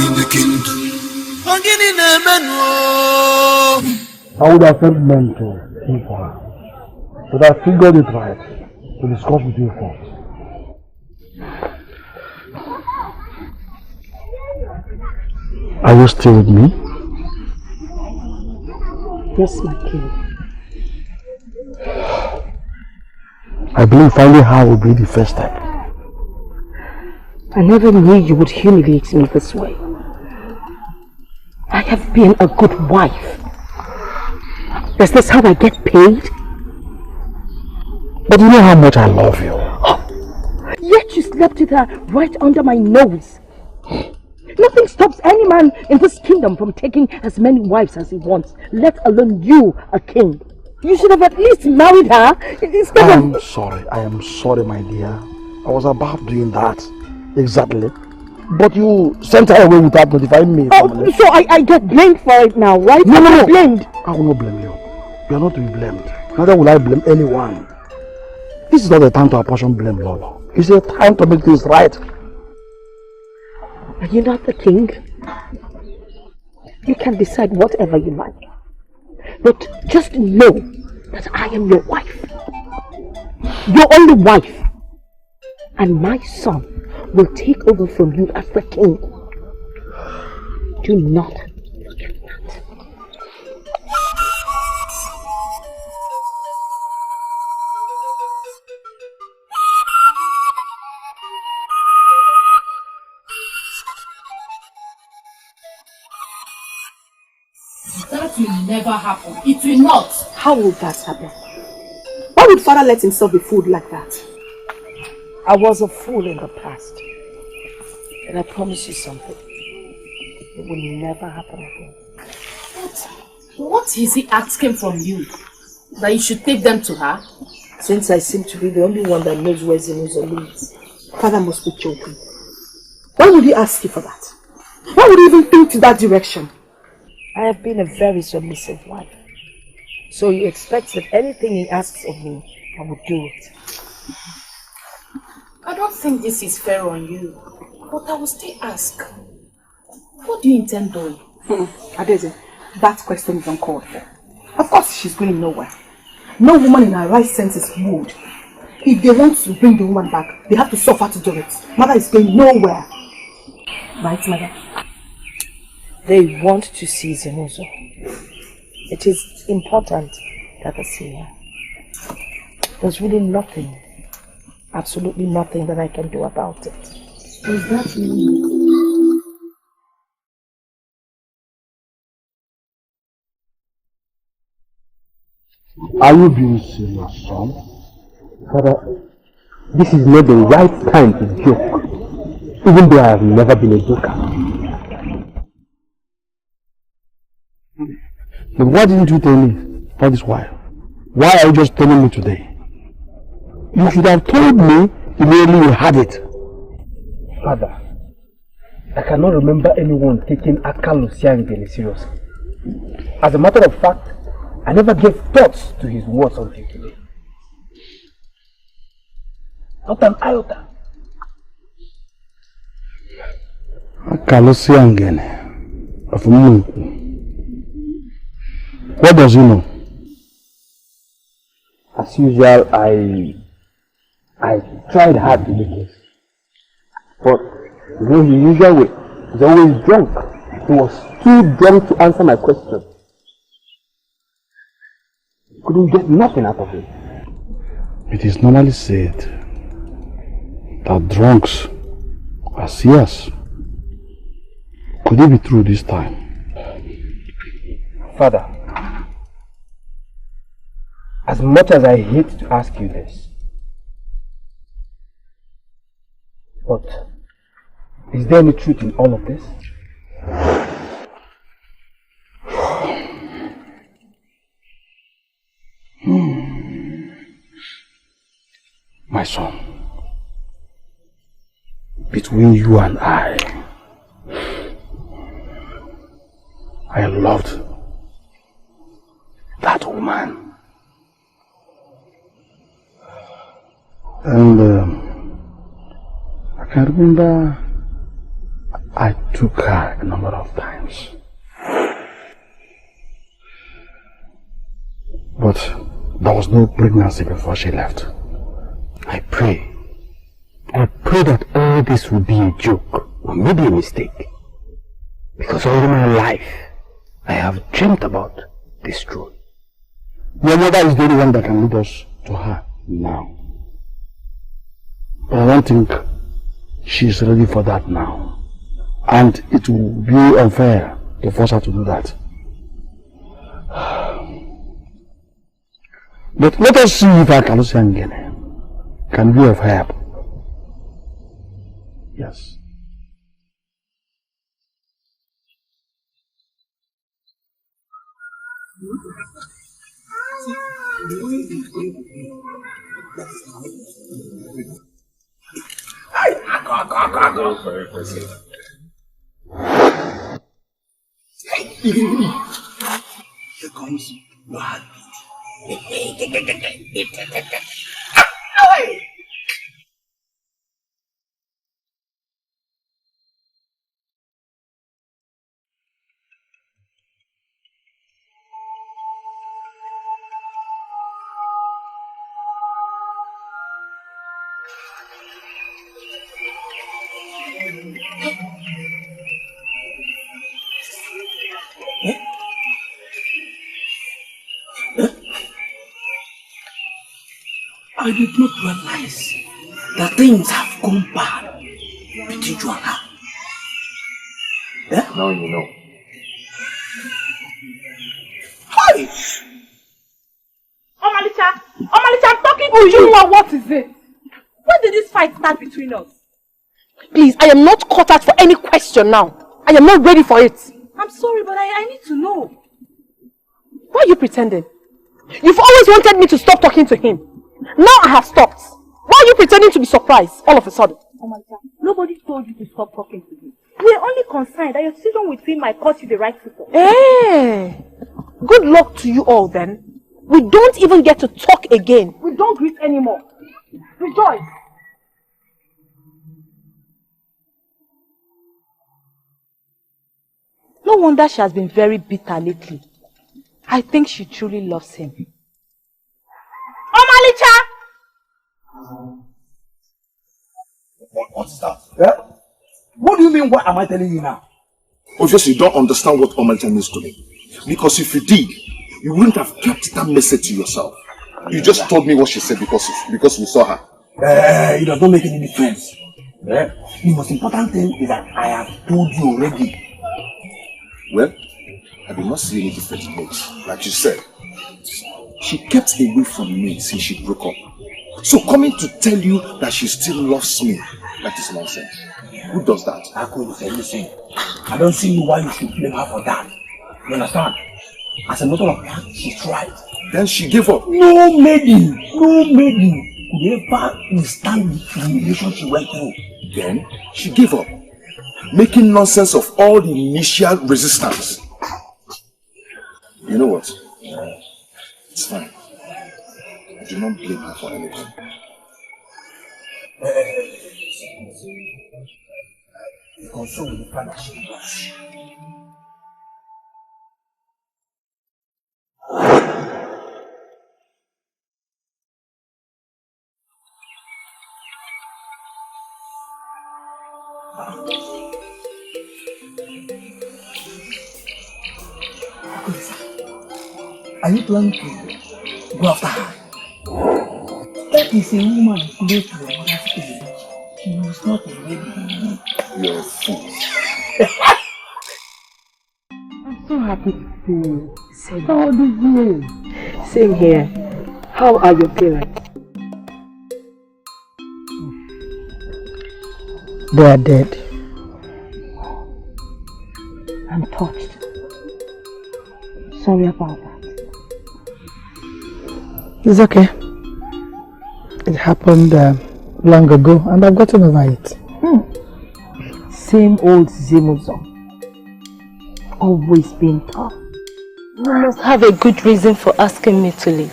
I: In the kingdom.
N: I would have sent men to see for her. But I figured it right to discuss with you first. Are you still with me?
J: Yes, my king.
N: I believe finding her will be the first step.
J: I never knew you would humiliate me this way. I have been a good wife. Is this how I get paid?
N: But you know how much I love you.
J: Yet you slept with her right under my nose. Nothing stops any man in this kingdom from taking as many wives as he wants, let alone you, a king. You should have at least married her instead of...
N: I am sorry, my dear. I was about doing that. Exactly. But you sent her away without notifying me.
J: Oh, so I get blamed for it now, right?
N: No.
J: Blamed.
N: I will not blame you. You are not to be blamed. Neither will I blame anyone. This is not the time to apportion blame, Lolo. It's a time to make things right.
J: Are you not the king? You can decide whatever you like. But just know that I am your wife. Your only wife. And my son will take over from you as the king. Do not forget that.
D: That will never happen. It will not.
J: How will that happen?
L: Why would father let himself be fooled like that?
D: I was a fool in the past. And I promise you something. It will never happen again.
K: What is he asking from you? That you should take them to her?
D: Since I seem to be the only one that knows where Zimuzo lives.
L: Father must be joking. Why would he ask you for that? Why would he even think to that direction?
D: I have been a very submissive wife. So he expects that anything he asks of me, I would do it.
K: I don't think this is fair on you. But I will still ask. What do you intend doing?
L: Adeze, that question is uncalled for. Of course she's going nowhere. No woman in her right senses would. If they want to bring the woman back, they have to suffer to do it. Mother is going nowhere. Right, mother?
D: They want to see Zimuzo. It is important that I see her. There's really nothing, absolutely nothing that I can do about it.
L: Is that me?
P: Are you being serious, son? Father, this is not the right time to joke, even though I have never been a joker.
N: But why didn't you tell me all this while? Why are you just telling me today? You should have told me immediately you had it.
P: Father, I cannot remember anyone taking Akalusia very seriously. As a matter of fact, I never gave thoughts to his words until today. Not an iota.
N: Akalusia Ngene of Mungu. What does he know?
P: As usual, I tried hard to make it. But in his usual way, he's always drunk. He was too drunk to answer my question. Couldn't get nothing out of him.
N: It is normally said that drunks are seers. Could it be true this time?
P: Father, as much as I hate to ask you this, but is there any truth in all of this?
N: My son, between you and I loved that woman. And I can remember I took her a number of times. But there was no pregnancy before she left.
P: I pray that all this will be a joke or maybe a mistake. Because all my life I have dreamt about this truth.
N: Your mother is the only one that can lead us to her now. But I don't think she is ready for that now. And it will be unfair to force her to do that. But let us see if Akalusia Ngene can be of help. Yes.
I: Here comes your heartbeat. I did not realize that things have gone bad between you and her. Yeah?
P: Now you know.
I: Hi!
K: Omalicha,
G: Ujunwa, what is it? When did this fight start between us?
E: Please, I am not caught out for any question now. I am not ready for it.
G: I'm sorry, but I need to know.
E: Why are you pretending? You've always wanted me to stop talking to him. Now I have stopped. Why are you pretending to be surprised all of a sudden?
G: Oh my God, nobody told you to stop talking to him. We're only concerned that your decision with him might cost you the right to talk.
E: Hey, good luck to you all then. We don't even get to talk again.
G: We don't greet anymore. Rejoice.
E: No wonder she has been very bitter lately. I think she truly loves him.
G: Omalicha!
A: What's that? Yeah? What do you mean, what am I telling you now?
O: Obviously, you don't understand what Omalicha means to me. Because if you did, you wouldn't have kept that message to yourself. You just told me what she said because we saw her.
A: It does not make any difference. The most important thing is that I have told you already.
O: Well, I did not see any different image. Like you said, she kept away from me since she broke up. So coming to tell you that she still loves me, that is nonsense. Who does that?
A: Listen, I don't see why you should blame her for that. You understand? As a matter of fact, she tried.
O: Then she gave up.
A: No maiden could ever withstand the humiliation she went through.
O: Then she gave up, making nonsense of all the initial resistance. You know what? It's fine. I do not blame her for anything.
A: Console with the fact that she loves. Are you planning to go after her? That is a woman close to your mother's age. She is not a lady.
O: You're a fool.
J: I'm so happy to see you. How do you? Same here. How are your parents?
C: They are dead.
J: I'm touched. Sorry about that.
C: It's okay. It happened long ago and I've gotten over it.
J: Same old Zimuzo. Always been tough.
E: You must have a good reason for asking me to leave.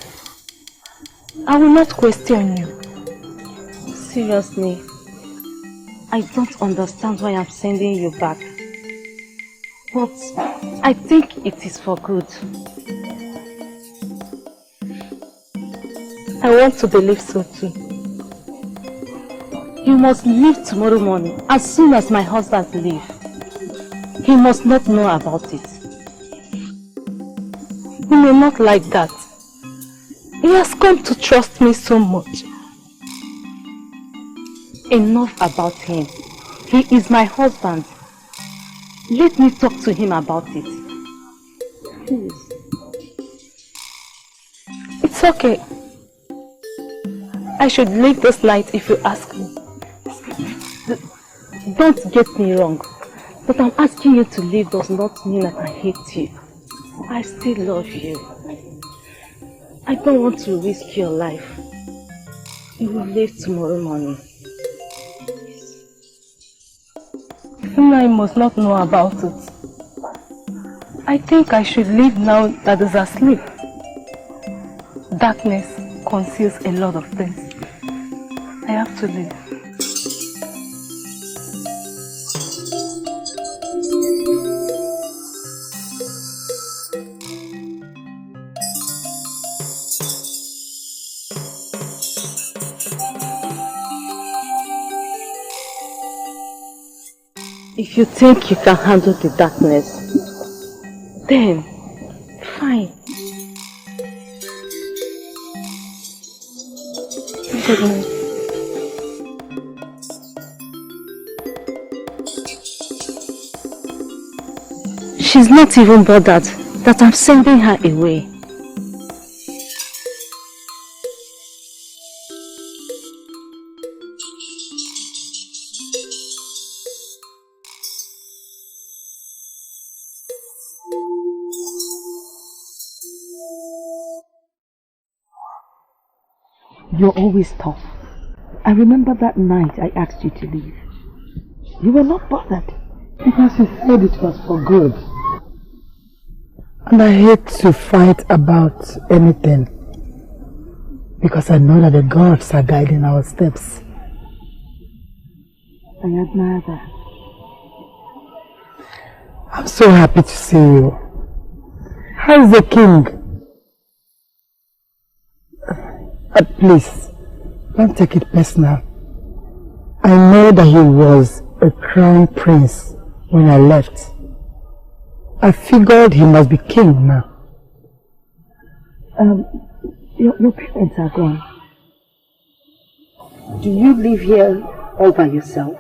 E: I will not question you. Seriously, I don't understand why I'm sending you back. But I think it is for good. I want to believe so too. You must leave tomorrow morning as soon as my husband leaves. He must not know about it. He may not like that. He has come to trust me so much. Enough about him. He is my husband. Let me talk to him about it. Please. It's okay. I should leave this night if you ask me. Don't get me wrong, but I'm asking you to leave does not mean that I hate you. I still love you. I don't want to risk your life. You will leave tomorrow morning. I must not know about it. I think I should leave now that is asleep. Darkness conceals a lot of things. I have to leave. If you think you can handle the darkness, then fine. Good night. She's not even bothered that I'm sending her away.
J: You're always tough. I remember that night I asked you to leave. You were not bothered.
M: Because you said it was for good. And I hate to fight about anything. Because I know that the gods are guiding our steps.
J: I admire that.
M: I'm so happy to see you. How is the king? But please, don't take it personal. I know that he was a crown prince when I left. I figured he must be king now.
J: Your parents are gone. Do you live here all by yourself?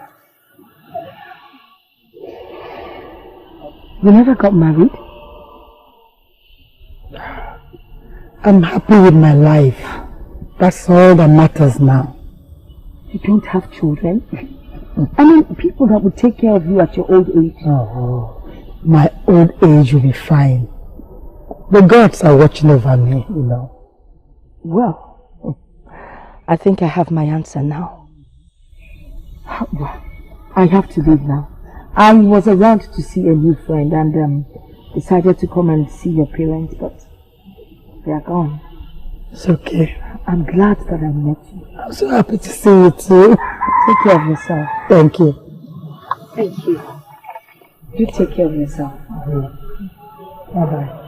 J: You never got married?
M: I'm happy with my life. That's all that matters now.
J: You don't have children? I mean, people that would take care of you at your old age.
M: Oh, my old age will be fine. The gods are watching over me, you know.
J: Well, I think I have my answer now. Well, I have to leave now. I was around to see a new friend and decided to come and see your parents, but they are gone.
M: It's okay.
J: I'm glad that I met you.
M: I'm so happy to see you too.
J: Take care of yourself.
M: Thank you.
J: Thank you. You take care of yourself.
M: Bye-bye.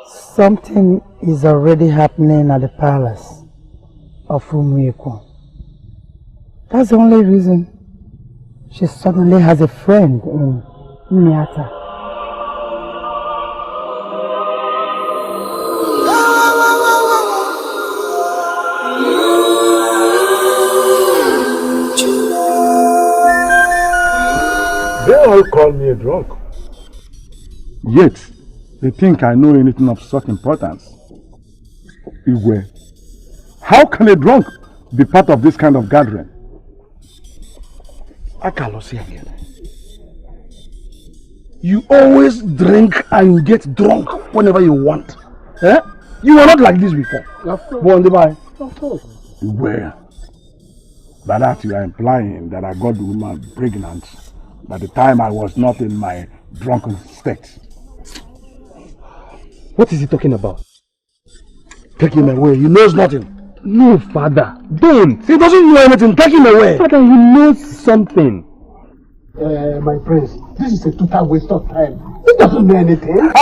M: Something is already happening at the palace of ETIKO. That's the only reason she suddenly has a friend in Miata.
B: They all call me a drunk. Yet, they think I know anything of such importance. Igwe, how can a drunk be part of this kind of gathering?
N: Akalosia, you always drink and get drunk whenever you want. Eh? You were not like this before.
B: Of course. Igwe, by that you are implying that I got the woman pregnant by the time I was not in my drunken state.
N: What is he talking about? Take him away. He knows nothing.
M: No, father. Don't.
N: He doesn't know anything. Take him away.
M: Father, he knows something.
N: My prince, this is a total waste of time. He doesn't know anything.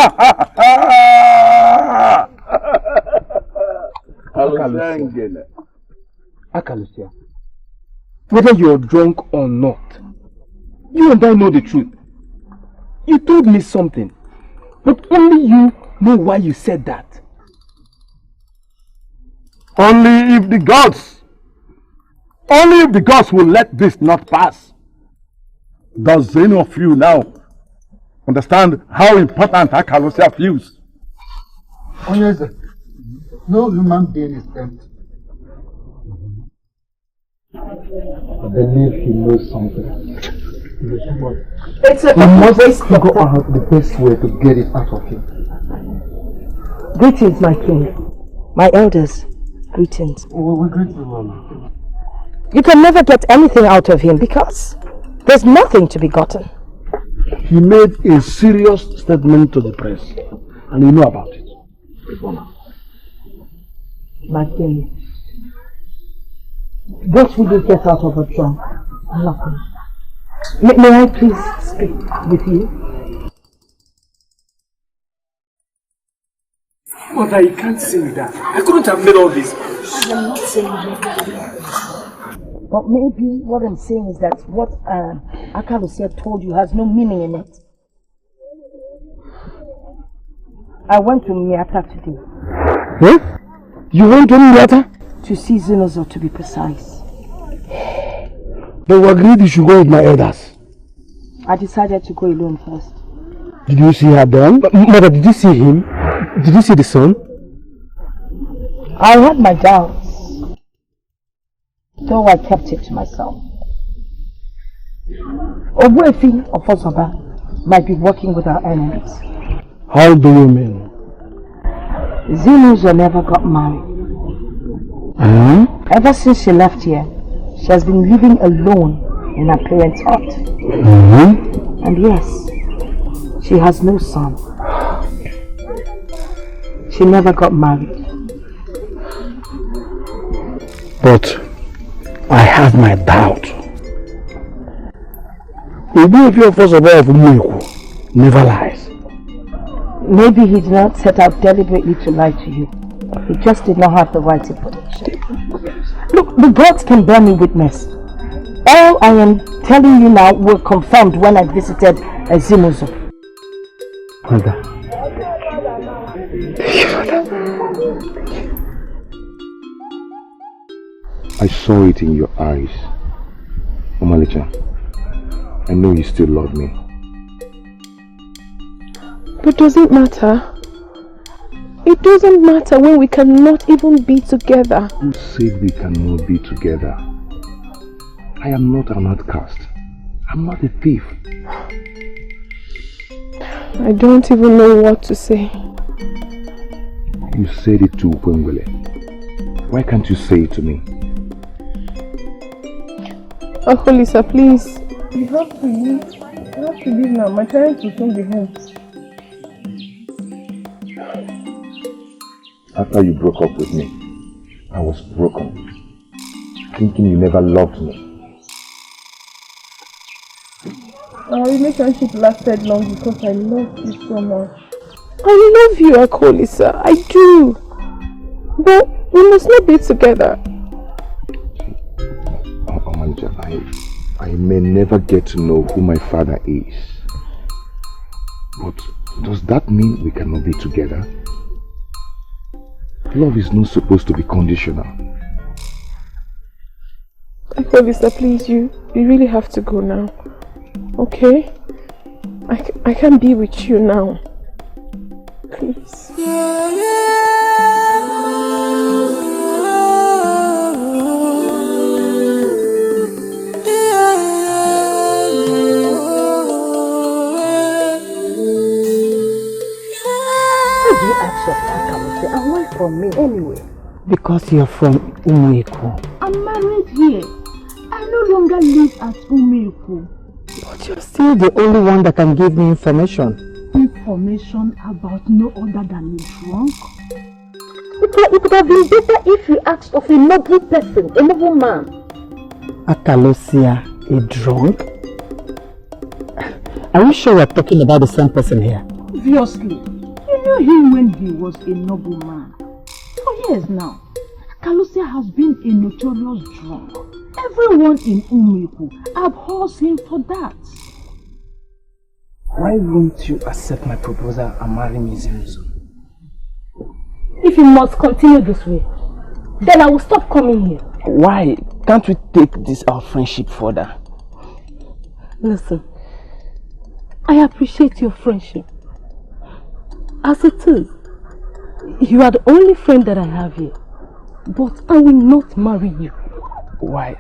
M: Akalusia, whether you're drunk or not, you and I know the truth. You told me something, but only you know why you said that.
B: Only if the gods will let this not pass. Does any of you now understand how important Akalusia feels?
N: Oh yes, no human being is empty.
M: I believe he knows something.
J: It's a
M: must figure out the best way to get it out of him.
J: Greetings, my king. My elders, greetings.
N: We greet you, Mama.
J: You can never get anything out of him because there's nothing to be gotten.
N: He made a serious statement to the press, and you know about it.
J: My king, what will you get out of a drunk? Nothing. May I please speak with you?
P: Mother, you can't say that. I couldn't have made all this.
J: I am not saying anything. But maybe what I'm saying is that what Akalusia told you has no meaning in it. I went to Miata today.
N: What? You went to Miata?
J: To see Zinozo, to be precise.
N: They were agreed you should go with my elders.
J: I decided to go alone first.
N: Did you see her then?
M: Mother, did you see him? Did you see the son?
J: I had my doubts, though I kept it to myself. Obuefi of Osaba might be working with our enemies.
N: How do you mean?
G: Zinuzo never got married. Ever since she left here, she has been living alone in her parents' hut. And yes, she has no son. She never got married.
N: But I have my doubt. Even if your first of all never lies.
G: Maybe he did not set out deliberately to lie to you. He just did not have the right information. Look, the gods can bear me witness. All I am telling you now were confirmed when I visited Zimuzo.
N: Mother.
F: I saw it in your eyes. Omalicha, I know you still love me.
E: But does it matter? It doesn't matter when we cannot even be together.
F: Who said we cannot be together? I am not an outcast. I'm not a thief.
E: I don't even know what to say.
F: You said it to Upwengwele. Why can't you say it to me?
E: OKOLI, sir, please. You have to leave. You have to leave now. My parents will soon be home.
F: After you broke up with me, I was broken, thinking you never loved me.
E: Our relationship lasted long because I loved you so much. I love you, OKOLI, sir. I do. But we must not be together.
F: Omanja, I may never get to know who my father is. But does that mean we cannot be together? Love is not supposed to be conditional.
E: OKOLI, sir, please, you really have to go now. Okay? I can't be with you now. Please.
C: And why from me anyway? Because you're from Umeko.
Q: I'm married here. I no longer live at Umeko.
C: But you're still the only one that can give me information.
Q: Information about no other than a drunk?
E: It would have been better if you asked of a noble person, a noble man.
C: Akalosia, a drunk? Are you sure we're talking about the same person here?
Q: Obviously. You knew him when he was a noble man. For years now, Akalosia has been a notorious drunk. Everyone in Umeko abhors him for that.
P: Why won't you accept my proposal and marry me, Zimuzo?
G: If you must continue this way, then I will stop coming here.
P: Why? Can't we take our friendship further?
G: Listen, I appreciate your friendship. As it is, you are the only friend that I have here. But I will not marry you.
P: Why?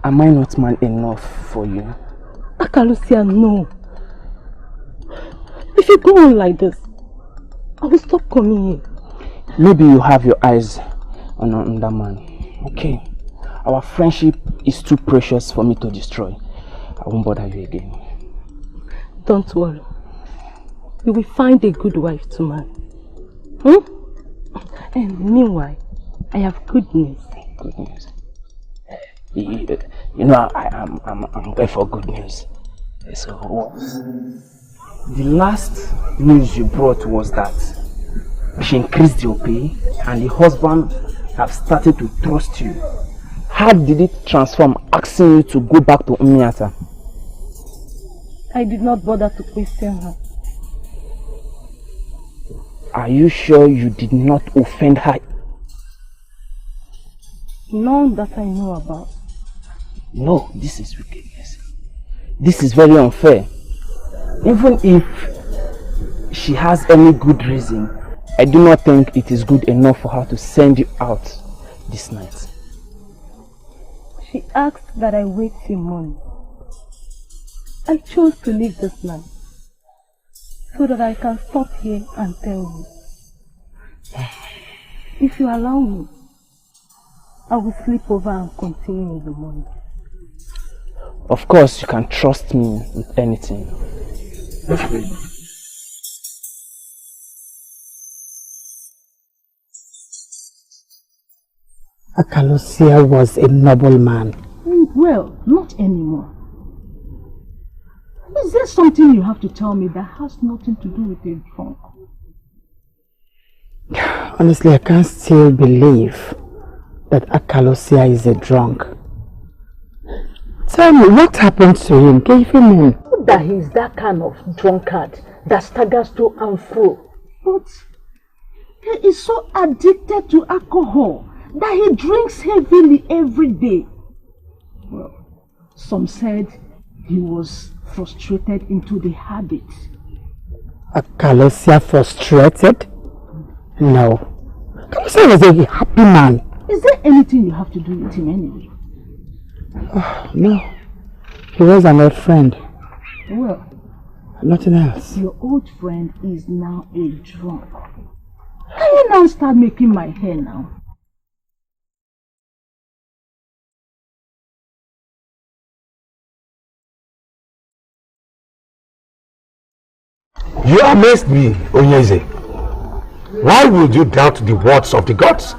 P: Am I not man enough for you?
G: Akalosia, no. If you go on like this, I will stop coming here.
P: Maybe you have your eyes on another man. Okay. Our friendship is too precious for me to destroy. I won't bother you again.
G: Don't worry. You will find a good wife to marry. And meanwhile, I have good news.
P: Good news. You know, I'm going for good news. So, the last news you brought was that she increased your pay and the husband have started to trust you. How did it transform asking you to go back to Umiata?
G: I did not bother to question her.
P: Are you sure you did not offend her?
G: None that I know about.
P: No, this is wickedness. This is very unfair. Even if she has any good reason, I do not think it is good enough for her to send you out this night.
G: She asked that I wait till morning. I chose to leave this night so that I can stop here and tell you.
Q: If you allow me, I will sleep over and continue in the morning.
P: Of course, you can trust me with anything.
C: Akalusia was a noble man.
Q: Well, not anymore. Is there something you have to tell me that has nothing to do with a drunk?
C: Honestly, I can't still believe that Akalusia is a drunk. Tell me, what happened to him? Can you feel me?
Q: That he's that kind of drunkard that staggers to and fro. But he is so addicted to alcohol that he drinks heavily every day. Well, some said he was frustrated into the habit.
C: Akalusia frustrated? No. Akalusia was a happy man.
Q: Is there anything you have to do with him anyway?
C: Oh, no. He was an old friend.
Q: Well,
C: nothing else.
Q: Your old friend is now a drunk. Can you now start making my hair now?
B: You amazed me, Onyeze. Why would you doubt the words of the gods?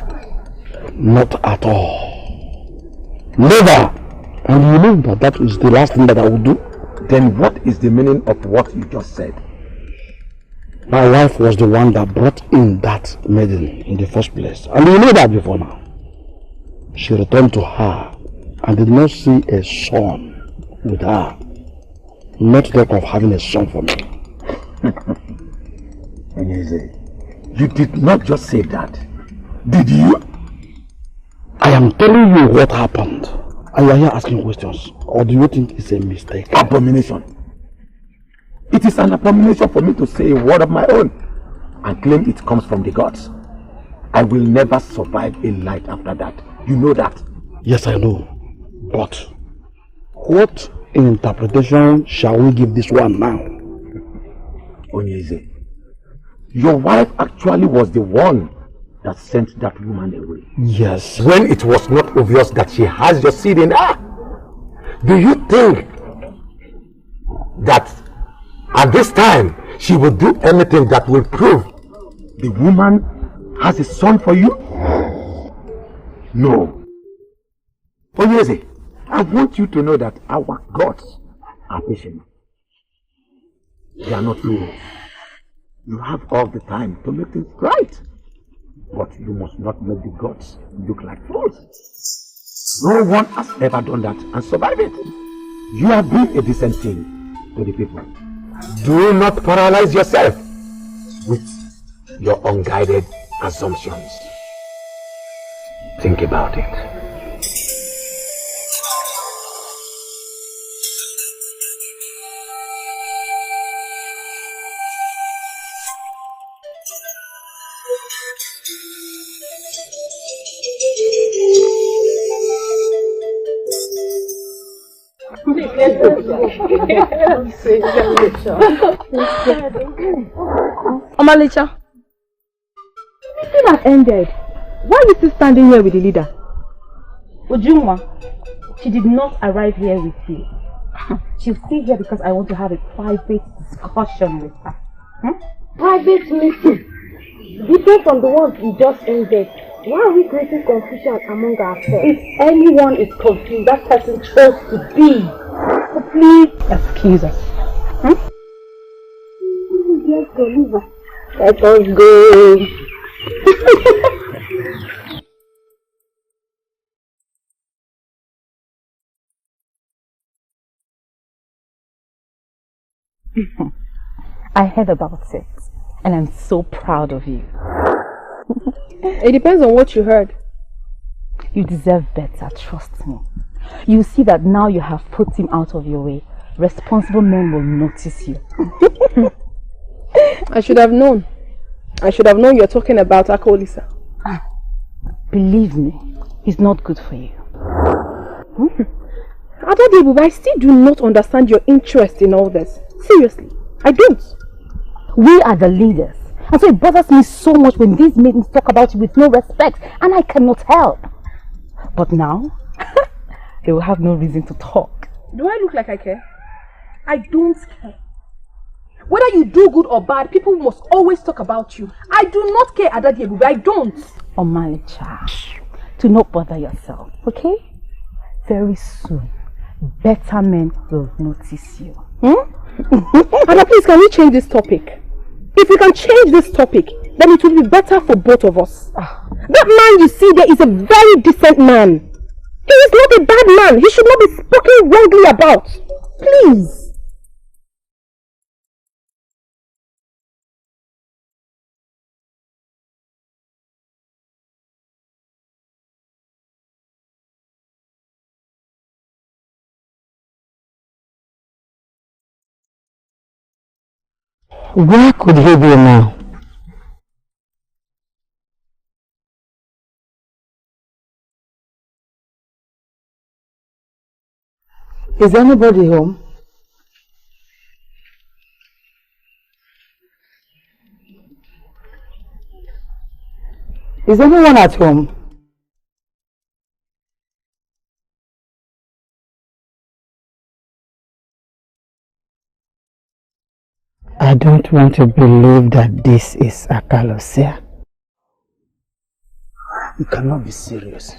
N: Not at all. Never. And you know that that is the last thing that I will do.
B: Then what is the meaning of what you just said?
N: My wife was the one that brought in that maiden in the first place. And you know that before now. She returned to her and did not see a son with her. Not talk of having a son for me.
B: Onyeze, you did not just say that, did you?
N: I am telling you what happened. And you are here asking questions. Or do you think it's a mistake?
B: Abomination. It is an abomination for me to say a word of my own and claim it comes from the gods. I will never survive a night after that. You know that.
N: Yes, I know. But what interpretation shall we give this one now?
B: Onyeze, your wife actually was the one that sent that woman away.
N: Yes.
B: When it was not obvious that she has your seed in her. Do you think that at this time she will do anything that will prove the woman has a son for you? No. Onyeze, I want you to know that our gods are patient. They are not cruel. You have all the time to make things right. But you must not make the gods look like fools. No one has ever done that and survived it. You have been a decent thing to the people. Do not paralyze yourself with your unguided assumptions. Think about it.
G: Omalicha, meeting has ended. Why are you still standing here with the leader?
E: Ujunwa, she did not arrive here with you. She's still here because I want to have a private discussion with her.
H: Private meeting? Different from the ones we just ended. Why are we creating confusion among ourselves? If anyone is confused, that person chose to be. So please
E: excuse us.
H: Let's go, Liza. Let us go.
E: I heard about it, and I'm so proud of you.
G: It depends on what you heard.
E: You deserve better, trust me. You see that now you have put him out of your way, responsible men will notice you.
G: I should have known. I should have known you're talking about OKOLI.
E: Believe me, he's not good for you.
G: Adodibu, I still do not understand your interest in all this. Seriously, I don't.
E: We are the leaders, And so it bothers me so much when these maidens talk about you with no respect, and I cannot help. But now, they will have no reason to talk.
G: Do I look like I care? I don't care. Whether you do good or bad, people must always talk about you. I do not care, Adadiebu. I don't.
E: Oh my child, do not bother yourself, okay? Very soon, better men will notice you.
G: Anna, please, can we change this topic? If we can change this topic, then it will be better for both of us. That man you see there is a very decent man. He is not a bad man. He should not be spoken wrongly about. Please.
C: Where could he be now? Is anybody home? Is anyone at home? I don't want to believe that this is Akalosia.
P: You cannot be serious.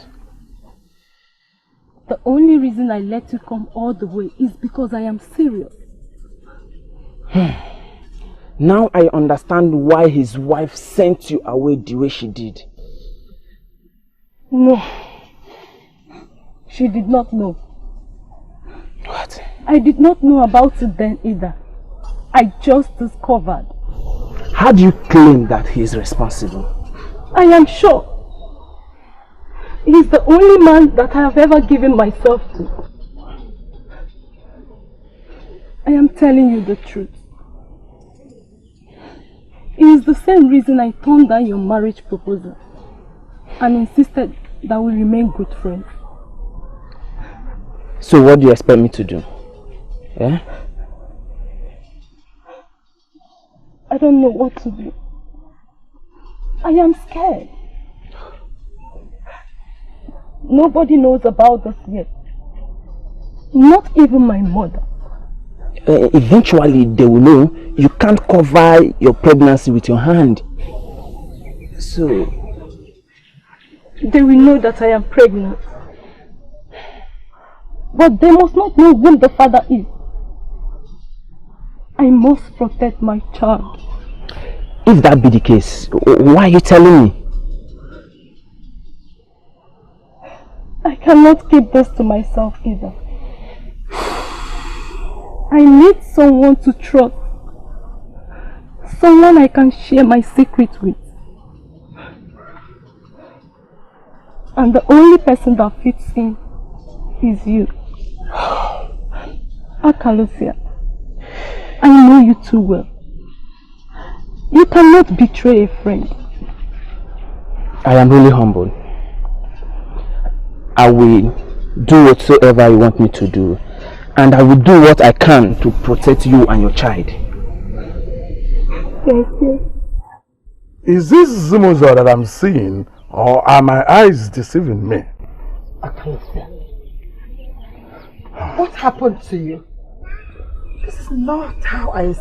G: The only reason I let you come all the way is because I am serious.
P: Now I understand why his wife sent you away the way she did.
G: No. She did not know.
P: What?
G: I did not know about it then either. I just discovered.
P: How do you claim that he is responsible?
G: I am sure. He is the only man that I have ever given myself to. I am telling you the truth. It is the same reason I turned down your marriage proposal and insisted that we remain good friends.
P: So what do you expect me to do? Yeah?
G: I don't know what to do. I am scared. Nobody knows about this yet. Not even my mother.
P: Eventually they will know. You can't cover your pregnancy with your hand. So
G: they will know that I am pregnant. But they must not know who the father is. I must protect my child.
P: If that be the case, why are you telling me?
G: I cannot keep this to myself either. I need someone to trust. Someone I can share my secret with. And the only person that fits in is you. Akalosia, I know you too well. You cannot betray a friend.
P: I am really humbled. I will do whatsoever you want me to do. And I will do what I can to protect you and your child.
G: Thank you.
B: Is this Zimozo that I'm seeing, or are my eyes deceiving me?
M: Akalosia, what happened to you? This is not how I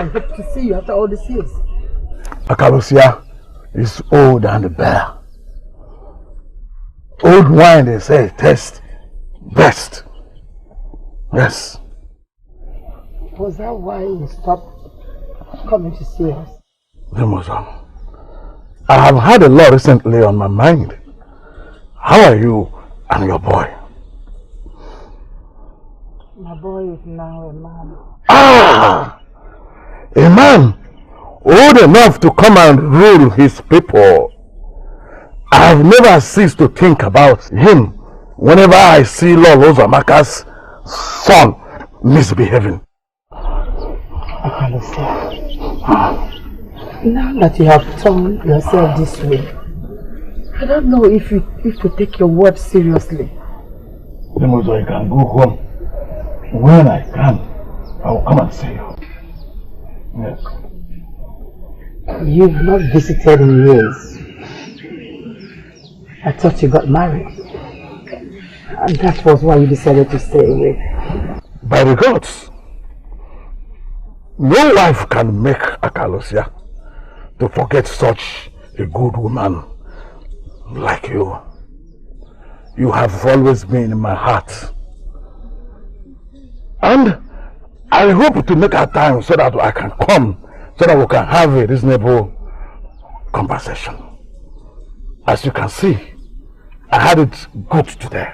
M: hope to see you after all these years.
B: Akalosia is old and bare. Old wine, they say, tastes best. Yes.
M: Was that why you stopped coming to see us?
B: Zimozo, I have had a lot recently on my mind. How are you and your boy?
M: My boy is now a man.
B: Ah! A man old enough to come and rule his people. I have never ceased to think about him whenever I see Lolo Zamaka's son misbehaving.
M: Now that you have turned yourself this way, I don't know if you take your word seriously.
B: Zimozo, I can go home. When I can, I will come and see you. Yes.
C: You've not visited in years. I thought you got married. And that was why you decided to stay away.
B: By the gods, no wife can make Akalusia to forget such a good woman like you. You have always been in my heart. And I hope to make a time so that I can come, so that we can have a reasonable conversation. As you can see, I had it good today.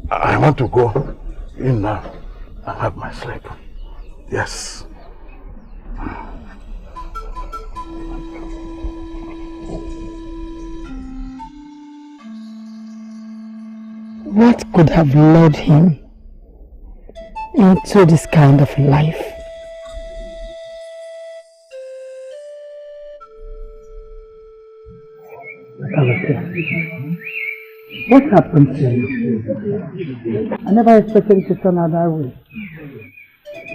B: I want to go in now and have my sleep. Yes.
C: What could have led him into this kind of life? What happened to you? I never expected it to turn out that way.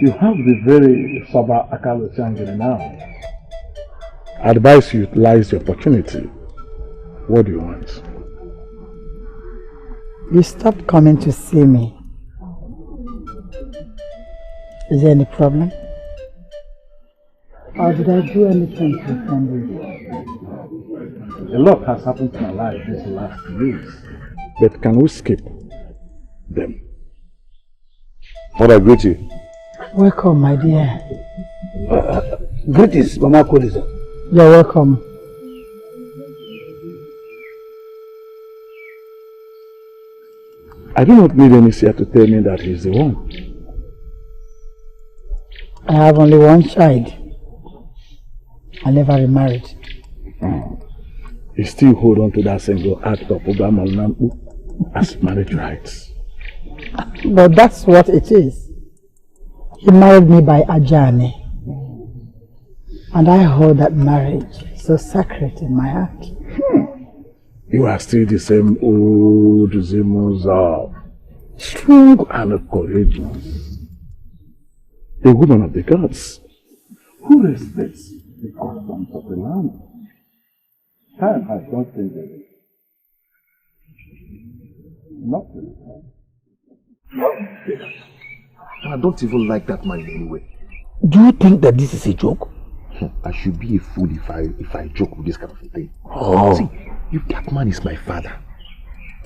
B: You have the very sober Akalusia now. I advise you utilize the opportunity. What do you want?
C: You stopped coming to see me. Is there any problem? Or did I do anything to offend you?
B: A lot has happened to my life these last years. But can we skip them?
F: Mother, greet you.
C: Welcome, my dear.
A: Greetings, Mama OKOLI.
C: You're welcome.
B: I do not need any seer to tell me that he's the one.
C: I have only one child. I never remarried.
B: You still hold on to that single act of Ogamalnampu as marriage rights.
C: But that's what it is. He married me by Ajani. And I hold that marriage so sacred in my heart.
B: You are still the same old Zimuza, strong and courageous. A woman of the gods who respects the customs of the land. Time has not changed it. Nothing.
O: I don't even like that man anyway.
A: Do you think that this is a joke?
O: I should be a fool if I joke with this kind of a thing.
A: Oh.
O: See, if that man is my father,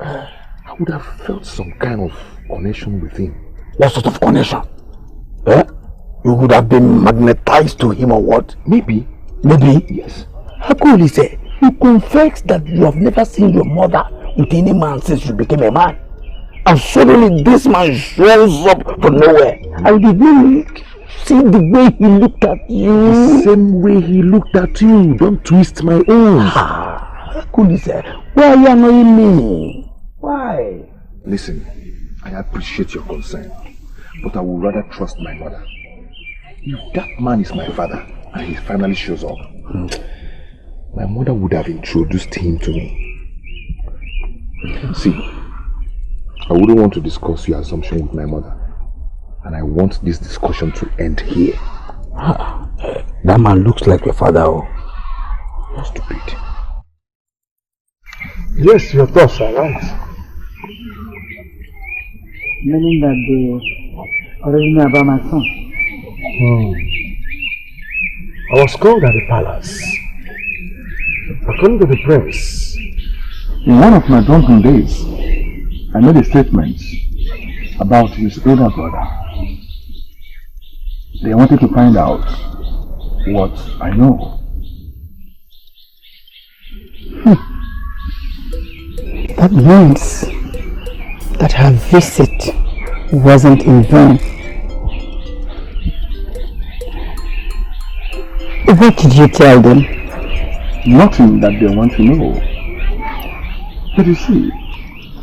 O: I would have felt some kind of connection with him.
A: What sort of connection? Eh? You would have been magnetized to him or what?
O: Maybe.
A: Maybe?
O: Yes.
A: OKOLI said, you confess that you have never seen your mother with any man since you became a man. And suddenly this man shows up from nowhere. And did you see the way he looked at you?
O: The same way he looked at you. Don't twist my own.
A: OKOLI said, why are you annoying me? Why?
O: Listen, I appreciate your concern, but I would rather trust my mother. If that man is my father and he finally shows up, my mother would have introduced him to me. See, I wouldn't want to discuss your assumption with my mother. And I want this discussion to end here.
A: That man looks like your father. Oh.
O: You're stupid.
B: Yes, your thoughts are right.
C: Meaning that they already know about my son.
B: I was called at the palace. According to the press, in one of my drunken days, I made a statement about his elder brother. They wanted to find out what I know.
C: That means that her visit wasn't in vain. What did you tell them?
B: Nothing that they want to know. But you see,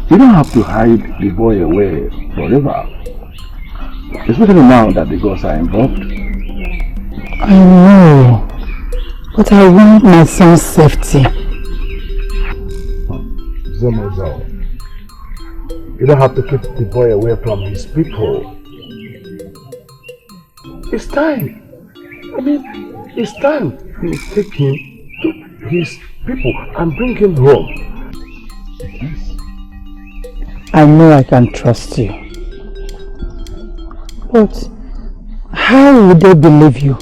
B: you don't have to hide the boy away forever. Especially now that the gods are involved.
C: I know, but I want my son's safety.
B: Zemozo, you don't have to keep the boy away from his people. It's time. I mean,
N: It's time you take him to his people and bring him home.
C: I know I can trust you. But how would they believe you?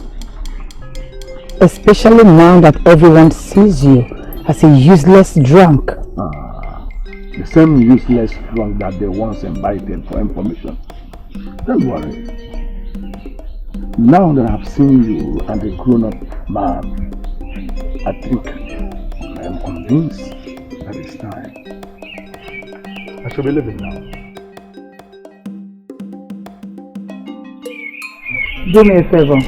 C: Especially now that everyone sees you as a useless drunk.
N: The same useless drunk that they once invited for information. Don't worry. Now that I've seen you and a grown-up man, I think I am convinced that it's time. I should be leaving now.
C: Do me a favor.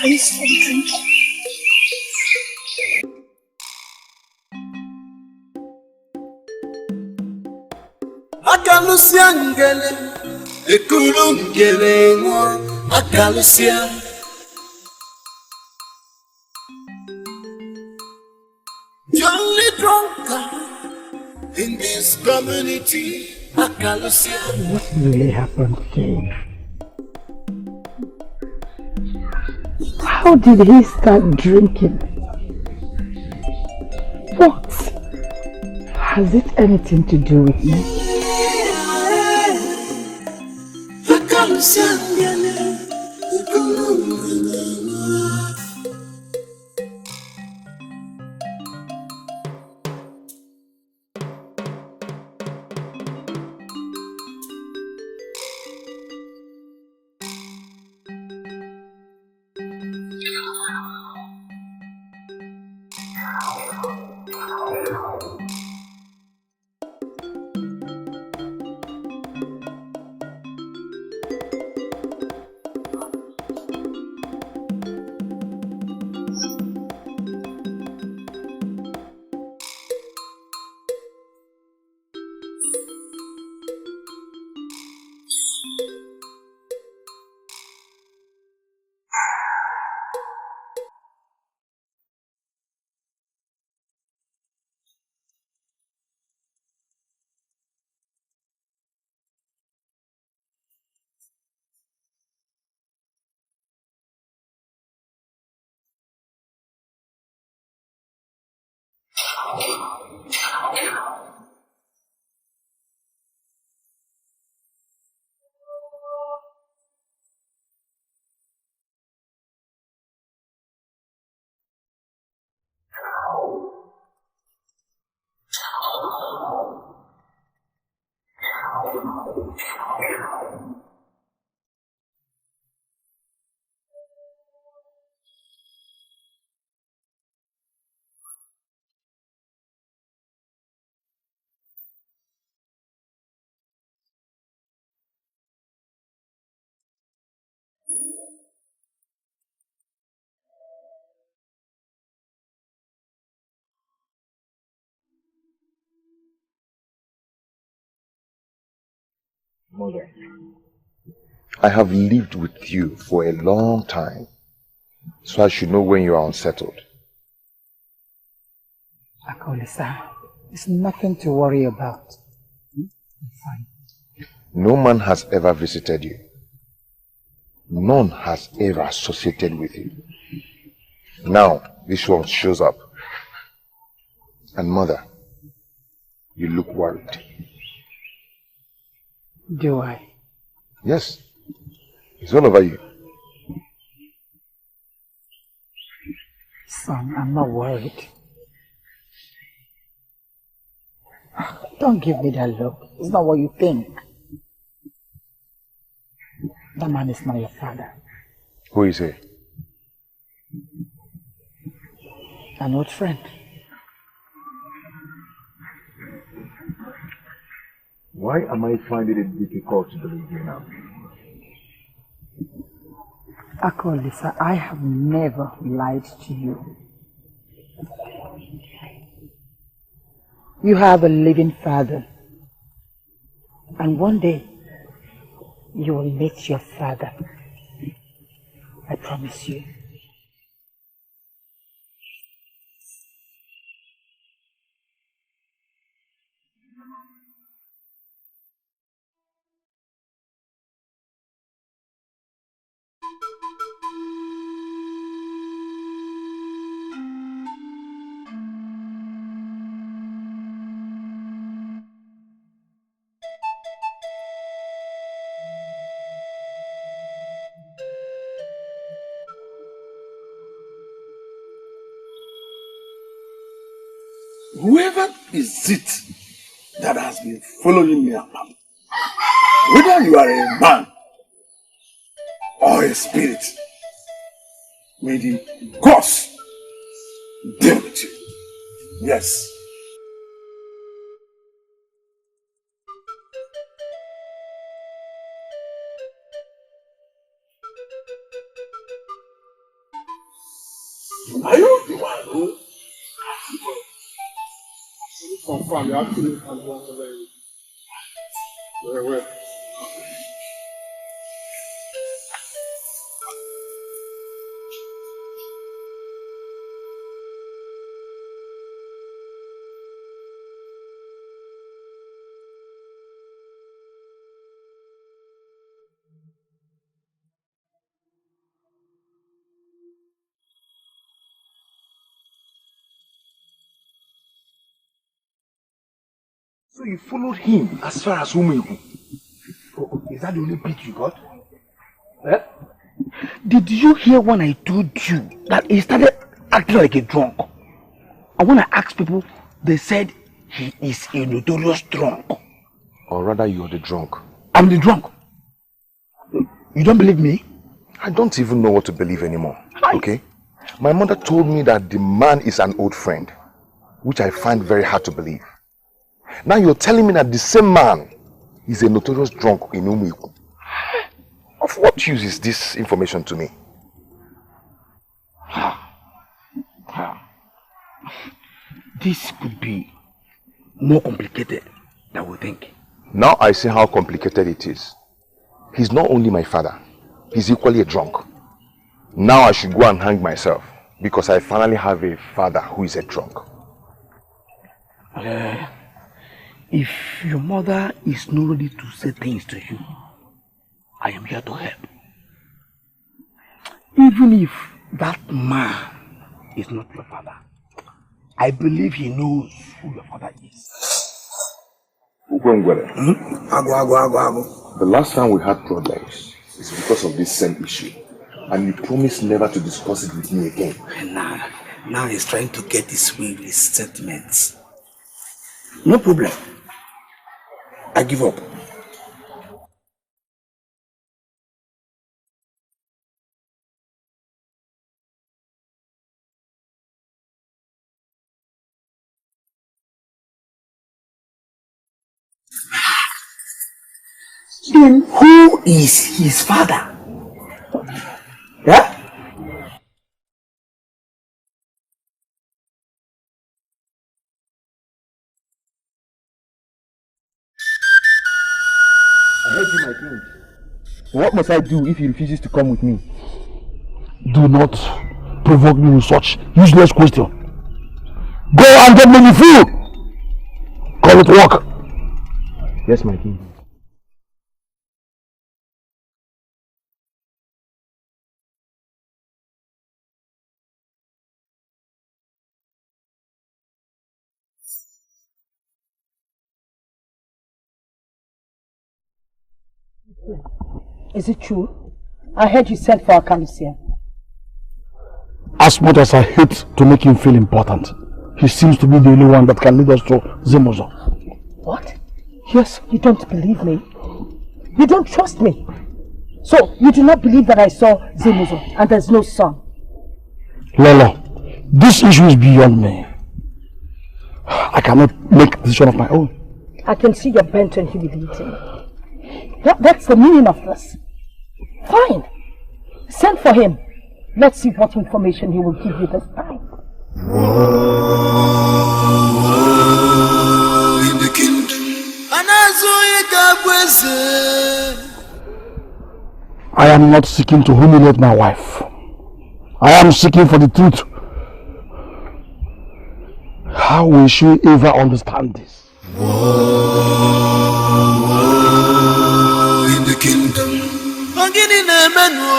R: Please for the drink. Akalusia ngele, ekulu ngele ngwa, akalusia. The only drunkard in this community, akalusia.
C: What really happened today? How did he start drinking? What? Has it anything to do with me?
O: Mother, I have lived with you for a long time, so I should know when you are unsettled.
C: OKOLI, sir, it's nothing to worry about. I'm fine.
O: No man has ever visited you. None has ever associated with you. Now, this one shows up. And mother, you look worried.
C: Do I?
O: Yes. It's all over you.
C: Son, I'm not worried. Don't give me that look. It's not what you think. That man is not your father.
O: Who is he?
C: An old friend.
O: Why am I finding it difficult to believe you now?
C: OKOLI, sir, I have never lied to you. You have a living father. And one day, you will meet your father. I promise you.
N: Whoever is it that has been following me around, whether you are a man or a spirit, may the gods deal with you. Yes. Are you the one who confirm you actually very well?
F: So you followed him as far as Umeku? Oh, is that the only bit you got?
N: Eh? Did you hear when I told you that he started acting like a drunk? And when I asked people, they said he is a notorious drunk.
F: Or rather, you're the drunk.
N: I'm the drunk. You don't believe me?
F: I don't even know what to believe anymore. Okay? My mother told me that the man is an old friend, which I find very hard to believe. Now you're telling me that the same man is a notorious drunk in Umeku. Of what use is this information to me?
N: This could be more complicated than we think.
F: Now I see how complicated it is. He's not only my father, he's equally a drunk. Now I should go and hang myself because I finally have a father who is a drunk.
N: If your mother is not ready to say things to you, I am here to help. Even if that man is not your father, I believe he knows who your father is.
F: The last time we had problems is because of this same issue. And you promised never to discuss it with me again.
I: And now he's trying to get his way with his statements. No problem. I give up. Then who is his father? Yeah?
F: I heard you, my king.
M: What must I do if he refuses to come with me? Do not provoke me with such useless question. Go and get me the food! Call it work!
F: Yes, my king.
J: Is it true? I heard you sent for Akalusia.
M: As much as I hate to make him feel important, he seems to be the only one that can lead us to Zemozo.
J: What? Yes. You don't believe me? You don't trust me? So, you do not believe that I saw Zemozo and there's no son?
M: Lolo, this issue is beyond me. I cannot make a decision of my own.
J: I can see you're bent on humiliating. That's the meaning of this. Fine. Send for him. Let's see what information he will give you this time.
R: In the kingdom,
M: I am not seeking to humiliate my wife. I am seeking for the truth. How will she ever understand this?
R: War in the kingdom. Magini nemenu.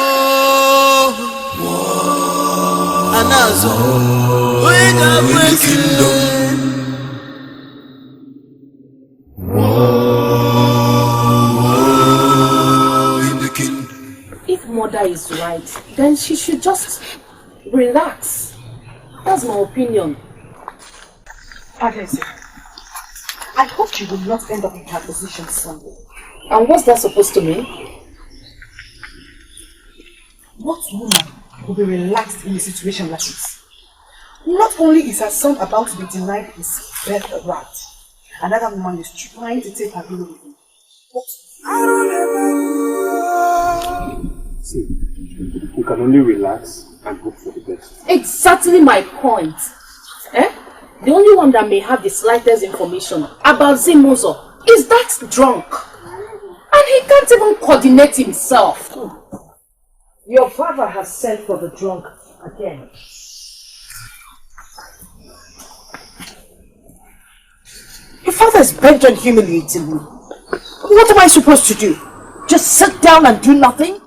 R: War. Anazo. In the kingdom. War in the kingdom.
D: If mother is right, then she should just relax. That's my opinion.
L: Adesi, I hope you will not end up in her position someday.
D: And what's that supposed to mean?
L: What woman will be relaxed in a situation like this? Not only is her son about to be denied his birth right, another woman is trying to take her glory with him. What?
P: See, you can only relax and hope for the best.
D: Exactly my point. The only one that may have the slightest information about Zimozo is that drunk. And he can't even coordinate himself.
K: Your father has sent for the drunk again.
L: Your father is bent on humiliating me. What am I supposed to do? Just sit down and do nothing?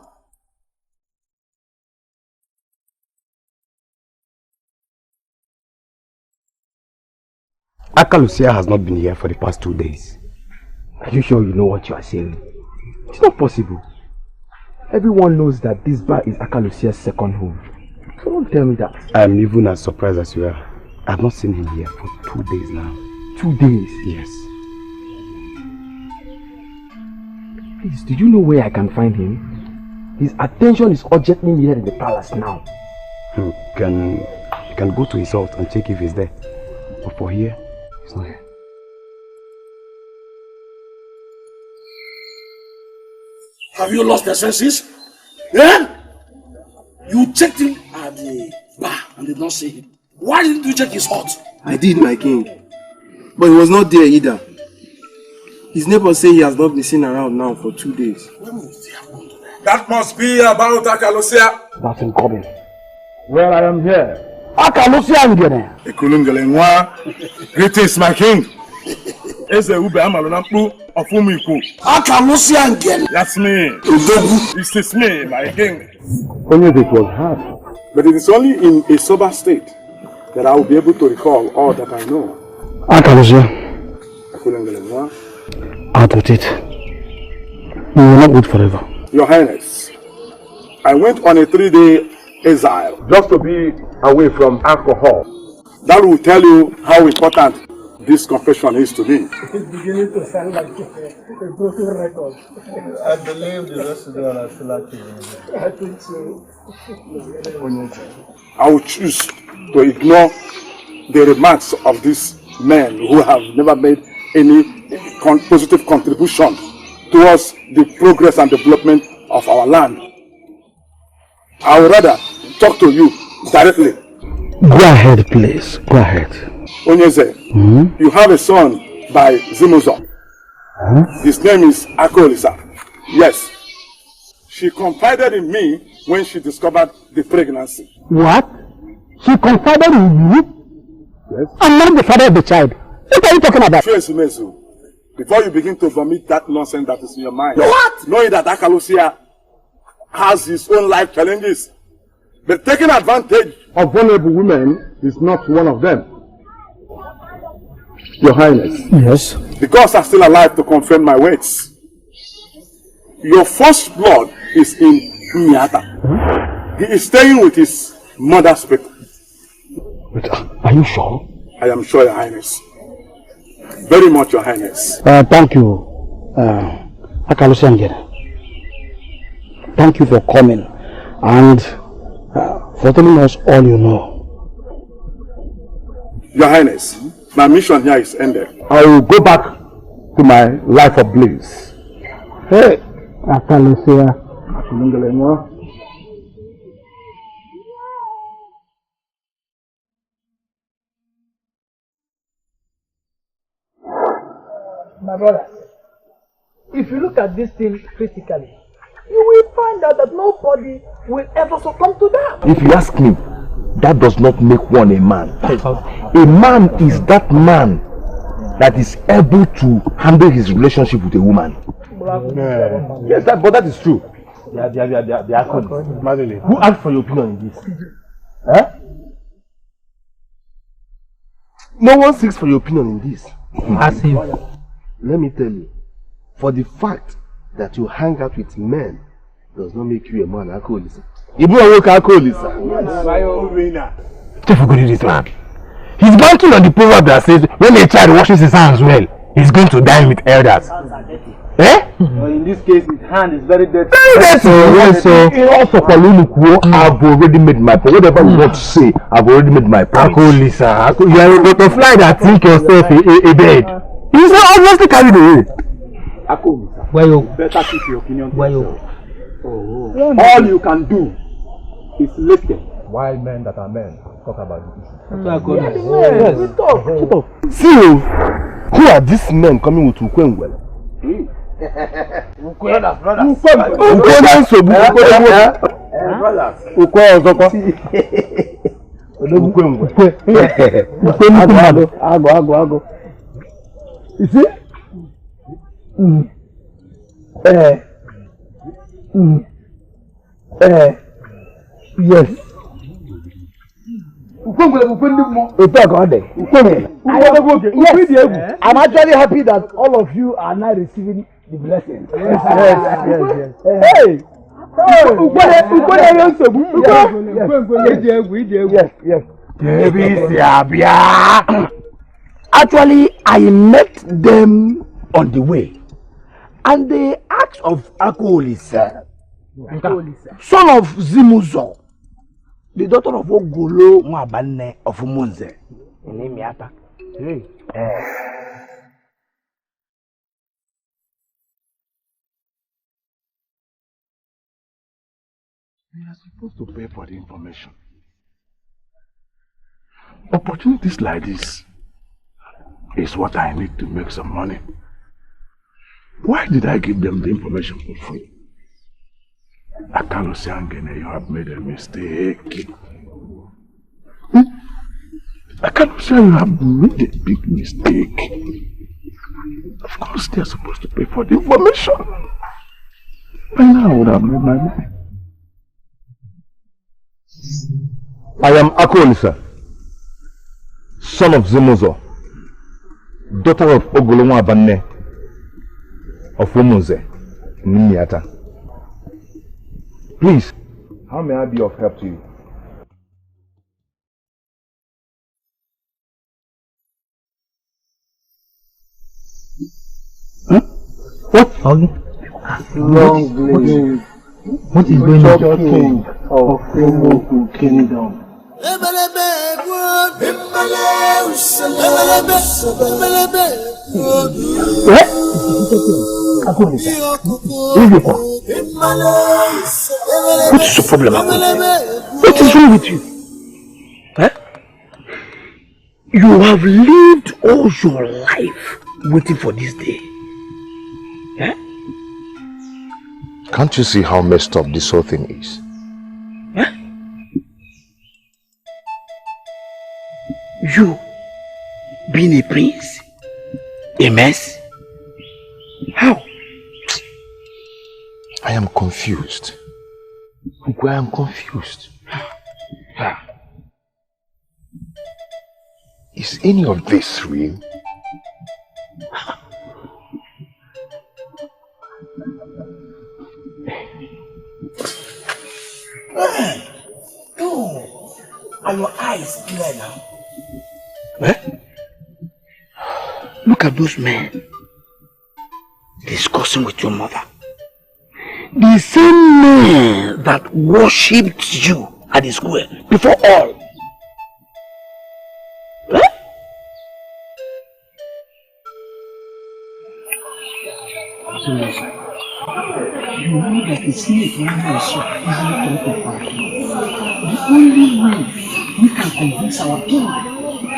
P: Akalusia has not been here for the past 2 days. Are you sure you know what you are saying? It's not possible. Everyone knows that this bar is Akalusia's second home. So don't tell me that. I am even as surprised as you are. I have not seen him here for 2 days now. 2 days? Yes. Please, do you know where I can find him? His attention is urgently needed in the palace now. You can go to his house and check if he's there. But for here, he's not here.
N: Have you lost your senses? Yeah? You checked him at the bar and did not see him. Why didn't you check his hut?
S: I did, my king. But he was not there either. His neighbors say he has not been seen around now for 2 days.
B: That must be about Akalusia.
P: That's him coming.
N: Well, I am here.
P: Akalusia ngene.
N: Ekulungelenwa. Greetings, my king. Eze ube amalonampu of Umiku.
S: Akalusia ngene.
N: That's me. This is me, my king.
P: Only it was hard.
N: But it is only in a sober state that I will be able to recall all that I know.
P: Akalusia.
N: Ekulungelenwa.
P: Out with it. We will not wait forever.
N: Your Highness, I went on a 3-day exile just to be away from alcohol. That will tell you how important this confession is to me.
T: It's beginning to sound like a broken record. I believe the rest of them are still active. I think so.
N: I will choose to ignore the remarks of these men who have never made any positive contribution towards the progress and development of our land. I would rather talk to you directly.
P: Go ahead, please. Go ahead.
N: Onyeze, you have a son by Zimozo. His name is OKOLI. Yes. She confided in me when she discovered the pregnancy.
P: What? She confided in you? Yes. I'm not the father of the child. What are you talking about?
N: Before you begin to vomit that nonsense that is in your mind.
P: What?
N: Knowing that Akalusia has his own life challenges. But taking advantage of vulnerable women is not one of them. Your Highness.
P: Yes.
N: The gods are still alive to confirm my words. Your first blood is in Nyata. He is staying with his mother's people.
P: But are you sure?
N: I am sure, Your Highness. Very much, Your Highness.
P: Thank you, Akalusia ngene. Thank you for coming and for telling us all you know.
N: Your Highness, my mission here is ended.
B: I will go back to my life of bliss.
P: Hey, Akalusia.
T: My brother, if you look at this thing critically, you will find out that nobody will ever succumb to that.
F: If you ask me, that does not make one a man. A man is that man that is able to handle his relationship with a woman. Yes, but that is true. They are calling. Who asked for your opinion in this? Huh? No one seeks for your opinion in this.
M: Ask him.
F: Let me tell you, for the fact that you hang out with men does not make you a man alcoholic. You don't work alcoholic, sir.
M: Just forget this man. He's banking on the proverb that says when a child washes his hands well, he's going to dine with elders. Eh?
P: In this case, his hand is very dirty.
F: Very dirty. Yes, so I've already made my point. Whatever you want to say, I've already made my point.
M: Alcoholic, sir. You are a butterfly that think yourself a bed. He's not obviously carried away.
P: Why you better keep your opinion to yourself. All you can do is listen.
F: Why men that are men talk about the issue?
P: Yes.
F: We talk. See, who are these men coming with Ukwengwele?
A: You see? Yes. I'm actually happy that all of you are now receiving the blessing. Yes. Hey! Yes. Actually, I met them on the way, and they asked of OKOLI, son of Zimuzo, the daughter of Ogolo Mwabane of Umunze.
F: They are supposed to pay for the information. Opportunities like this is what I need to make some money. Why did I give them the information for free? Akalo Siangene, you have made a mistake. Akalo Siangene, you have made a big mistake. Of course, they are supposed to pay for the information. By now, I would have made my money. I am OKOLI, sir, son of Zimuzo, daughter of Ogolo Abane of Umunze, Nimiata. Please, how may I be of help to you?
M: Huh? What?
P: Long live
M: what is going on?
P: King of Umunze Kingdom.
M: What?
A: What is the problem, Akoli? What is wrong with you? Huh? You have lived all your life waiting for this day. Huh?
O: Can't you see how messed up this whole thing is?
A: Huh? You being a prince? A mess? How?
O: I am confused. I am confused. Is any of this real?
A: Oh, are your eyes clear now? Look at those men discussing with your mother. The same man that worshipped you at the square before all. You know that the snake man is so easily come to power. The only way we can convince our king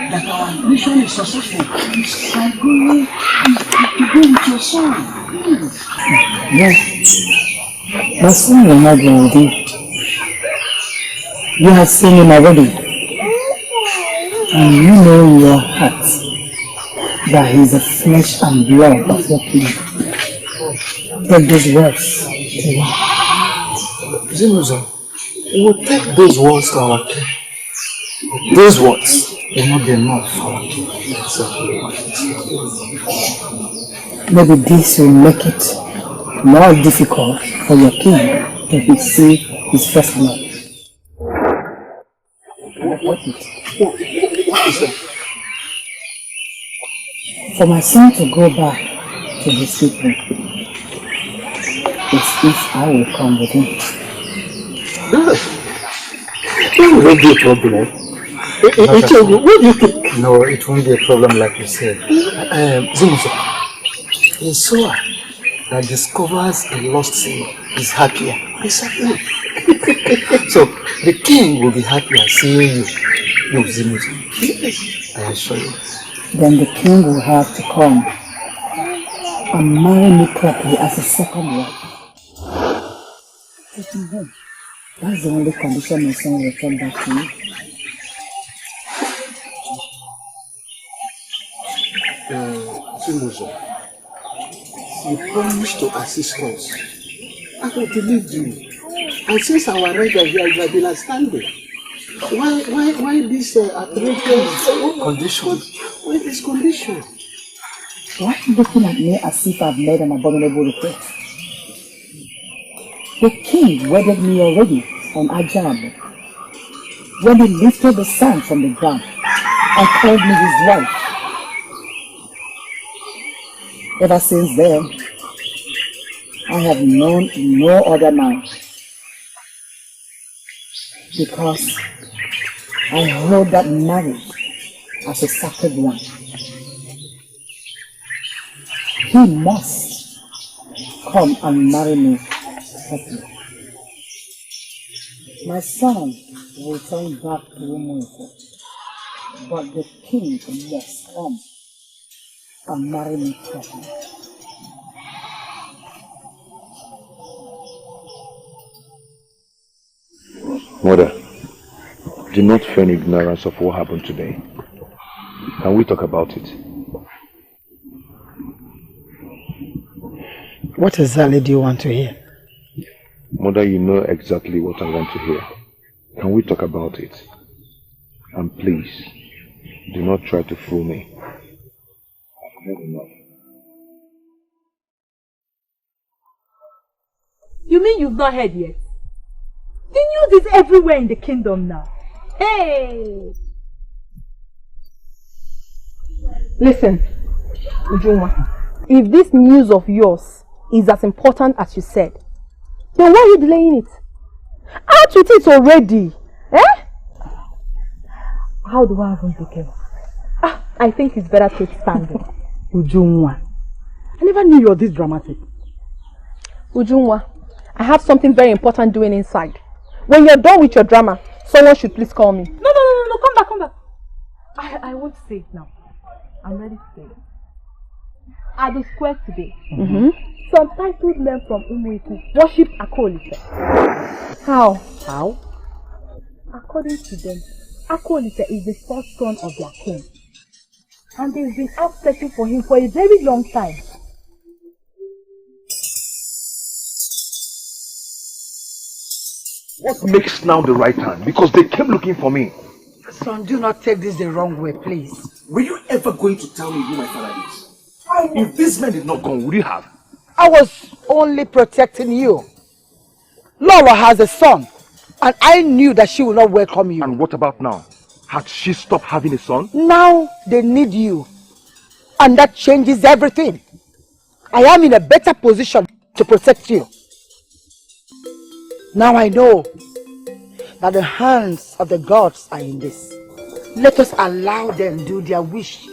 A: that our mission is successful is by going to go with your son. Please.
C: Yes. My son will not go with you. You have seen him already. And you know in your heart that he is the flesh and blood of your king. Take these words.
I: Zimuzo, we will take those words to our king. Those words will not be enough for our king.
C: Maybe this will make it more difficult for your king to receive his first love.
I: What is that?
C: For my son to go back to his people, it's if I will come with him.
I: That won't be a problem. What do you think? No, it won't be a problem like you said. Zimuzo, a sower that discovers a lost sin is happier. Exactly. So the king will be happier seeing you, Zimuzo. Yes, I assure you.
C: Then the king will have to come and marry me properly as a second wife. That's the only condition my son will come back to me.
I: Zimuzo, you promised to assist us. I will believe you. And since our regular here, you have been understanding. Why this outrageous condition? Why this condition?
C: Why are you looking at me as if I've made an abominable request? The king wedded me already on Ajab. When he lifted the sand from the ground and called me his wife. Ever since then, I have known no other man. Because I hold that marriage as a sacred one. He must come and marry me happily. My son will turn back to Umuiko, but the king must come and marry me properly.
F: Mother, do not feign ignorance of what happened today. Can we talk about it?
C: What exactly do you want to hear?
F: Mother, you know exactly what I want to hear. Can we talk about it? And please, do not try to fool me. I've had enough.
G: You mean you've not heard yet? The news is everywhere in the kingdom now. Hey! Listen, Ujunwa, if this news of yours is as important as you said, then why are you delaying it? Out with it already! Eh? How do I even take care? I think it's better to expand it.
J: Ujunwa, I never knew you were this dramatic.
G: Ujunwa, I have something very important doing inside. When you're done with your drama, someone should please call me. No, come back. I won't say it now. I'm ready to say it. At the square today, some titled men from Umuiku worship OKOLI. How? According to them, OKOLI is the first son of their king. And they've been out searching for him for a very long time.
F: What makes now the right time? Because they came looking for me.
C: Son, do not take this the wrong way, please.
O: Were you ever going to tell me who my father is?
F: If this man did not come, would you have?
C: I was only protecting you. Laura has a son, and I knew that she would not welcome you.
F: And what about now? Had she stopped having a son?
C: Now they need you, and that changes everything. I am in a better position to protect you. Now I know that the hands of the gods are in this. Let us allow them do their wish.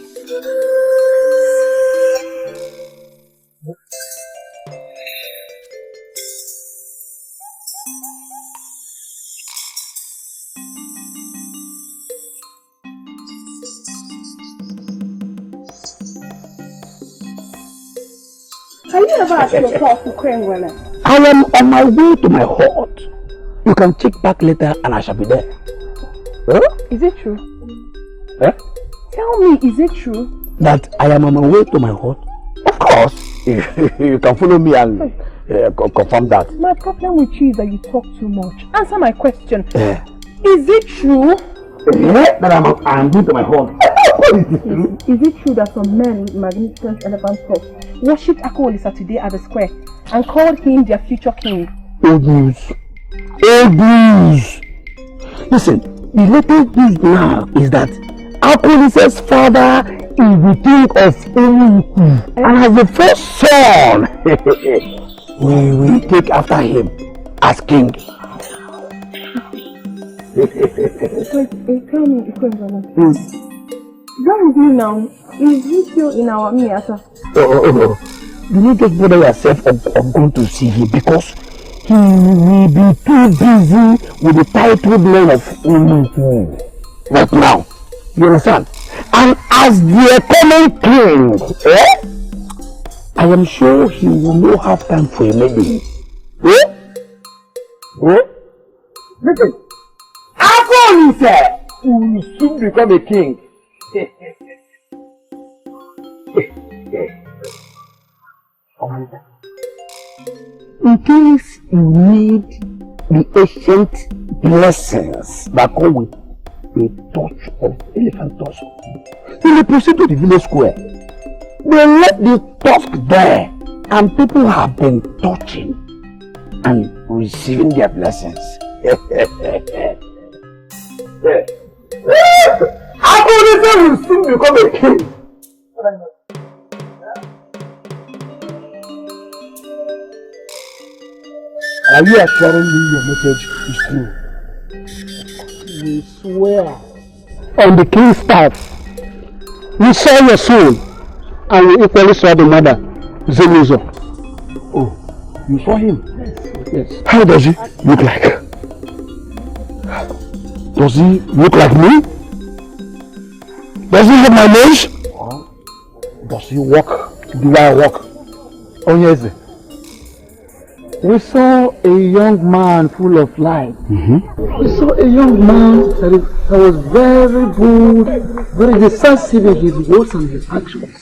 G: Have you ever asked yourself to Krengwele?
N: I am on my way to my hut. You can check back later and I shall be there. Huh?
G: Is it true?
N: Huh?
G: Tell me, is it true?
N: that I am on my way to my hut? Of course. You can follow me and confirm that.
G: My problem with you is that you talk too much. Answer my question. Is it true
N: that I'm going to my hut?
G: Is it true that some men with magnificent elephant heads worshipped OKOLI today at the square and called him their future king?
N: Old news. Old news. Listen, the latest news now is that OKOLI's father is the king of Umuku, and as the first son, we will take after him as king.
G: Tell me, what with you now? Is he still in our Miata?
N: Oh. Do not just bother yourself of going to see him, because he will be too busy with the titled name of Umuku right now. You understand? And as the coming king, I am sure he will not have time for a lady. Listen, OKOLI said he will soon become a king. In case you need the ancient blessings that come with a touch of elephant tusk, you will proceed to the village square. They left the tusk there, and people have been touching and receiving their blessings. OKOLI will soon become a king. Are you assuring me your message is true? We swear on the king's staff, we saw your soul, and we equally saw the mother, Zemuzo. Oh, you saw him? Yes. How does he look like? Does he look like me? Does he have my nose? Does he walk the way I walk? Oh yes. We saw a young man full of life. We saw a young man that was very good, very decisive in his words and his actions.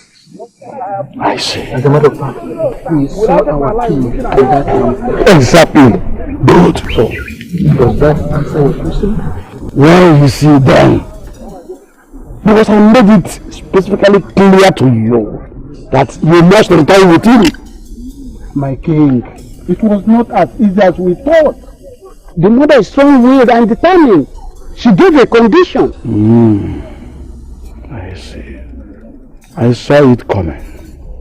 N: I see. As a matter of fact, we saw our king at that time. Exactly. Good. So, does that answer your question? Well, you see then, because I made it specifically clear to you that you must return with him. My king, it was not as easy as we thought. The mother is strong-willed and determined. She gave a condition. I see. I saw it coming.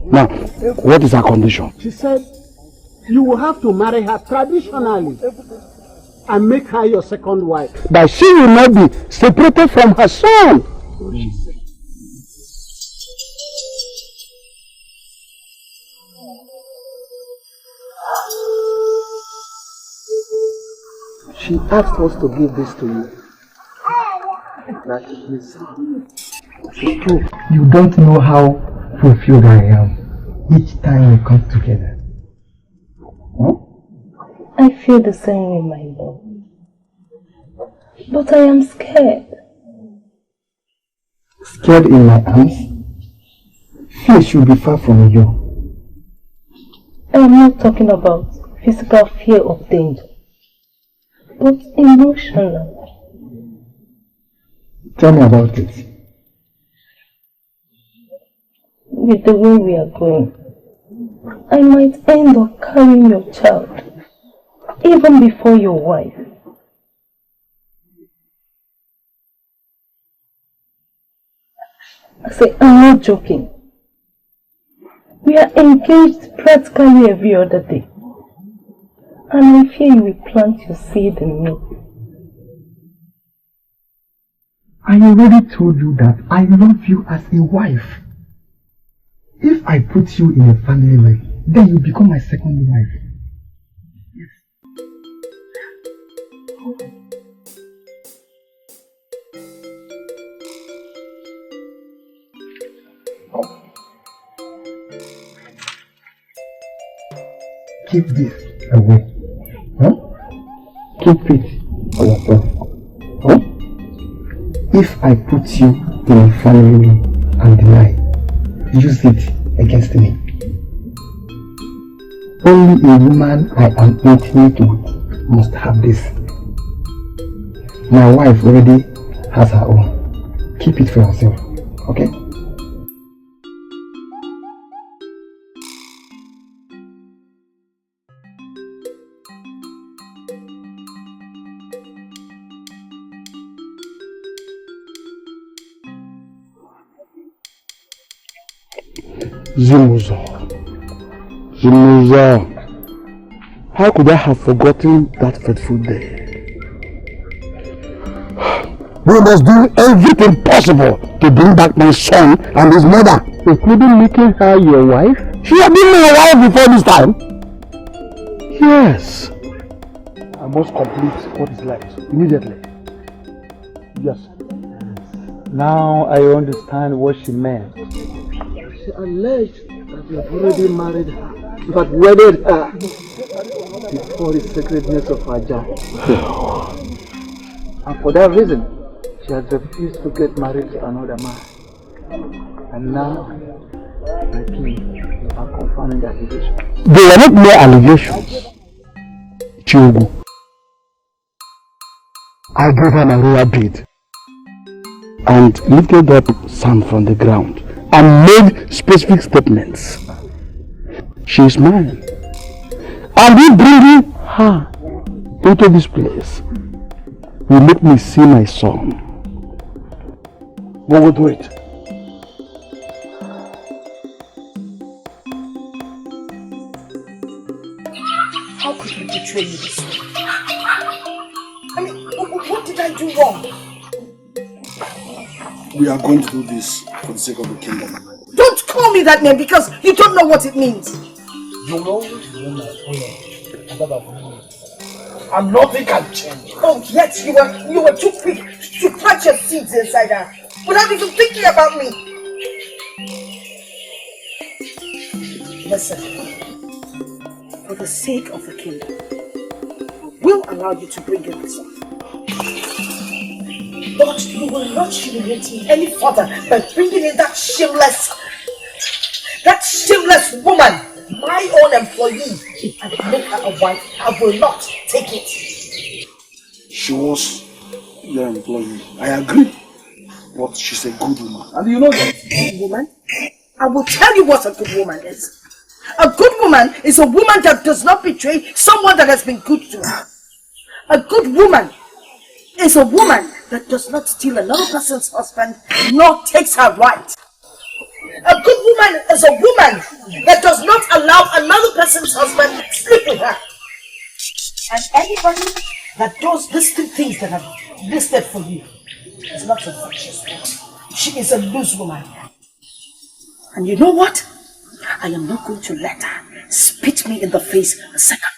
N: Now, what is her condition? She said, you will have to marry her traditionally and make her your second wife. That she will not be separated from her son. She asked us to give this to you. That is true.
I: You don't know how fulfilled I am each time we come together.
E: I feel the same way, my love. But I am scared.
I: Scared in my arms? Fear should be far from you.
E: I am not talking about physical fear of danger, but emotional.
I: Tell me about it.
E: With the way we are going, I might end up carrying your child, even before your wife. I say, I'm not joking. We are engaged practically every other day. And I fear you will plant your seed in me.
I: I already told you that I love you as a wife. If I put you in a family life, then you become my second wife. Yes. Keep this away. Keep it for yourself. If I put you in a family and deny,
M: use it against me. Only a woman I am intimate with must have this. My wife already has her own. Keep it for yourself, okay?
N: Zimuzo. How could I have forgotten that fateful day? We must do everything possible to bring back my son and his mother, including making her your wife. She had been my wife before this time. Yes. I must complete what is left immediately. Yes. Now I understand what she meant. She alleged that you have already married her, but wedded her before the sacredness of her child. And for that reason, she has refused to get married to another man. And now, I think you are confirming the allegations. They are not mere allegations, Chiogu. I gave her my royal bead and lifted up sand from the ground and made specific statements. She is mine. And we bringing her into this place will make me see my son. We will do it.
D: How could you betray me this way? I mean, what did I do wrong?
I: We are going to do this for the sake of the kingdom.
D: Don't call me that name because you don't know what it means.
A: You will always remain my honor. And nothing can change.
D: Oh, yet you were too quick to plant your seeds inside her without even thinking about me. Listen, for the sake of the kingdom, I will allow you to bring in the son. But you will not humiliate me any further by bringing in that shameless woman, my own employee, and make her a wife. I will not take it.
I: She was your employee. I agree. But she's a good woman. And you know that.
D: Good woman? I will tell you what a good woman is. A good woman is a woman that does not betray someone that has been good to her. A good woman is a woman that does not steal another person's husband nor takes her right. A good woman is a woman that does not allow another person's husband to sleep with her. And anybody that does these two things that I've listed for you is not a virtuous woman. She is a loose woman. And you know what? I am not going to let her spit me in the face a second time.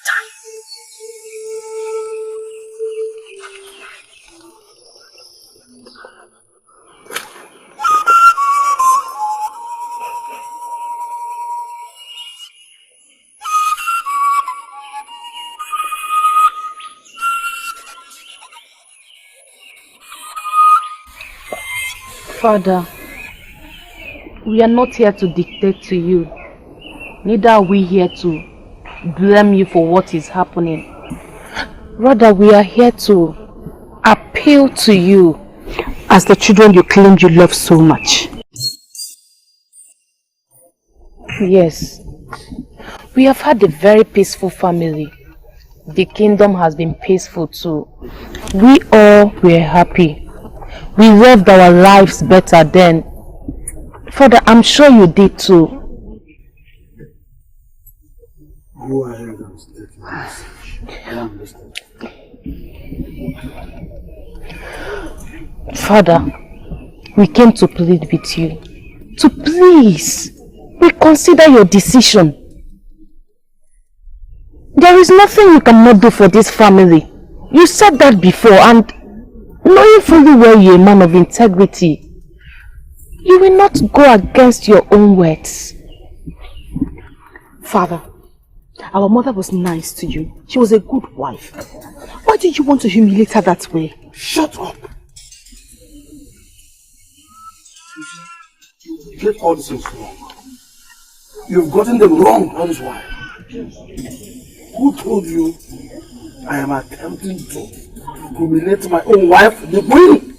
E: Father, we are not here to dictate to you. Neither are we here to blame you for what is happening. Rather, we are here to appeal to you as the children you claimed you love so much. Yes, we have had a very peaceful family. The kingdom has been peaceful too. We all were happy. We lived our lives better then. Father, I'm sure you did too.
I: Go ahead and state your message. I am listening.
E: Father, we came to plead with you to please reconsider your decision. There is nothing you cannot do for this family. You said that before, and knowing fully well you're a man of integrity, you will not go against your own words.
L: Father, our mother was nice to you. She was a good wife. Why did you want to humiliate her that way?
I: Shut up!
N: You get all these things wrong. You've gotten them wrong, that is why. Who told you I am attempting to humiliate my own wife, the queen?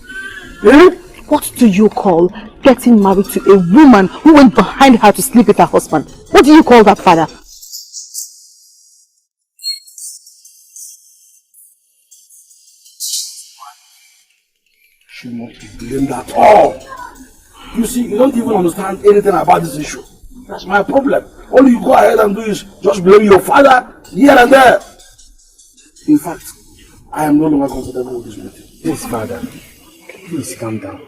N: Eh?
J: What do you call getting married to a woman who went behind her to sleep with her husband? What do you call that, father?
N: She must be blamed at all. You see, you don't even understand anything about this issue. That's my problem. All you go ahead and do is just blame your father here and there. In fact, I am no longer comfortable with this meeting.
I: Please, father, please calm down.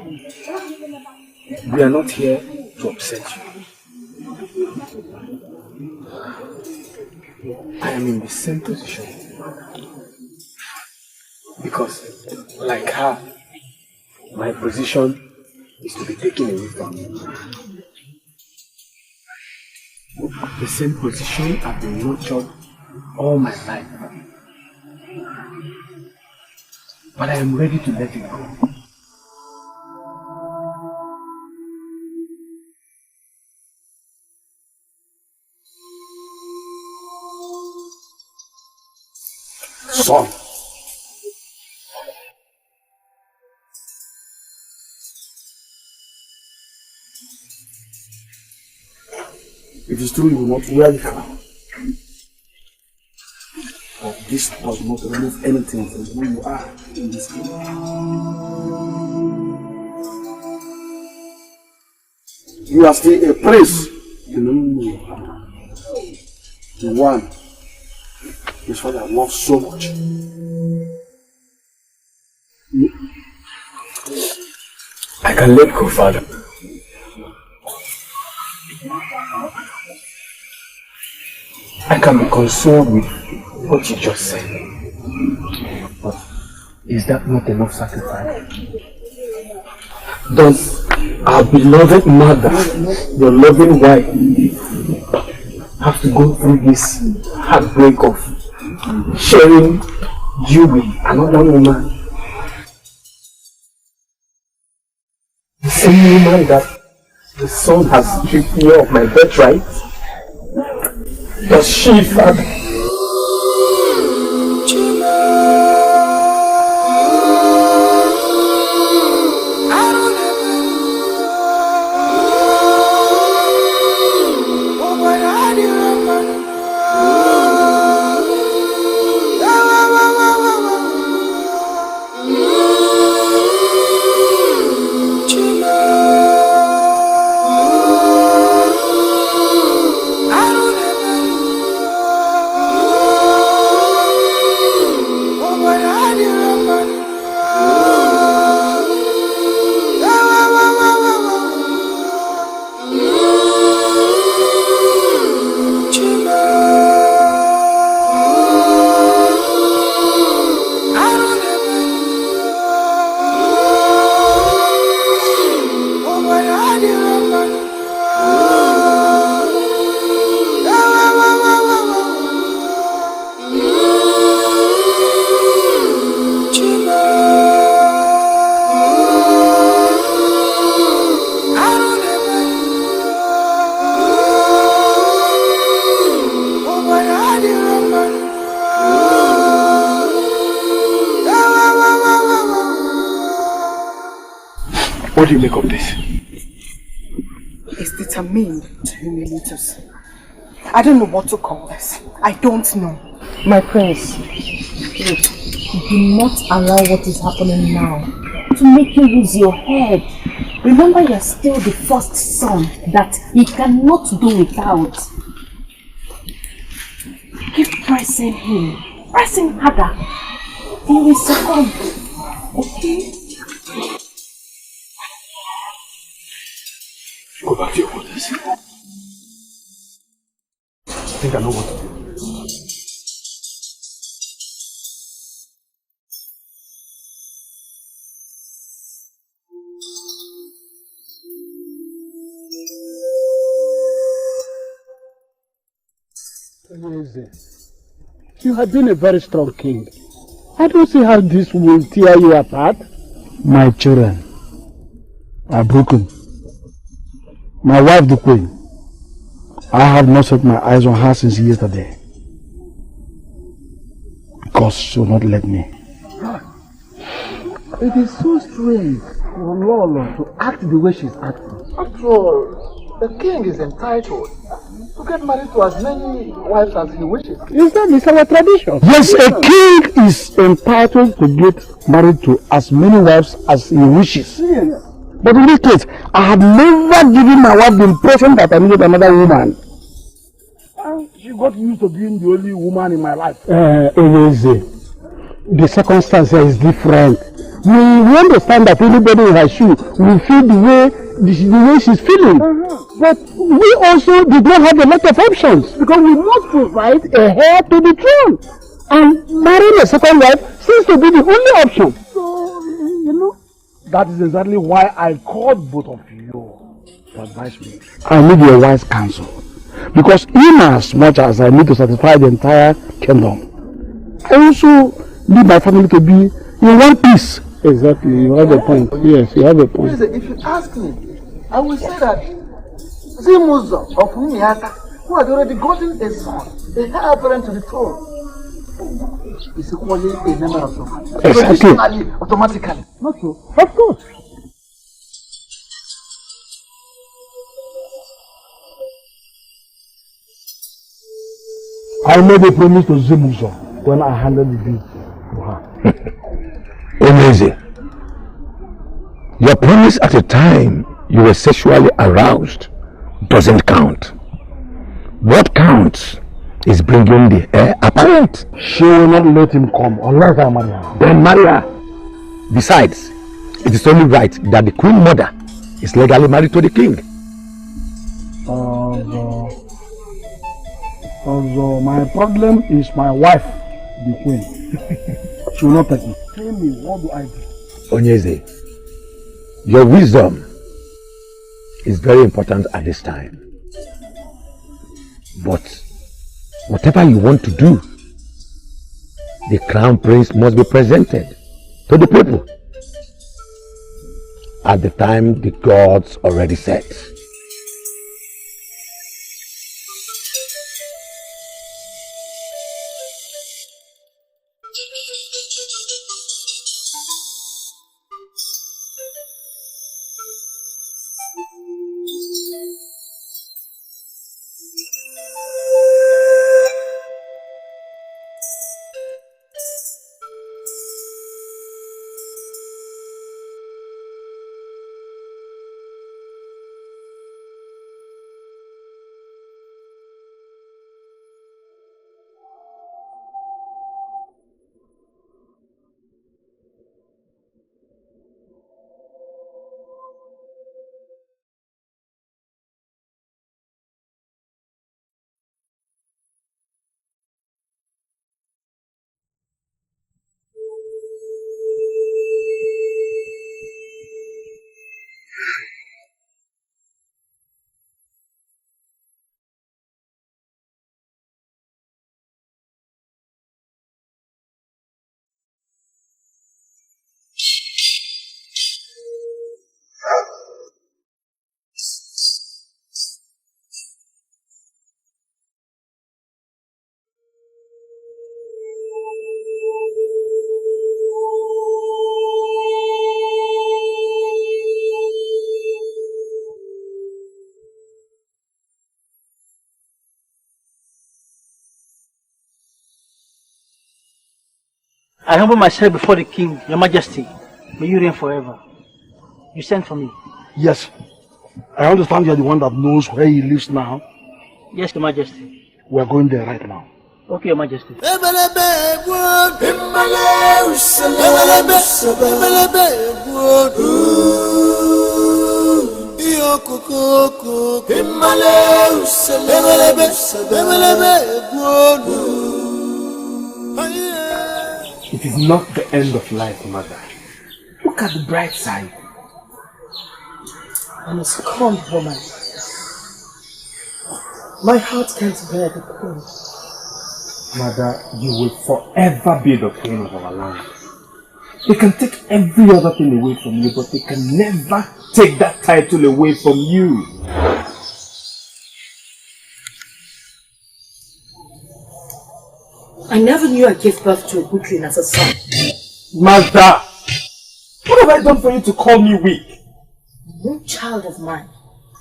I: We are not here to upset you. I am in the same position. Because, like her, my position is to be taken away from me. The same position I've been nurtured all my life. But I am ready to let it go.
N: Son. It is true you will not wear the crown. But this does not remove anything from who you are in this game. You are still a prince in the one his father loves so much.
I: I can let go, father. I can be consoled with what you just said. But is that not enough sacrifice? Does our beloved mother, your loving wife, have to go through this heartbreak of sharing you with another woman? The same woman that the son has stripped me of my birthright? Does she, father? What do you make of this?
L: It's determined to humiliate us. I don't know what to call this. I don't know.
G: My prince, do not allow what is happening now to make you lose your head. Remember, you're still the first son that he cannot do without. Keep pressing him. Pressing harder. He will succumb. Okay?
I: Go back to your quarters. I think I know what to do.
M: LIZZY, you have been a very strong king. I don't see how this will tear you apart.
F: My children are broken.
N: My wife, the queen, I have not set my eyes on her since yesterday. Because she will not let me.
M: It is so strange for Lolo to act the way she's acting. After all, the king is entitled to get married to as many wives as he wishes.
N: Is that is our tradition? Yes, a king is entitled to get married to as many wives as he wishes. Yes. But in this case, I have never given my wife the impression that I needed another woman. She got used to being the only woman in my life. The circumstance here is different. We understand that anybody in her shoe will feel the way she's feeling. But we also did not have a lot of options because we must provide a heir to the throne. And marrying a second wife seems to be the only option. So, you know. That is exactly why I called both of you to advise me. I need your wise counsel. Because in as much as I need to satisfy the entire kingdom, I also need my family to be in one piece. Exactly, you have a point. Yes, you have a point.
M: If you ask me, I will say that Zimuzo of Umiata, who had already gotten a son, a heir apparent to the throne, is equally a member of the family.
N: Exactly.
M: Automatically.
N: Not so. Of course. I made a promise to Zimuzo when I handed the deed to her.
F: Amazing. Your promise at a time you were sexually aroused doesn't count. What counts is bringing the heir apparent.
N: She will not let him come unless I marry her.
F: Then marry her. Besides, it is only right that the queen mother is legally married to the king.
N: Also, my problem is my wife, the queen. She will not take me. Tell me, what do I do?
F: Onyeze, your wisdom is very important at this time. But whatever you want to do, the crown prince must be presented to the people at the time the gods already set.
T: I humble myself before the king, your majesty. May you reign forever. You sent for me.
N: Yes. I understand you're the one that knows where he lives now.
T: Yes, your majesty.
N: We're going there right now.
T: Okay, your majesty.
I: It is not the end of life, mother. Look at the bright side.
D: I'm a strong woman. My heart can't bear the pain.
I: Mother, you will forever be the queen of our land. They can take every other thing away from you, but they can never take that title away from you.
D: I never knew I gave birth to a good queen as a son.
B: Mother! What have I done for you to call me weak?
D: No child of mine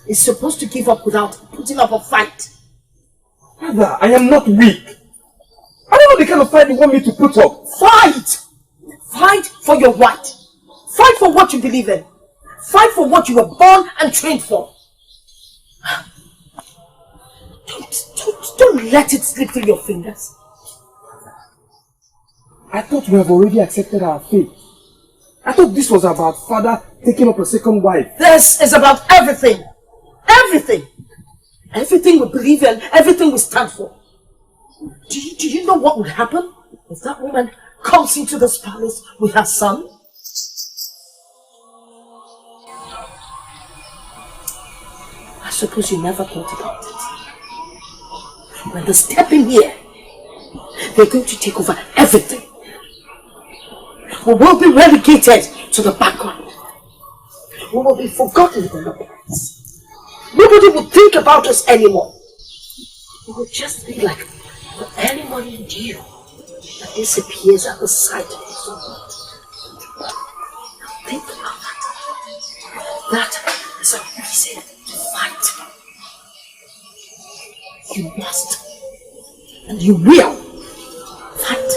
D: is supposed to give up without putting up a fight.
B: Mother, I am not weak. I don't know the kind of fight you want me to put up.
D: Fight! Fight for your right. Fight for what you believe in. Fight for what you were born and trained for. Don't let it slip through your fingers.
B: I thought we have already accepted our fate. I thought this was about father taking up a second wife.
D: This is about everything. Everything. Everything we believe in, everything we stand for. Do you know what would happen if that woman comes into this palace with her son? I suppose you never thought about it. When they step in here, they're going to take over everything. We will be relegated to the background. We will be forgotten in the past. Nobody will think about us anymore. We will just be like the early morning dew that disappears at the sight of the sun. Think about that. That is a reason to fight. You must and you will fight.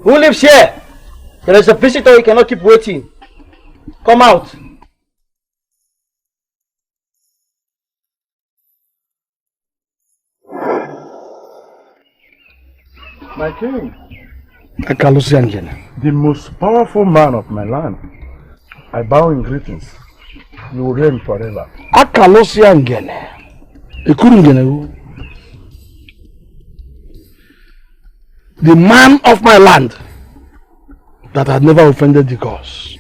M: Who lives here? There is a visitor, you cannot keep waiting. Come out.
B: My king.
N: The
B: most powerful man of my land. I bow in greetings. You will reign forever.
N: The man of my land that had never offended the gods.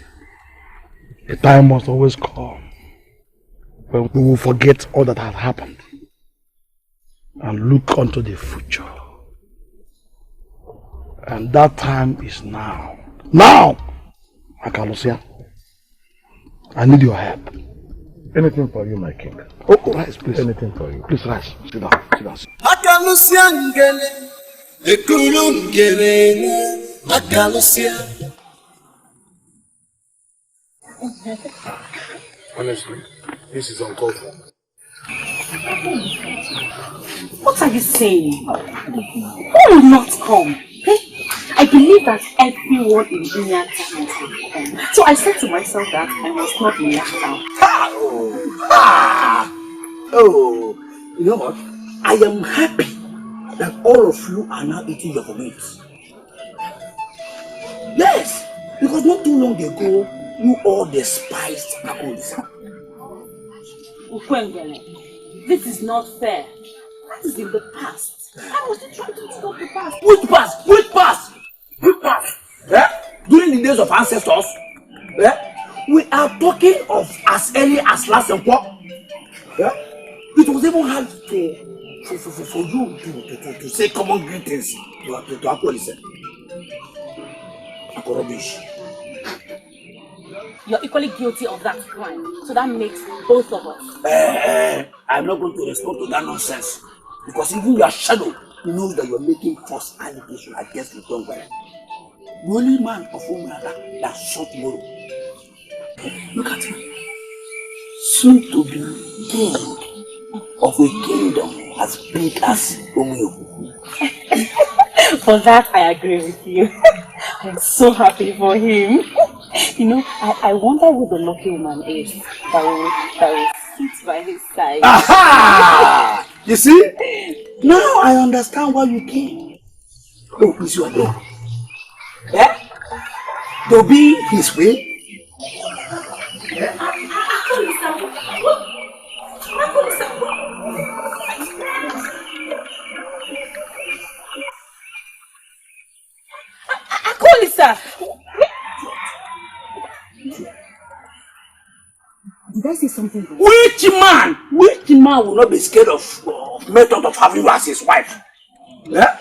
N: A time must always come when we will forget all that has happened and look unto the future. And that time is now. Now! Akalosia, I need your help.
B: Anything for you, my king.
N: Oh, rise, please.
B: Anything for you.
N: Please rise. Sit down. Sit down.
R: Akalosia ngele, ekulu ngele, Akalosia.
O: Honestly, this is uncalled for.
K: What are you saying? Who will not come? I believe that everyone in Inyata must come. So I said to myself that I must not be left out.
A: Oh, you know what? I am happy that all of you are now eating your meat. Yes, because not too long ago, you all despised OKOLI.
K: Ukwengele, this is not fair. That is in the past. I was still trying to stop the past.
A: Which past? Which past? Which past? During the days of ancestors, we are talking of as early as last Emperor. It was even hard for you to say common greetings to OKOLI. Rubbish.
K: You're equally guilty of that crime, so that makes both of us.
A: I'm not going to respond to that nonsense because even your shadow knows that you're making false allegations against the young man. The only man of Umrada that shot tomorrow. Look at him. Soon to be king of a kingdom as big as Romeo.
K: For that, I agree with you. I'm so happy for him. You know, I wonder who the lucky woman is that will sit by his side.
A: Aha! You see? Now I understand why you came. Oh, please, you are there. To be his way.
K: OKOLI, sir!
D: Did I say something?
A: Which man will not be scared of method of having you as his wife? Yeah?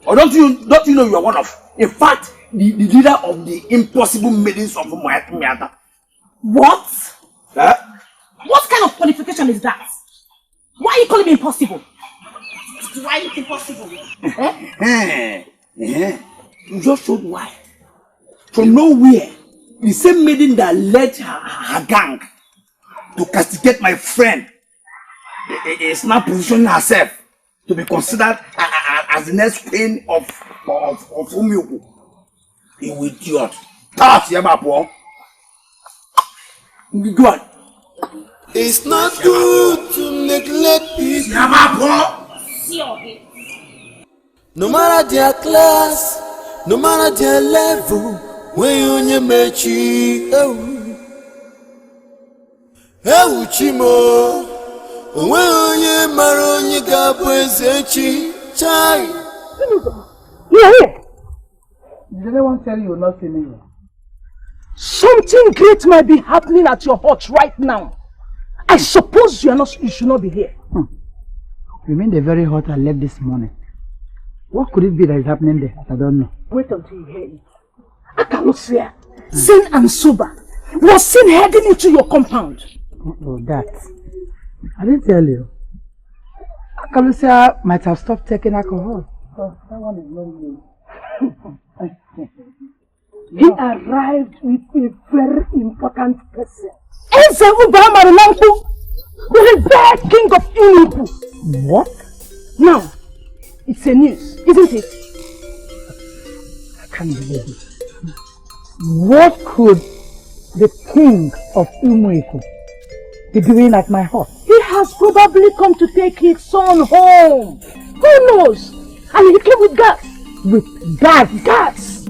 A: Or don't you know you are one of, in fact, the leader of the impossible maidens of Miata?
D: What?
A: Yeah?
D: What kind of qualification is that? Why are you calling me impossible? Why are you impossible?
A: You just showed why. From nowhere, the same maiden that led her gang to castigate my friend is now positioning herself to be considered as the next queen of Umyoku. You idiot. That's Yabapo. Go on.
R: It's not good to neglect people.
A: Yabapo.
R: No matter their class, no matter their level, when you onye mechi, chimo, when onye maro onye gabu ezechi, chai.
T: You're here. Did anyone tell you not seeing you? Something great might be happening at your hut right now. I suppose you should not be here.
C: You mean the very hut I left this morning? What could it be that is happening there? I don't know.
T: Wait until you hear it. Akalusia, Sin and Suba was seen heading into your compound.
C: Oh, that. I didn't tell you. Akalusia might have stopped taking alcohol.
T: Oh, that one is not me. He arrived with a very important person. The bad king of Inupu.
C: What?
T: Now, it's a news, isn't it?
C: I can't believe it. What could the king of Umuiku be doing at my house?
T: He has probably come to take his son home. Who knows? And he came with gas.
C: With gas?
T: Gas!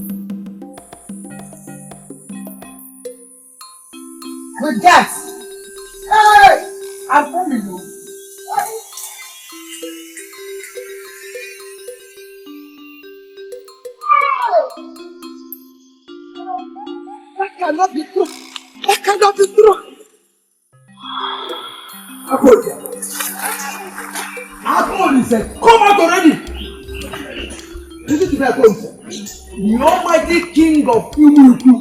A: With gas! Hey! I'm telling you.
T: That cannot be true. That cannot be true.
A: Akoli said, come out already! Listen to that, Akoli said. The almighty king of Umuiku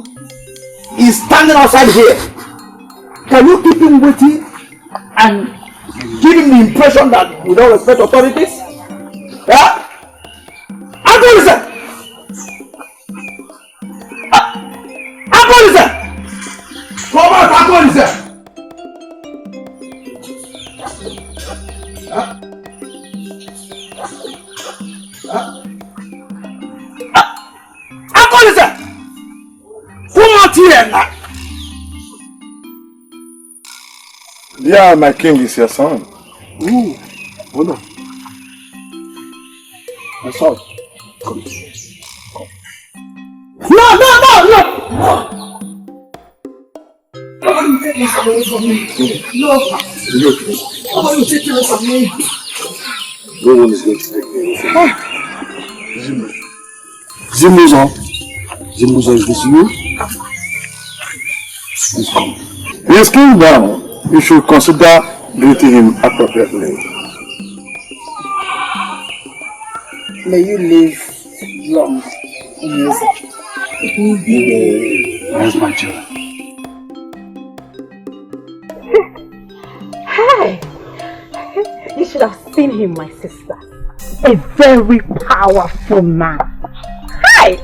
A: is standing outside here. Can you keep him waiting and give him the impression that we don't respect authorities? Yeah? Akoli said! Akoli said! Come out, Akoli said! Akoli said! Come out here now!
F: Yeah, my king is your son.
A: Ooh, hold on. My son. Come. No! How are you taking this away from me? No! How are you taking this from me?
F: No one is going to take me away from you.
A: Zimbuzo,
F: is this you? Please come. He is king now. You should consider greeting him appropriately.
C: May you live long in music.
F: Where's my joy?
E: Hi! You should have seen him, my sister. A very powerful man. Hi!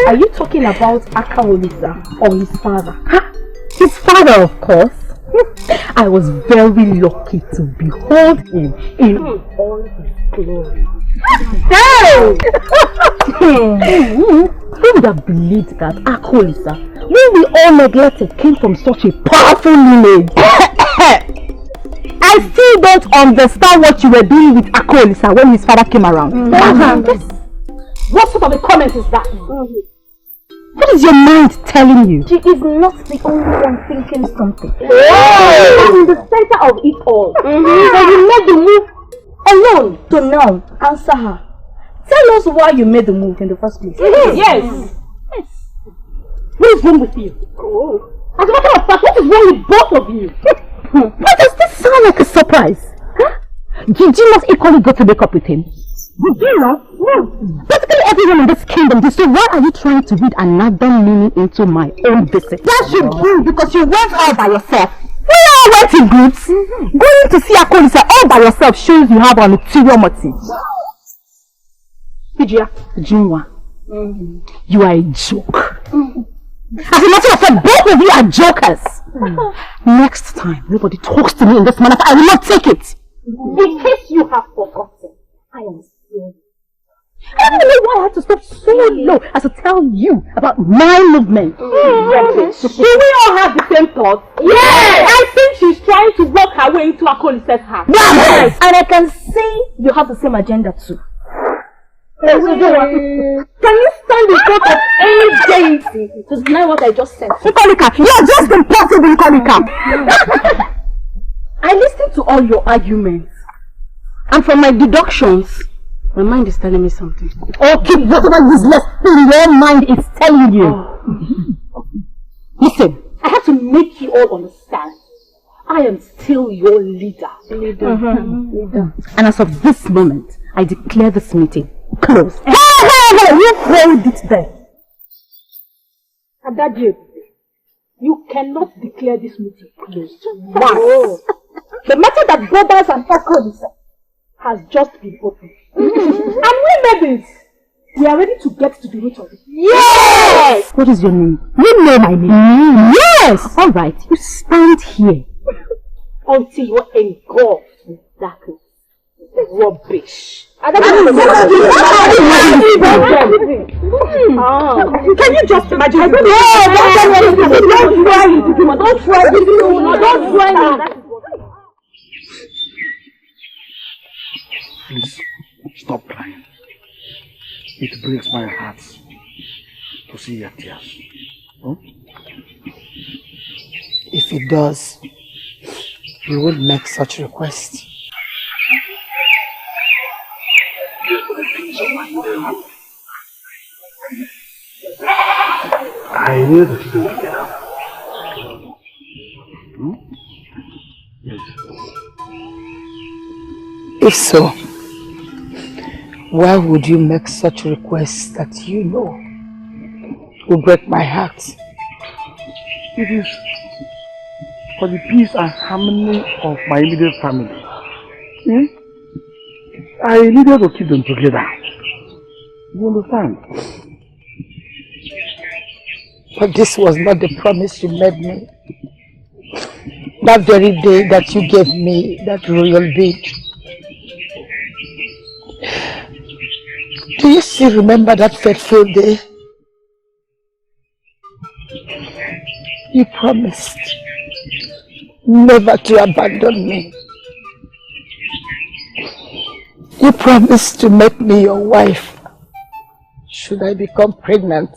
E: Are you talking about Akaolisa or his father? Huh? His father, of course. I was very lucky to behold him in all his glory. Hey! Who would have believed that Akaolisa, whom we all neglected, came from such a powerful lineage? I still don't understand what you were doing with Akaolisa when his father came around. What sort of a comment is that? What is your mind telling you? She is not the only one thinking something. She is in the center of it all. So you made the move alone. So now, answer her. Tell us why you made the move in the first place. Yes.
G: What is wrong with you? Oh. As a matter of fact, what is wrong with both of you?
E: Why does this sound like a surprise? Huh? Did you not equally go to make up with him? Did you not? No. Practically everyone in this kingdom did. So why are you trying to read another meaning into my own visit? That should do because you went all by yourself. We all went in groups. Going to see OKOLI all by yourself shows you have an ulterior motive. Pidgia, Jinwa, you are a joke. As a matter of fact, both of you are jokers. Next time, nobody talks to me in this manner. I will not take it.
G: In case you have forgotten, I am sorry.
E: I don't know why I had to stop so low as to tell you about my movement.
G: Do we all have the same thoughts? Yes! I think she's trying to work her way into OKOLI's heart.
E: Yes! And I can see you have the same agenda too.
G: Can you stand in front of any deity to deny what I just said?
E: Ikolika, you're just impossible, Ikolika. I listened to all your arguments, and from my deductions, my mind is telling me something. Oh, keep whatever useless thing your mind is telling you. Listen,
G: I have to make you all understand. I am still your leader. Leader.
E: And as of this moment, I declare this meeting closed. Hey, you hold it there.
G: Adagio, you cannot declare this meeting closed. Why? The matter that brothers and OKOLI has just been opened. And we made it. We are ready to get to the root of it.
E: Yes! What is your name? You know my name. Yes! Alright, you stand here.
G: Until you are engulfed in darkness. Rubbish. Can you just imagine? Don't try it. Don't try it. Don't try it.
N: Please, stop crying. It breaks my heart to see your tears. Huh?
C: If it does, we will make such requests.
N: I need to do it together. Hmm? Yes.
C: If so, why would you make such requests that you know will break my heart?
N: It is for the peace and harmony of my immediate family. Hmm? I needed to keep them together. You understand?
C: But this was not the promise you made me. That very day that you gave me that royal bid. Do you still remember that fateful day? You promised never to abandon me. You promised to make me your wife should I become pregnant.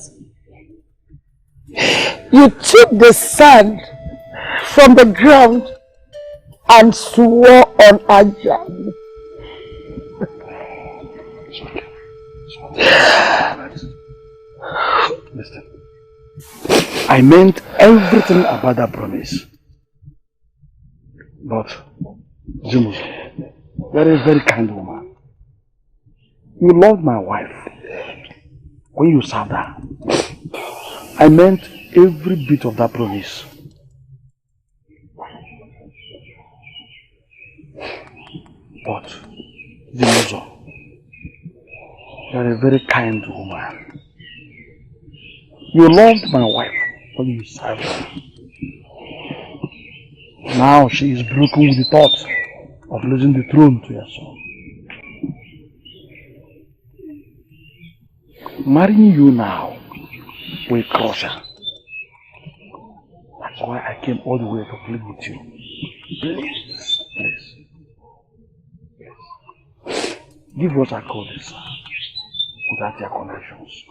C: You took the sand from the ground and swore on Ajahn.
N: Listen, I meant everything about that promise. But, Zimus, you're a very kind woman. You loved my wife when you served her. I meant every bit of that promise. But, Zimuzo, you're a very kind woman. You loved my wife when you served her. Now she is broken with the thought of losing the throne to your son. Marrying you now will crush her. That's why I came all the way to plead with you. Please, please. Yes. Give us OKOLI without your conditions.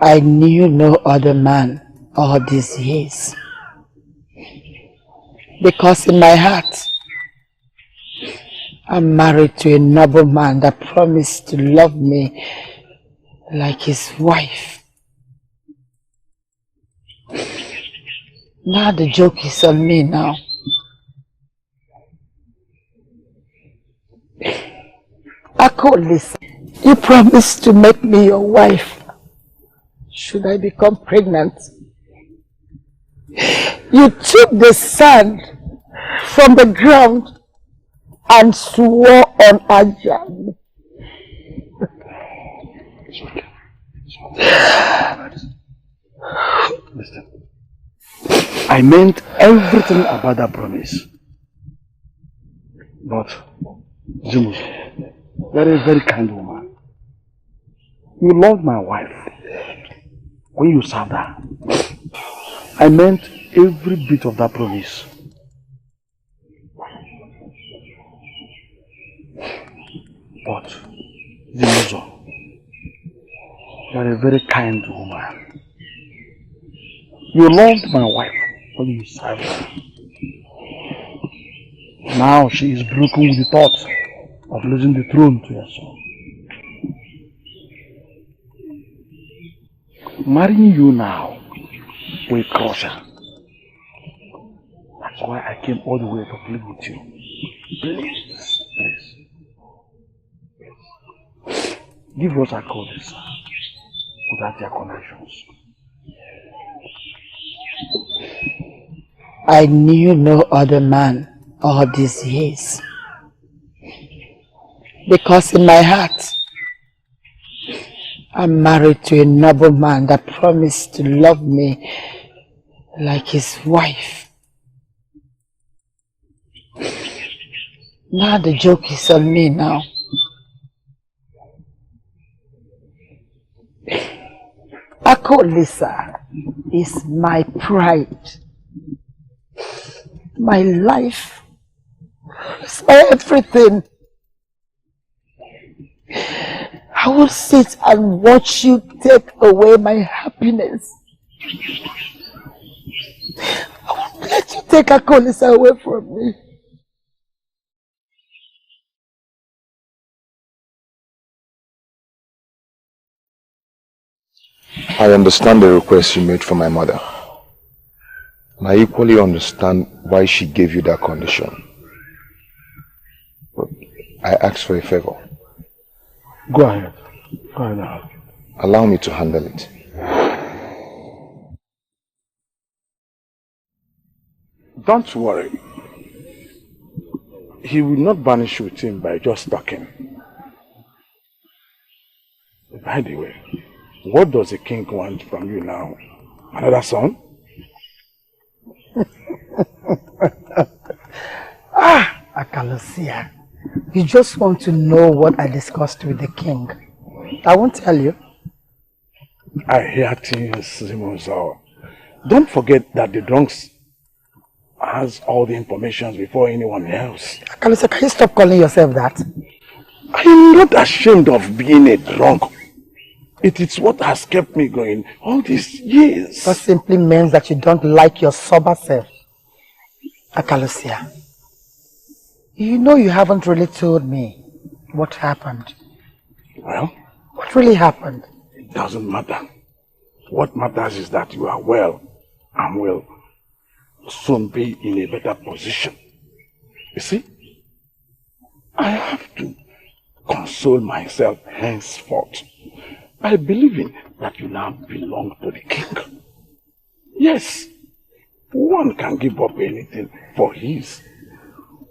C: I knew no other man all these years. Because in my heart, I'm married to a noble man that promised to love me like his wife. Now the joke is on me now. OKOLI, you promised to make me your wife should I become pregnant. You took the sand from the ground and swore on Ajahn.
N: Listen, I meant everything about that promise. But, Zimus, you're a very kind woman. You loved my wife when you served her. I meant every bit of that promise. But, Zimuzo, you're a very kind woman. You loved my wife when you served her. Now she is broken with the thought of losing the throne to your son. Marrying you now will crush her. That's why I came all the way to plead with you. Please, please. Give us a call this without their conditions.
C: I knew no other man all these years. Because in my heart, I'm married to a noble man that promised to love me like his wife. Now the joke is on me now. OKOLI is my pride. My life. It's my everything. I will sit and watch you take away my happiness. I won't let you take OKOLI away from me.
F: I understand the request you made for my mother. And I equally understand why she gave you that condition. But I asked for a favor.
N: Go ahead. Go ahead now.
F: Allow me to handle it.
N: Don't worry. He will not banish with him by just talking. By the way, what does the king want from you now? Another son?
C: Akalosia, you just want to know what I discussed with the king. I won't tell you.
N: I hear things, Zimuzo. Don't forget that the drunks has all the information before anyone else.
C: Akalosia, can you stop calling yourself that?
N: I am not ashamed of being a drunk. It is what has kept me going all these years.
C: That simply means that you don't like your sober self. Akalosia, you know you haven't really told me what happened.
N: Well?
C: What really happened?
N: It doesn't matter. What matters is that you are well and will soon be in a better position. You see, I have to console myself henceforth by believing that you now belong to the king. Yes, one can give up anything for his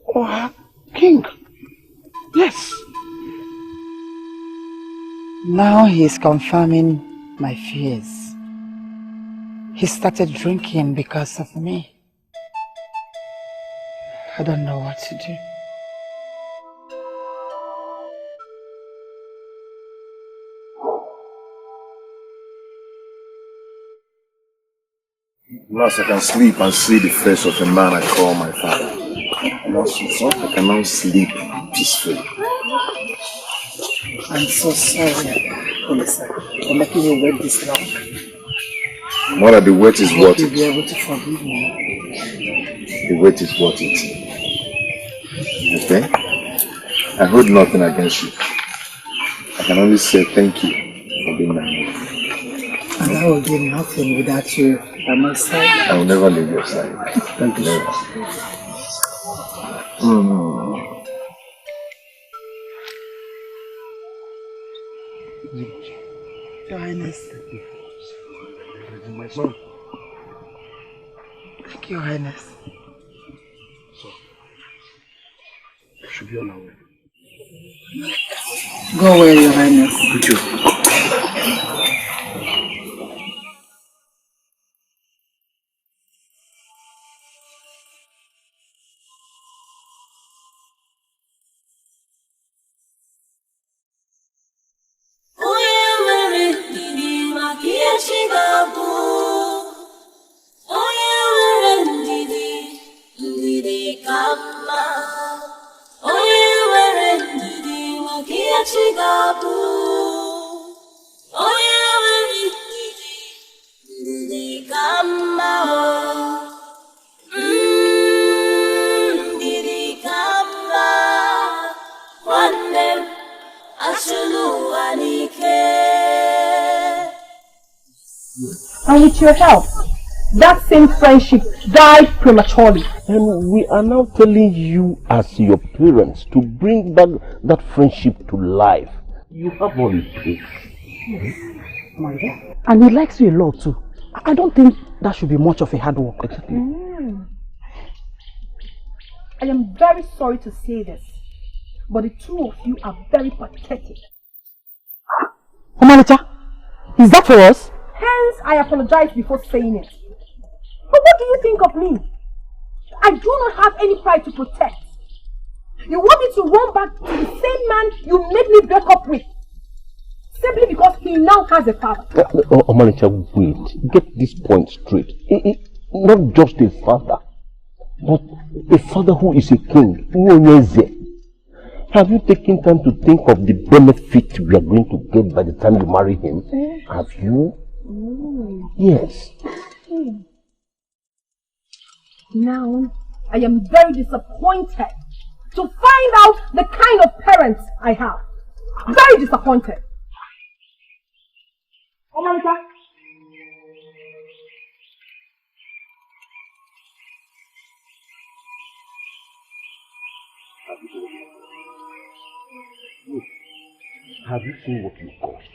N: or her king. Yes.
C: Now he is confirming my fears. He started drinking because of me. I don't know what to do.
O: Last I can sleep and see the face of a man I call my father. Last I cannot sleep peacefully.
C: I'm so sorry, Olisa, for making you wait this long.
O: Mother, the wait is worth
C: You'll be
O: it.
C: able to forgive me.
O: The wait is worth it. Okay? I hold nothing against you. I can only say thank you for be nice.
C: And I will do nothing without you by my side.
O: I will never leave your side.
C: Thank you.
O: Never.
C: Your Highness.
O: My son.
C: Thank you, Your Highness.
O: So, should be on our way.
C: Go away, Your Highness.
O: Thank you.
G: And with your help, that same friendship died prematurely.
F: And we are now telling you as your parents to bring back that friendship to life. You have all it takes.
J: And he likes you a lot too. I don't think that should be much of a hard work.
G: I am very sorry to say this, but the two of you are very pathetic.
J: Omalita, is that for us?
G: Hence, I apologize before saying it. But what do you think of me? I do not have any pride to protect. You want me to run back to the same man you made me break up with, simply because he now has a father.
F: Omalita, wait. Get this point straight. Not just a father, but a father who is a king. Have you taken time to think of the benefit we are going to get by the time you marry him? Have you? Yes.
G: Now, I am very disappointed to find out the kind of parents I have. Very disappointed. Omalita.
F: Have you seen what you caused?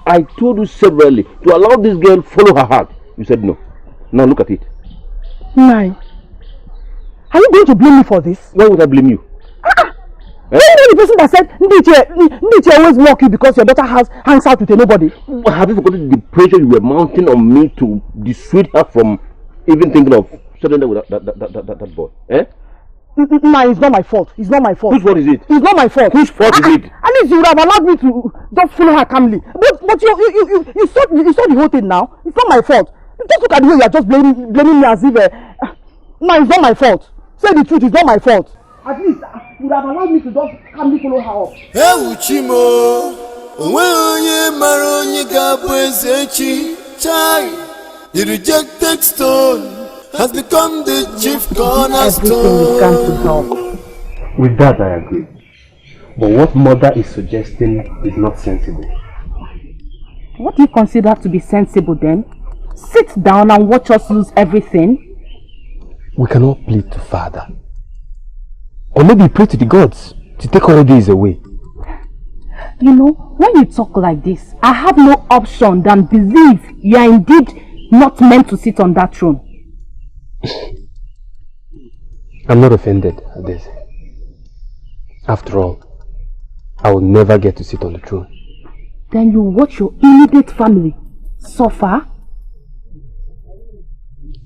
F: I told you severally to allow this girl follow her heart. You said no. Now look at it.
J: Nai, are you going to blame me for this?
F: Why would I blame you?
J: Are you the person that said Ndiche always mock you because your daughter hangs out with a nobody?
F: Have you forgotten the pressure you were mounting on me to dissuade her from even thinking of settling with that boy? Eh?
J: Nah, it's not my fault. It's not my fault.
F: Whose fault is it?
J: It's not my fault.
F: Whose fault is it?
J: At least you would have allowed me to just follow her calmly. But you saw the whole thing now. It's not my fault. Just look at the way you are just blaming me as if... Nah, it's not my fault. Say the truth, it's not my fault. At least you would have allowed me to just calmly follow her up.
R: Hey, Uchimo, when Maronyi Gabwezechi, Chai, the rejected stone has become the chief cornerstone.
P: With that, I agree. But what mother is suggesting is not sensible.
E: What do you consider to be sensible then? Sit down and watch us lose everything?
P: We cannot plead to Father. Or maybe pray to the gods to take all these away.
E: You know, when you talk like this, I have no option than believe you are indeed not meant to sit on that throne.
P: I'm not offended at this. After all, I will never get to sit on the throne.
E: Then you watch your immediate family suffer?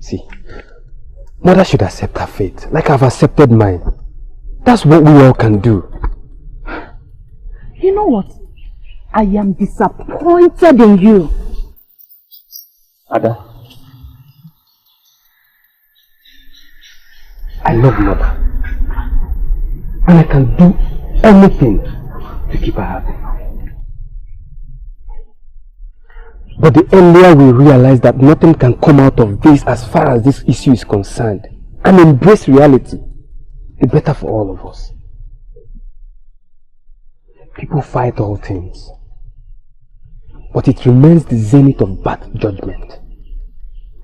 P: See, Mother should accept her fate, like I've accepted mine. That's what we all can do.
E: You know what? I am disappointed in you.
P: Ada, I love Mother. And I can do anything to keep her happy. But the earlier we realize that nothing can come out of this as far as this issue is concerned, and embrace reality, the better for all of us. People fight all things,
M: But it remains the zenith of bad judgment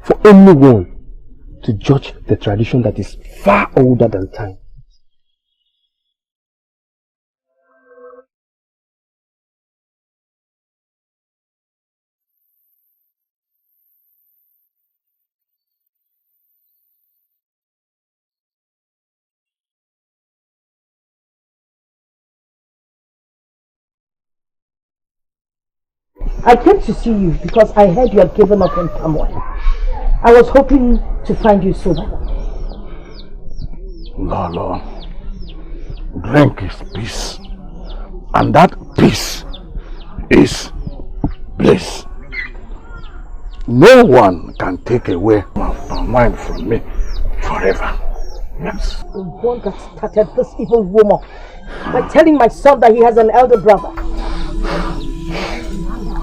M: for anyone to judge the tradition that is far older than time.
E: I came to see you because I heard you had given up on someone. I was hoping to find you sober.
N: Lolo, drink is peace, and that peace is bliss. No one can take away my mind from me forever. Yes.
E: The one that started this evil rumor by telling my son that he has an elder brother.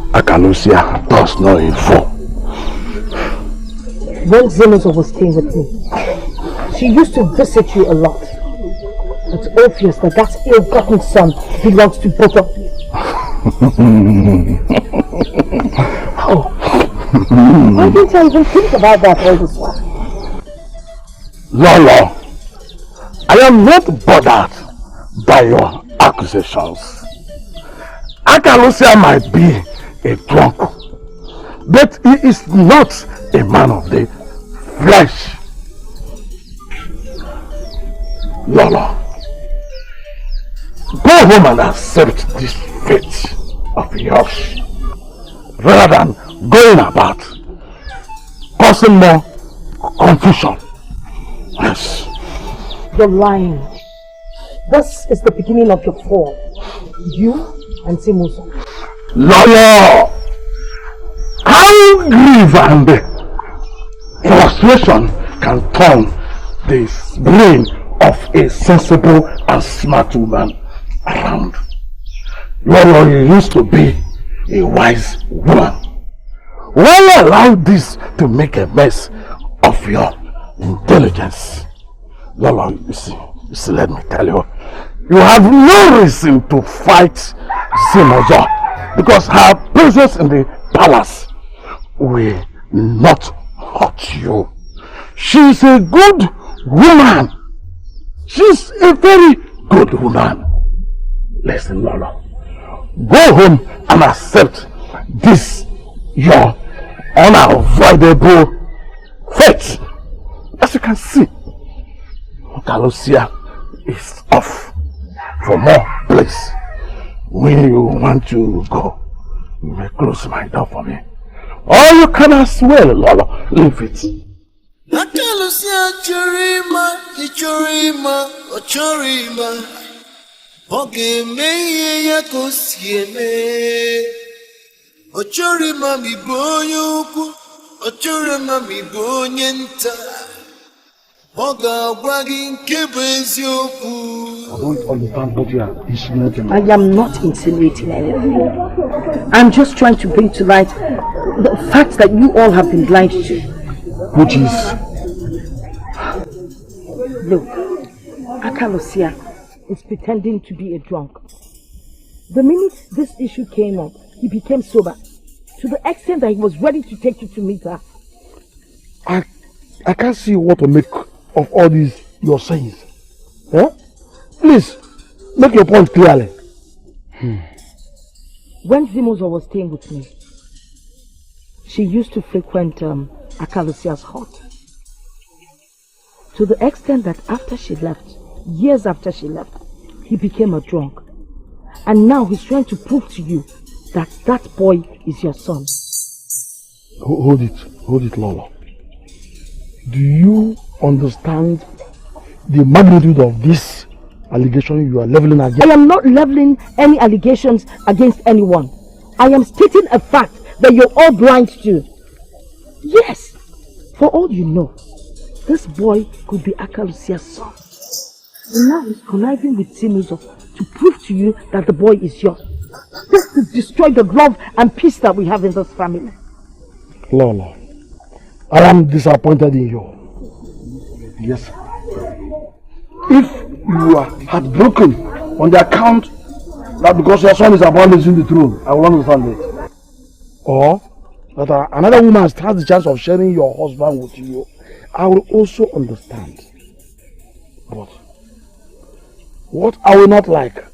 N: Akalusia does not inform.
E: When Zemuzo was staying with me, she used to visit you a lot. It's obvious that that ill-gotten son belongs to both of you. Oh. Why didn't I even think about that all this while?
N: Lolo, I am not bothered by your accusations. Akalusia might be a drunk, but he is not a man of the flesh. Lolo, go home and accept this fate of yours, rather than going about causing more confusion. Yes.
E: You're lying. This is the beginning of your fall. You and Zemuzo.
N: Lolo, how grief and frustration can turn the brain of a sensible and smart woman around. Lolo, you used to be a wise woman. Why allow this to make a mess of your intelligence? Lolo, you see, let me tell you, you have no reason to fight Zemuzo, because her presence in the palace will not hurt you. She's a good woman. She's a very good woman. Listen, Lolo, go home and accept this, your unavoidable fate. As you can see, Kalusia is off for more place. When you want to go, you may close my door for me. Or you can as well, Lolo, leave it.
R: Akalusia chorima, ochorima. Oge meye ya kosieme. Ochorima mi bonyo ku, ochorima mi bonyenta. Oga wagin kebeziyoku.
M: I don't understand what you are insinuating.
E: I am not insinuating anything. I'm just trying to bring to light the fact that you all have been blind to.
M: Which is?
E: Look, Akalusia is pretending to be a drunk. The minute this issue came up, he became sober, to the extent that he was ready to take you to meet her.
N: I can't see what to make of all these your sayings. Huh? Please, make your point clearly.
E: When Zemuzo was staying with me, she used to frequent Akalusia's hut. To the extent that after she left, years after she left, he became a drunk. And now he's trying to prove to you that that boy is your son.
N: Hold it, Lolo. Do you understand the magnitude of this allegation you are leveling against?
E: I am not leveling any allegations against anyone. I am stating a fact that you're all blind to. Yes, for all you know, this boy could be Akalusia's son. And now he's conniving with Zemuzo to prove to you that the boy is yours. Just to destroy the love and peace that we have in this family.
N: Lolo, I am disappointed in you. Yes. If you are heartbroken on the account that because your son is about losing the throne, I will understand it. or that another woman has the chance of sharing your husband with you, I will also understand. But what I will not like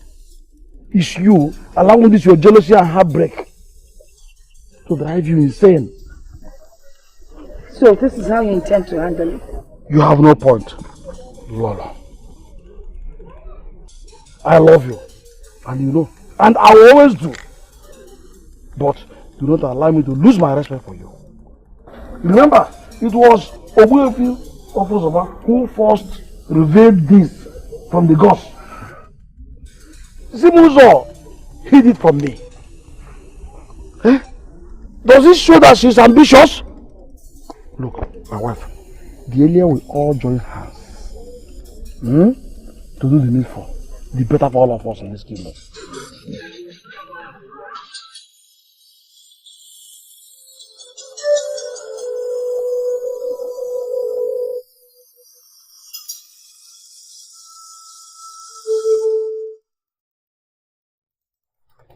N: is you allowing this your jealousy and heartbreak to drive you insane.
Q: So this is how you intend to handle it?
N: You have no point, Lola. I love you, and you know, and I will always do. But do not allow me to lose my respect for you. Remember, it was Obuefi Ofosoma who first revealed this from the gods. Zimuzo hid it from me. Eh? Does it show that she's ambitious? Look, my wife, the earlier we all join hands to do the needful, the better for all of us in this kingdom.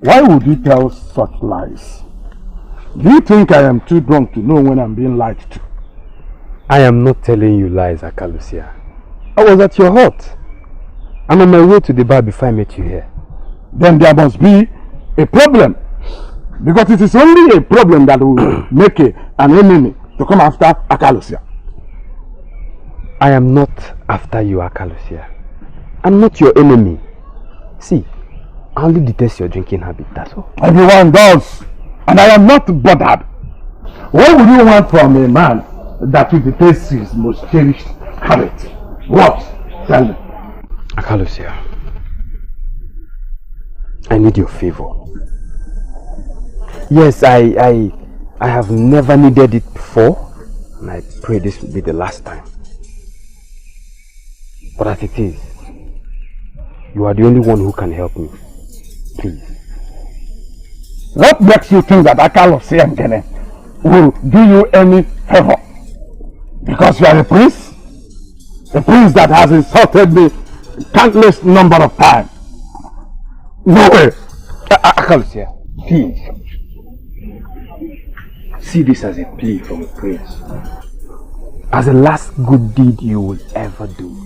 N: Why would you tell such lies? Do you think I am too drunk to know when I'm being lied to?
P: I am not telling you lies, Akalusia. I was at your hut. I'm on my way to the bar before I met you here.
N: Then there must be a problem. Because it is only a problem that will make an enemy to come after Akalusia.
P: I am not after you, Akalusia. I'm not your enemy. See, I only detest your drinking habit, that's all.
N: Everyone does. And I am not bothered. What would you want from a man that will detest his most cherished habit? What? Tell me.
P: Akalusia, I need your favor. Yes, I have never needed it before, and I pray this will be the last time. But as it is, you are the only one who can help me. Please.
N: What makes you think that Akalusia Ngene will do you any favor? Because you are a prince? A prince that has insulted me countless number of times. No way.
P: Akalusia, please. See this as a plea from a prince. As the last good deed you will ever do.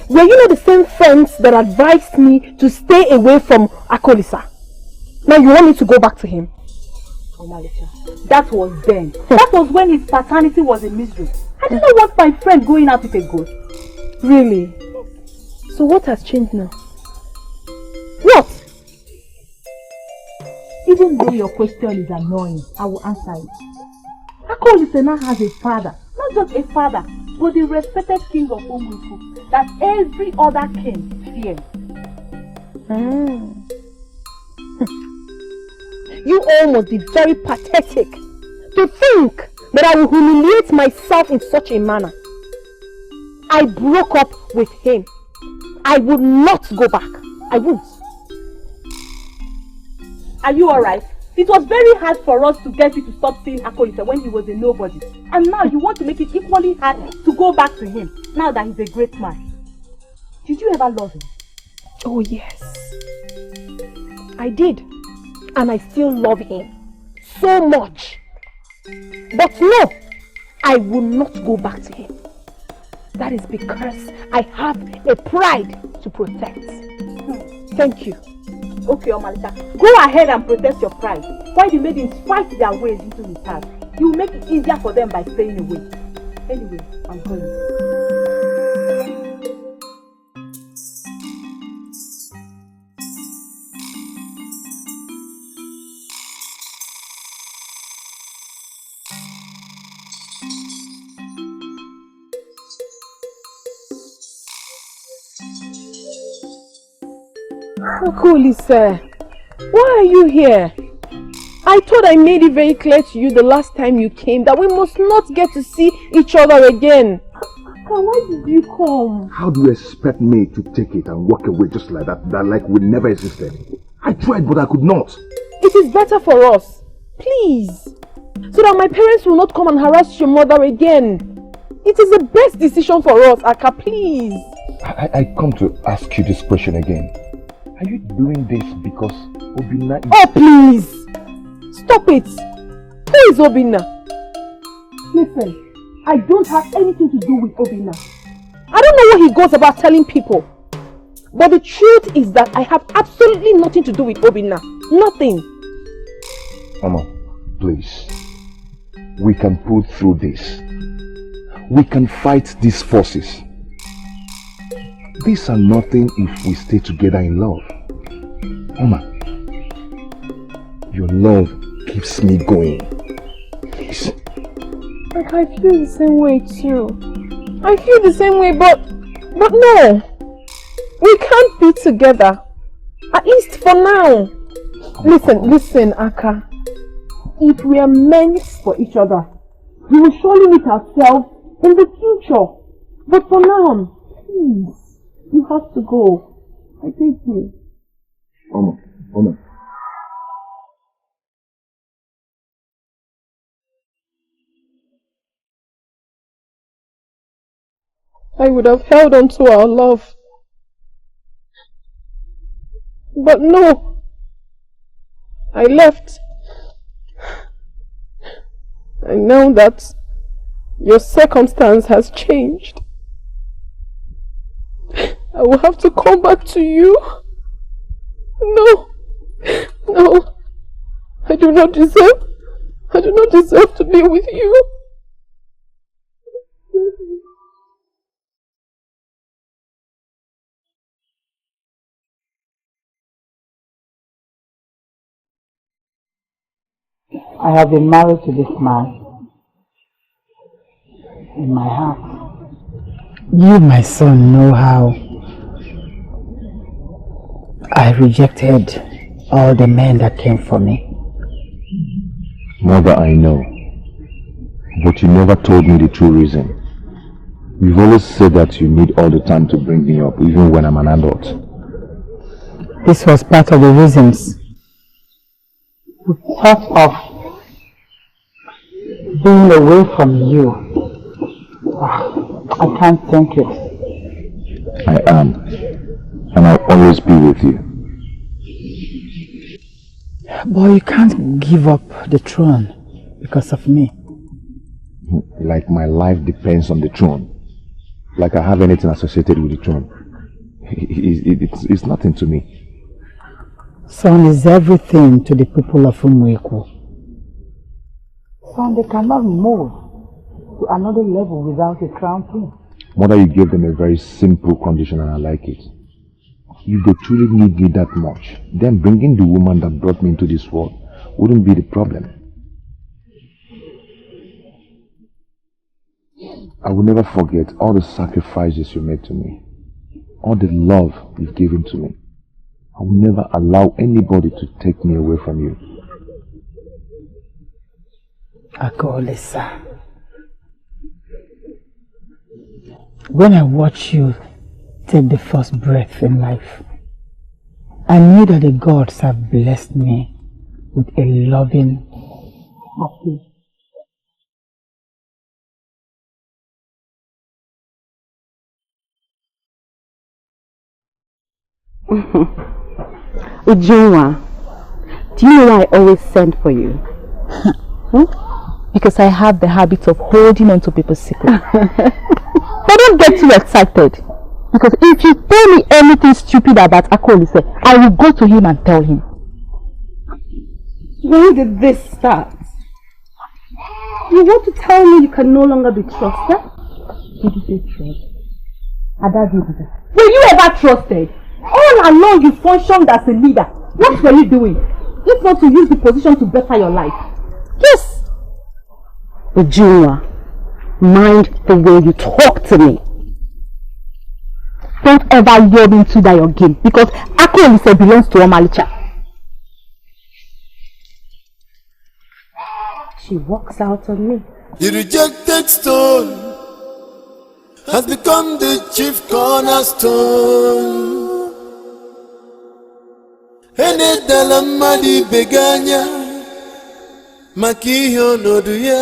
E: Were you not the same friends that advised me to stay away from Akolisa? Now you want me to go back to him?
G: Oh, Malicha, that was then. That was when his paternity was a mystery. I didn't want my friend going out with a ghost.
E: Really? So what has changed now?
G: What? Even though your question is annoying, I will answer it. Akolisa now has a father. Not just a father, but the respected king of Umuku that every other king fears.
E: You all must be very pathetic to think that I will humiliate myself in such a manner. I broke up with him. I would not go back. I won't.
G: Are you alright? It was very hard for us to get you to stop seeing Akolisa when he was a nobody. And now you want to make it equally hard to go back to him, now that he's a great man. Did you ever love him?
E: Oh yes. I did. And I still love him. So much. But no, I will not go back to him. That is because I have a pride to protect. Thank you.
G: Okay, Omalita, go ahead and protect your pride. While the maidens fight their ways into his heart, you will make it easier for them by staying away. Anyway, I'm going.
E: OKOLI, sir, why are you here? I thought I made it very clear to you the last time you came that we must not get to see each other again. Why did you come?
O: How do you expect me to take it and walk away just like that like we never existed? I tried, but I could not.
E: It is better for us. Please. So that my parents will not come and harass your mother again. It is the best decision for us, Aka, please.
F: I come to ask you this question again. Are you doing this because Obinna is...
E: Oh, please! Stop it! Who is Obinna? Listen, I don't have anything to do with Obinna. I don't know what he goes about telling people. But the truth is that I have absolutely nothing to do with Obinna. Nothing.
F: Mama, please. We can pull through this. We can fight these forces. These are nothing if we stay together in love. Mama, your love keeps me going. Please.
E: Like, I feel the same way too. I feel the same way, but no. We can't be together. At least for now. Listen, Aka. If we are meant for each other, we will surely meet ourselves in the future. But for now, please, you have to go. I beg you.
F: Mama.
E: I would have held on to our love. But no. I left. And now that your circumstance has changed, I will have to come back to you. No. I do not deserve to be with you.
C: I have been married to this man. In my heart. You, my son, know how I rejected all the men that came for me.
F: Mother, I know. But you never told me the true reason. You've always said that you need all the time to bring me up, even when I'm an adult.
C: This was part of the reasons. The thought of being away from you. I can't think it.
F: I am. And I'll always be with you.
C: But you can't give up the throne because of me.
F: Like my life depends on the throne. Like I have anything associated with the throne. It's nothing to me.
C: Son is everything to the people of Umweko. Son, they cannot move to another level without a crown prince.
F: Mother, you gave them a very simple condition and I like it. If they truly need me that much, then bringing the woman that brought me into this world wouldn't be the problem. I will never forget all the sacrifices you made to me. All the love you've given to me. I will never allow anybody to take me away from you.
C: OKOLI, sir. When I watch you take the first breath in life, I knew that the gods have blessed me with a loving, happy,
J: Ujunwa, do you know why I always send for you? Because I have the habit of holding on to people's secrets. But don't get too excited. Because if you tell me anything stupid about OKOLI, I will go to him and tell him.
G: When did this start? You want to tell me you can no longer be trusted?
J: Did you say trust?
G: Were you ever trusted? All along you functioned as a leader. What were you doing? If not to use the position to better your life.
J: Yes! Ujunwa, mind the way you talk to me. Don't ever lure me into that your game because OKOLI belongs to Omalicha. She walks out on me.
R: The rejected stone has become the chief cornerstone. Ene dalamadi beganya makiyo noduya.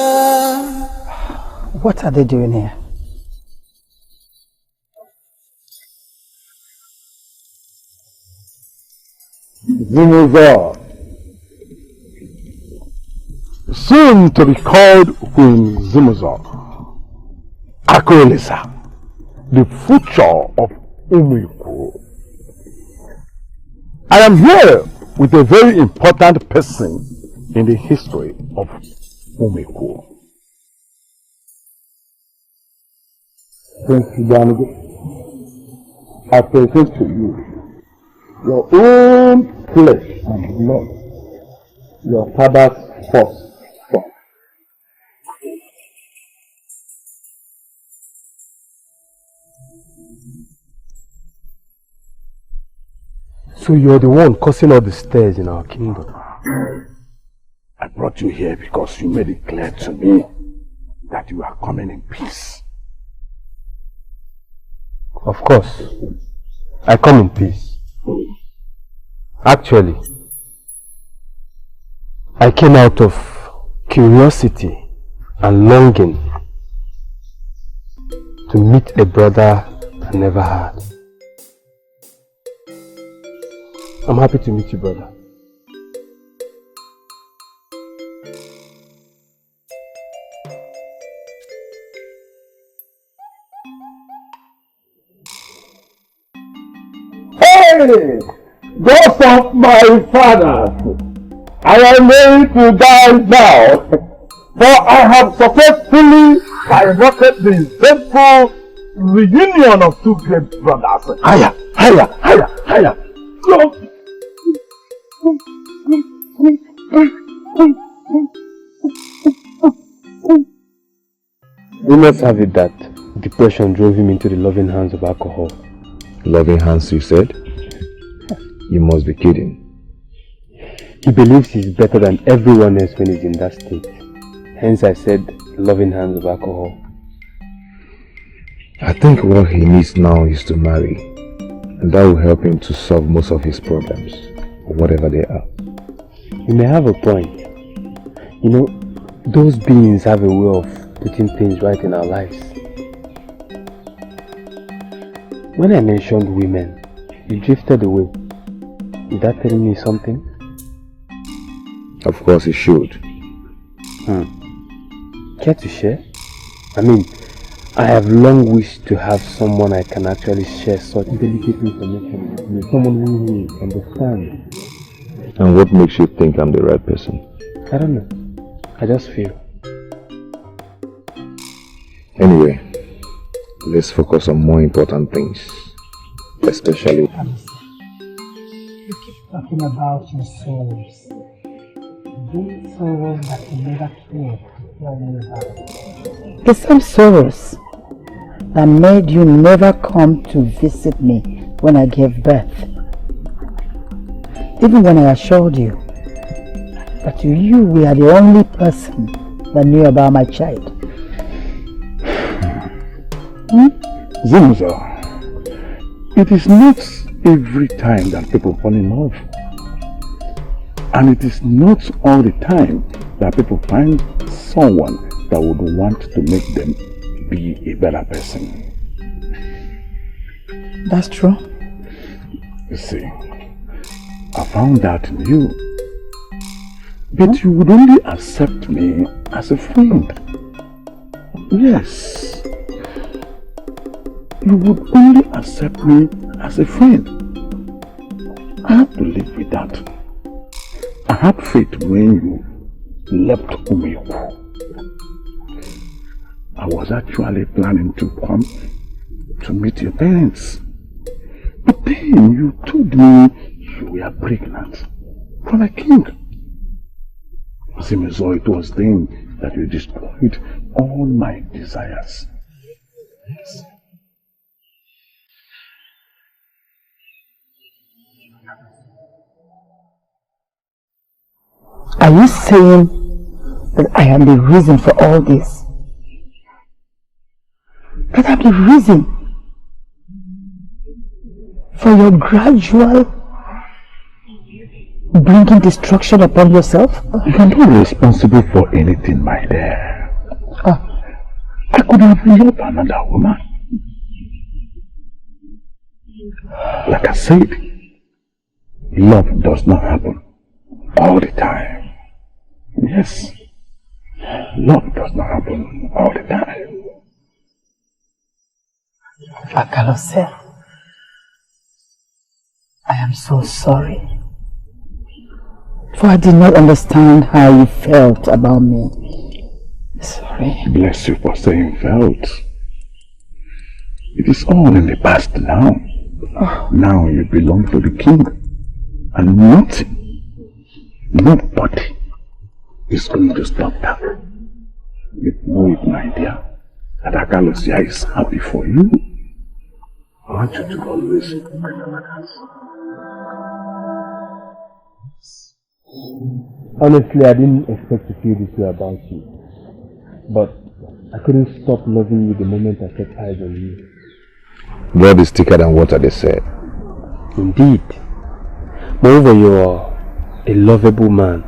C: What are they doing here?
N: Zimuzo. Soon to be called Queen Zimuzo. OKOLI, the future of Umiko. I am here with a very important person in the history of Umiko. Prince Ibanugo, I present to you your own flesh and blood, your father's first son.
F: So you're the one causing all the stirres in our kingdom?
N: I brought you here because you made it clear to me that you are coming in peace.
F: Of course, I come in peace. Actually, I came out of curiosity and longing to meet a brother I never had. I'm happy to meet you, brother.
N: Hey! Ghost of my father! I am ready to die now, for I have successfully piloted the eventful reunion of two great brothers. Higher, higher, higher, higher!
F: We must have it that depression drove him into the loving hands of alcohol.
O: Loving hands, you said? You must be kidding.
F: He believes he's better than everyone else when he's in that state. Hence I said loving hands of alcohol.
O: I think what he needs now is to marry. And that will help him to solve most of his problems, whatever they are.
F: You may have a point. You know, those beings have a way of putting things right in our lives. When I mentioned women, you drifted away. Is that telling me something?
O: Of course it should.
F: Care to share? I mean, I have long wished to have someone I can actually share such delicate information with. Someone who will understand.
O: And what makes you think I'm the right person?
F: I don't know. I just feel.
O: Anyway, let's focus on more important things. Especially...
C: You keep talking about your sorrows. These sorrows that you never cared to tell me about. The same sorrows that made you never come to visit me when I gave birth. Even when I assured you that you were the only person that knew about my child.
N: Zimuzo, it is not every time that people fall in love. And it is not all the time that people find someone that would want to make them be a better person.
C: That's true.
N: You see, I found that in you. But you would only accept me as a friend. Yes. You would only accept me as a friend. I have to live with that. I had faith when you left Umiko. I was actually planning to come to meet your parents. But then you told me you were pregnant from a king. Zimuzo, it was then that you destroyed all my desires. Yes.
C: Are you saying that I am the reason for all this? That I'm the reason for your gradual bringing destruction upon yourself?
N: You are not responsible for anything, my dear. I could have loved another woman. Like I said,
F: love does not happen all the time. Yes. Love does not happen all the time.
C: Akalose, I am so sorry. For I did not understand how you felt about me. Sorry.
F: Bless you for saying felt. It is all in the past now. Oh. Now you belong to the king. And nothing, nobody is going to stop that. You know it, my dear, that Akalosia is happy for you. I want you to always remember that.
P: Honestly, I didn't expect to feel this way about you. But I couldn't stop loving you the moment I set eyes on you.
F: Blood is thicker than water, they said.
P: Indeed. Moreover, you are a lovable man.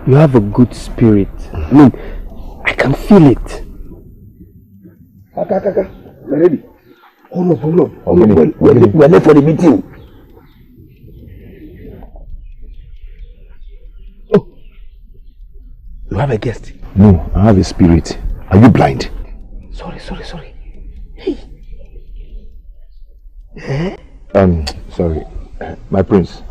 P: You have a good spirit. I mean, I can feel it.
N: Kaka, we're ready. Hold up.
F: Okay.
N: We're late for the meeting. Oh, you have a guest?
F: No, I have a spirit. Are you blind?
N: Sorry. Hey.
F: Sorry. My prince.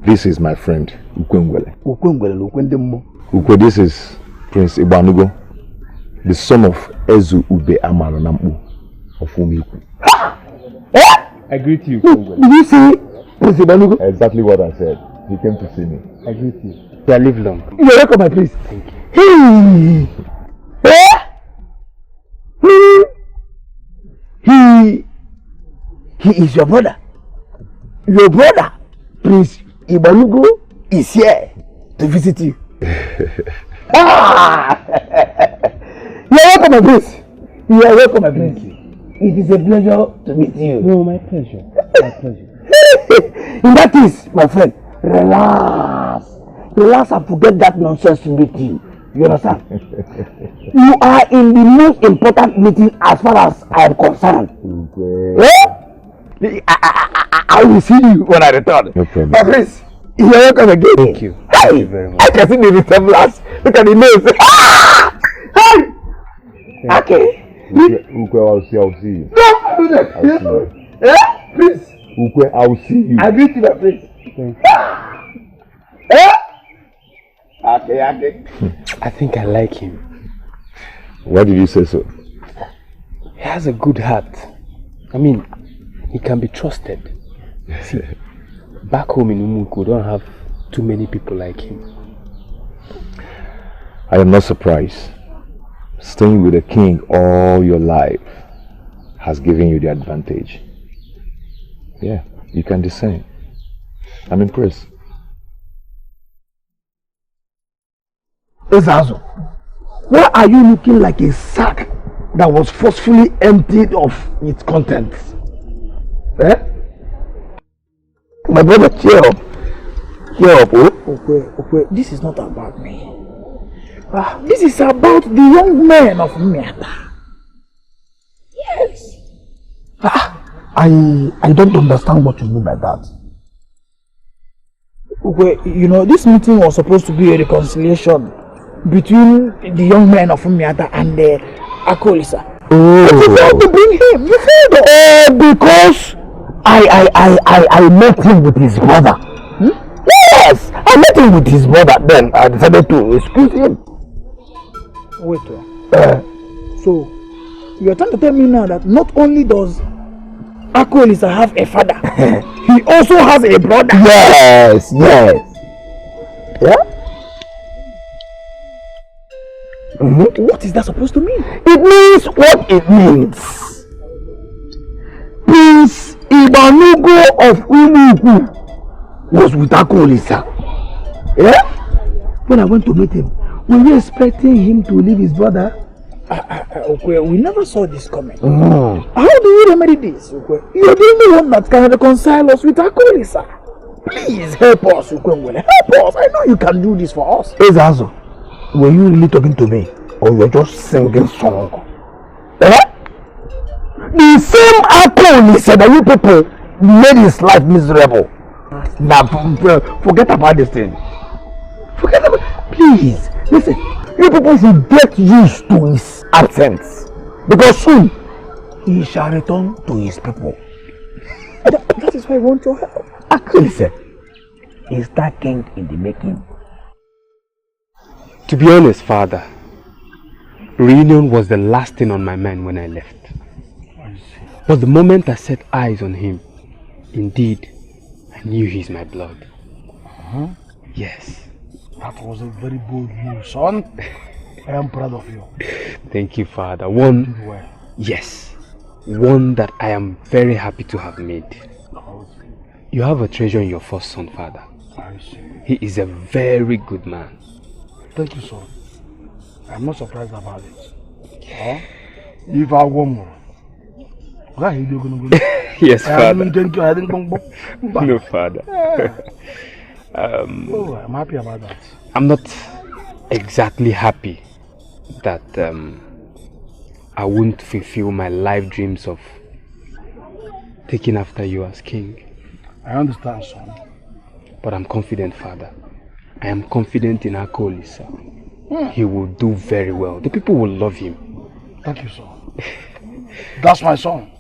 F: This is my friend, Ukwengwele. Ukwe, this is Prince Ibanugo, the son of Ezu Ube Amaranambu of Umiku.
P: I greet you,
N: Did you see Prince Ibanugo?
F: Exactly what I said. He came to see me.
P: I greet you. Yeah, live long.
N: You're welcome, my prince.
P: Thank you.
N: He is your brother. Your brother, Prince Ibanugo, is here to visit you. You're welcome, my prince. You are welcome, my prince. It is a pleasure to meet you.
P: No, my pleasure.
N: In that case, my friend, relax and forget that nonsense meeting. You understand? You are in the most important meeting as far as I am concerned. Okay. I will see you when I return.
F: No problem.
N: My prince, you are welcome again.
P: Thank you.
N: Hey,
P: thank you very much.
N: I can see the resemblance. Look at the nose. Hey! Okay.
F: Ukwe, I'll see you.
N: No, do that. Please.
F: Ukwe, I'll see you.
N: I greet you, my prince. Okay.
P: I think I like him.
F: Why did you say so?
P: He has a good heart. I mean, he can be trusted. See, back home in Umuku, we don't have too many people like him.
F: I am not surprised. Staying with the king all your life has given you the advantage. Yeah, you can discern. I'm impressed.
N: Ezazo, why are you looking like a sack that was forcefully emptied of its contents? My brother, cheer up. Okay, this is not about me. This is about the young men of Miata. Yes. I don't understand what you mean by that. Okay, you know, this meeting was supposed to be a reconciliation between the young men of Miata and the Akolisa. Oh. But you failed to bring him. You failed. Because I met him with his brother. Yes, I met him with his brother. Then I decided to excuse him. Wait. So you are trying to tell me now that not only does Akolisa have a father, he also has a brother. Yes. Yeah. What is that supposed to mean? It means what it means. Prince Ibanugo of Umuku was with Akolisa. Yeah? When I went to meet him, were you expecting him to leave his brother? Okay, we never saw this coming. How do you remedy this? Okay? You're the only one that can reconcile us with Akolisa. Please help us, help us. I know you can do this for us. Ezazo, were you really talking to me? Or you're just singing song? The same Akolisa that you people made his life miserable
A: Now, forget about this thing. Forget about. Please, listen. You people should get used to his absence, because soon he shall return to his people. That is why I want your help. Actually, sir, is that king in the making?
U: To be honest, Father, reunion was the last thing on my mind when I left. But the moment I set eyes on him, indeed, I knew he's my blood. Yes.
N: That was a very bold move, son. I am proud of you.
U: Thank you, Father. Yes, one that I am very happy to have made. You have a treasure in your first son, Father.
N: I see.
U: He is a very good man.
N: Thank you, son. I'm not surprised about it. If I want more.
U: Yes, Father. No, Father.
N: I'm happy about that.
U: I'm not exactly happy that I won't fulfill my life dreams of taking after you as king.
N: I understand, son.
U: But I'm confident, Father. I am confident in OKOLI, sir. He will do very well. The people will love him.
N: Thank you, son. That's my son.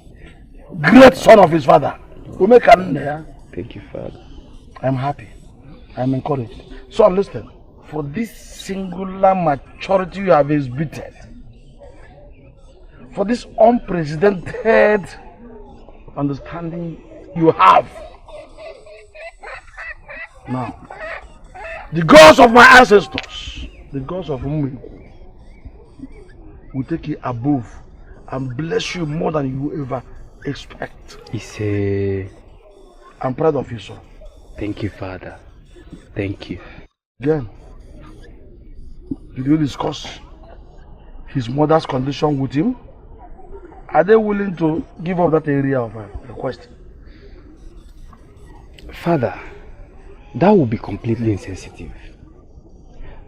N: Great son of his father.
U: Thank you, Father.
N: I'm happy. I'm encouraged. So listen, for this singular maturity you have exhibited, for this unprecedented understanding you have, now, the gods of my ancestors, the gods of Ummi, will take you above and bless you more than you ever expect. I'm proud of you, son.
U: Thank you, Father. Thank you.
N: Again, did you discuss his mother's condition with him? Are they willing to give up that area of request?
U: Father, that would be completely insensitive.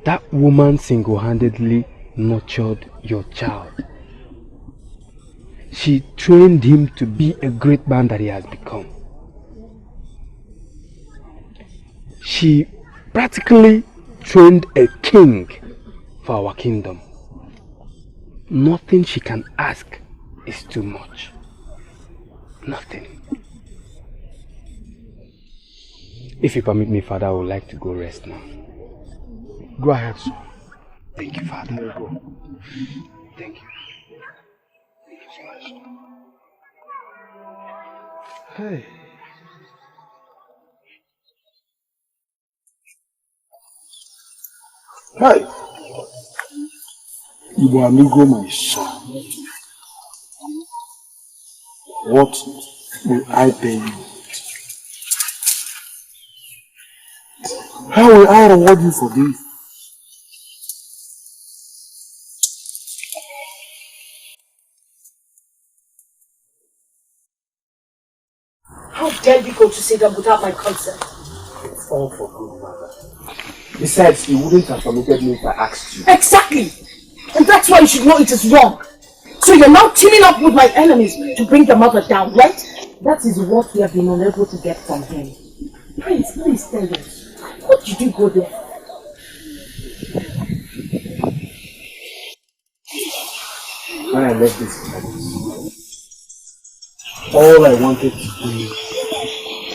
U: That woman single-handedly nurtured your child. She trained him to be a great man that he has become. She practically trained a king for our kingdom. Nothing she can ask is too much. Nothing. If you permit me, Father, I would like to go rest now.
N: Go ahead, son.
U: Thank you, Father.
N: There you go.
U: Thank you.
N: Hey. Hi. Ibo amigo, my son. What will I pay you? How will I reward you for this?
D: How dare you go to see them without my consent?
P: It's all for good, mother. Besides, you wouldn't have permitted me if I asked you.
D: Exactly! And that's why you should know it is wrong. So you're now teaming up with my enemies to bring the mother down, right? That is what we have been unable to get from him. Prince, please tell us. What did you go there?
P: When I left this place, all I wanted to do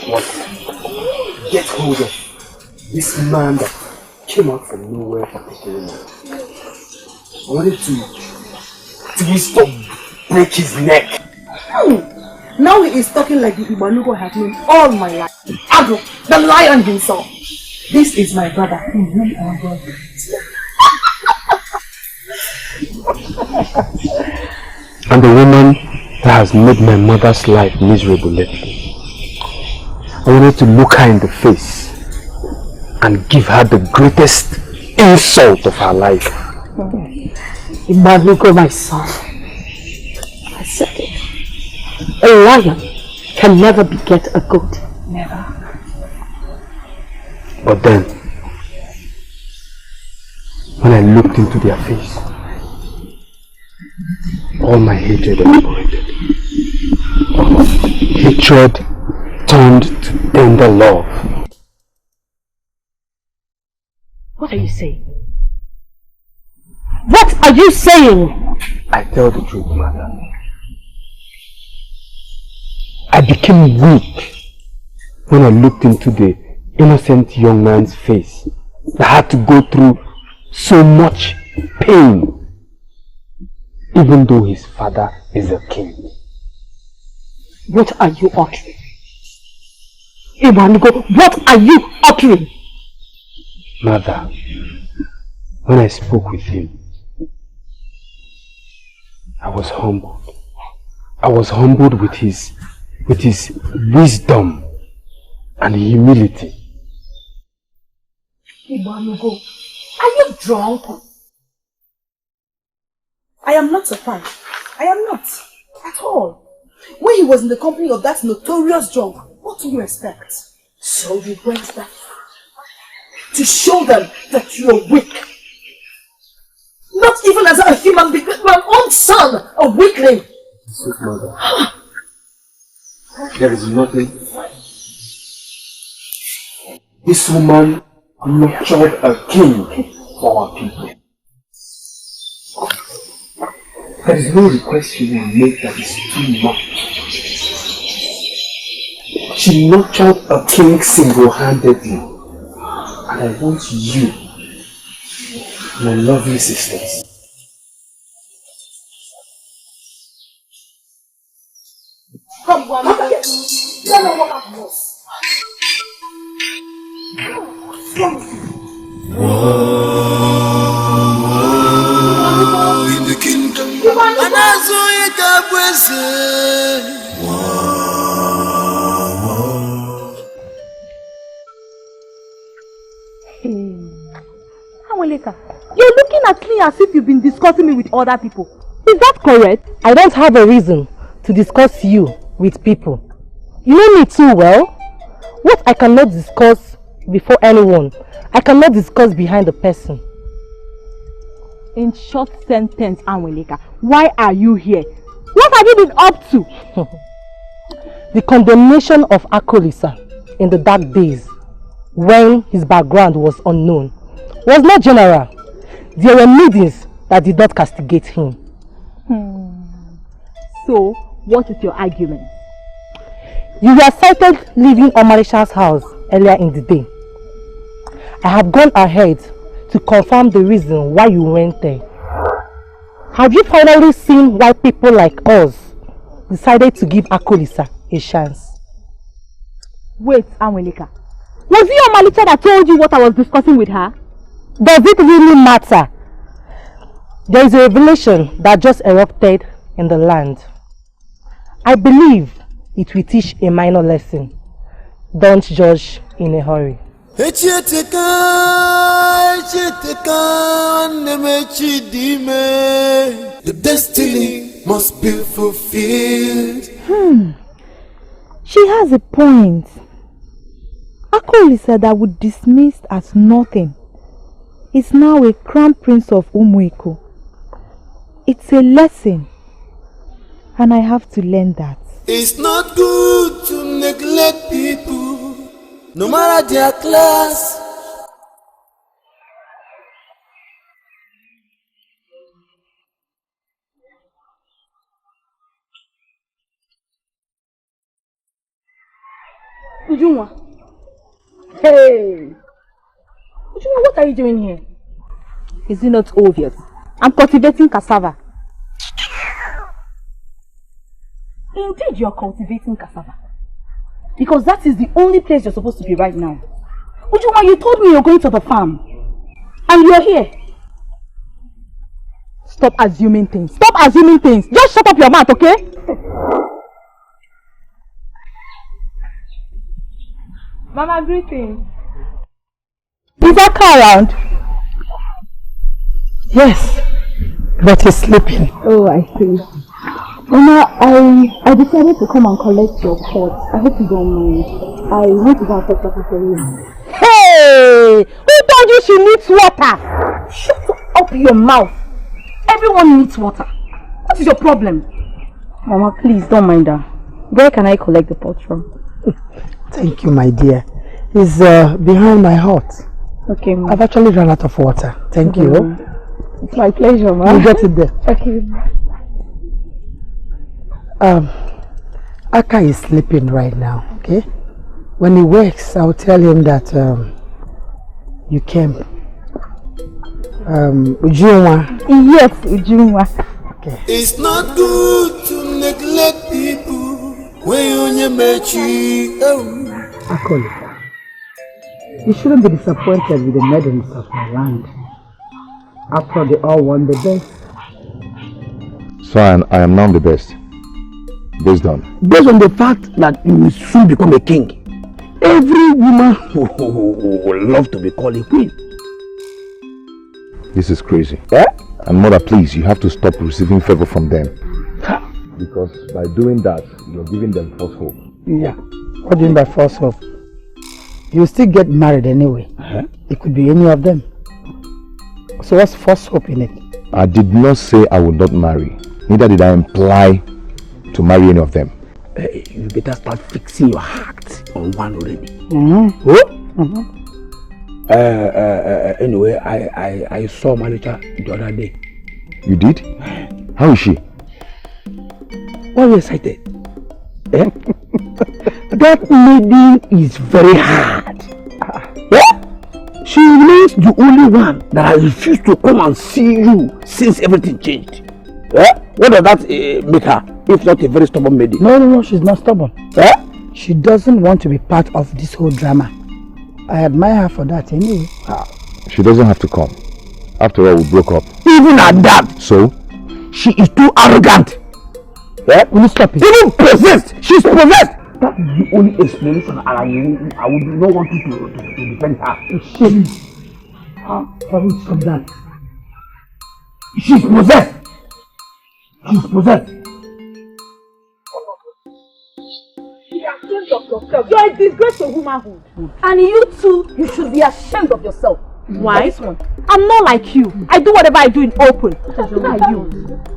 P: was get hold of this man that came out from nowhere for taking me. I wanted to twist up, break his neck.
D: Now he is talking like the Ibanugo have known all my life. Ado, the lion himself. This is my brother, whom I am going to.
U: And the woman that has made my mother's life miserable lately. I wanted to look her in the face and give her the greatest insult of her life.
E: Ibanugo, my son. I said it. A lion can never beget a goat. Never.
U: But then, when I looked into their face, all my hatred evaporated. Hatred turned to tender love.
E: What are you saying? What are you saying?
U: I tell the truth, mother. I became weak when I looked into the innocent young man's face that had to go through so much pain, even though his father is a king.
E: What are you uttering? Iwanugo, what are you uttering?
U: Mother, when I spoke with him, I was humbled. I was humbled with his wisdom and humility.
D: Iwanugo, are you drunk? I am not surprised. I am not. At all. When he was in the company of that notorious drunk, what do you expect? So you went that far to show them that you are weak. Not even as a human being, but my own son, a weakling.
U: Sweet mother, there is nothing to fight. This woman nurtured a king for our people. There is no request she will make that is too much. She nurtured a king single-handedly. And I want you, my lovely sisters,
D: Come on, let me walk out of
R: in the kingdom, and as we got
G: Aweleka, you're looking at me as if you've been discussing me with other people.
E: Is that correct? I don't have a reason to discuss you with people. You know me too well. What I cannot discuss before anyone, I cannot discuss behind the person.
G: In short sentence, Aweleka, why are you here? What have you been up to?
E: The condemnation of OKOLI in the dark days, when his background was unknown, was not general. There were meetings that did not castigate him.
G: So, what is your argument?
E: You were cited leaving Omalisha's house earlier in the day. I have gone ahead to confirm the reason why you went there. Have you finally seen why people like us decided to give OKOLI a chance?
G: Wait, Aweleka. Was it Omalisha that told you what I was discussing with her?
E: Does it really matter? There is a revelation that just erupted in the land. I believe it will teach a minor lesson. Don't judge in a hurry.
R: ETIKO, the destiny must be fulfilled.
Q: She has a point. OKOLI said that would dismissed as nothing is now a crown prince of Umuiko. It's a lesson, and I have to learn that.
R: It's not good to neglect people, no matter their class.
G: Ujunwa. Hey! Ujunwa, what are you doing here? Is it not obvious? I'm cultivating cassava. Indeed, you're cultivating cassava. Because that is the only place you're supposed to be right now. Ujunwa, you told me you're going to the farm. And you're here. Stop assuming things. Stop assuming things. Just shut up your mouth, okay?
H: Mama, greetings.
E: Is Aka around? Yes, but he's sleeping.
G: Oh, I see. Mama, I decided to come and collect your pot. I hope you don't mind. I want to go and fetch water for you.
E: Hey! Who told you she needs water?
G: Shut up your mouth. Everyone needs water. What is your problem? Mama, please don't mind her. Where can I collect the pot from?
C: Thank you, my dear. It's behind my heart.
E: Okay, ma.
C: I've actually run out of water. Thank you.
E: It's my pleasure, ma.
C: You get it there.
E: Okay.
C: Aka is sleeping right now, okay? When he wakes, I'll tell him that you came. Ujunwa.
E: Yes, Ujunwa.
C: Okay.
R: It's not good to neglect people when you're mechi.
C: Akoli, you shouldn't be disappointed with the maidens of my land. After they all won the best.
F: So I am now the best. Based on?
N: Based on the fact that you will soon become a king. Every woman would love to be called a queen.
F: This is crazy. And mother, please, you have to stop receiving favor from them. Because by doing that, you're giving them false hope.
C: Yeah. What do you mean by false hope? You still get married anyway. It could be any of them. So what's false hope in it?
F: I did not say I would not marry. Neither did I imply to marry any of them.
N: You better start fixing your heart on one already. Anyway, I saw Malika the other day.
F: You did? How is she?
N: Why are you excited? That lady is very hard. She remains the only one that I refuse to come and see you since everything changed. What does that make her, if not a very stubborn lady?
C: No, she's not stubborn. She doesn't want to be part of this whole drama. I admire her for that anyway.
F: She doesn't have to come. After all, we broke up.
N: Even at that.
F: So?
N: She is too arrogant.
C: Will you stop it?
N: Even possessed. She's possessed. That is the only explanation I would not want you to defend her.
C: How can you stop that?
N: She's possessed. She's possessed.
E: You are a disgrace to womanhood. And you too, you should be ashamed of yourself. Why? I'm not like you. I do whatever I do in open. Who are you?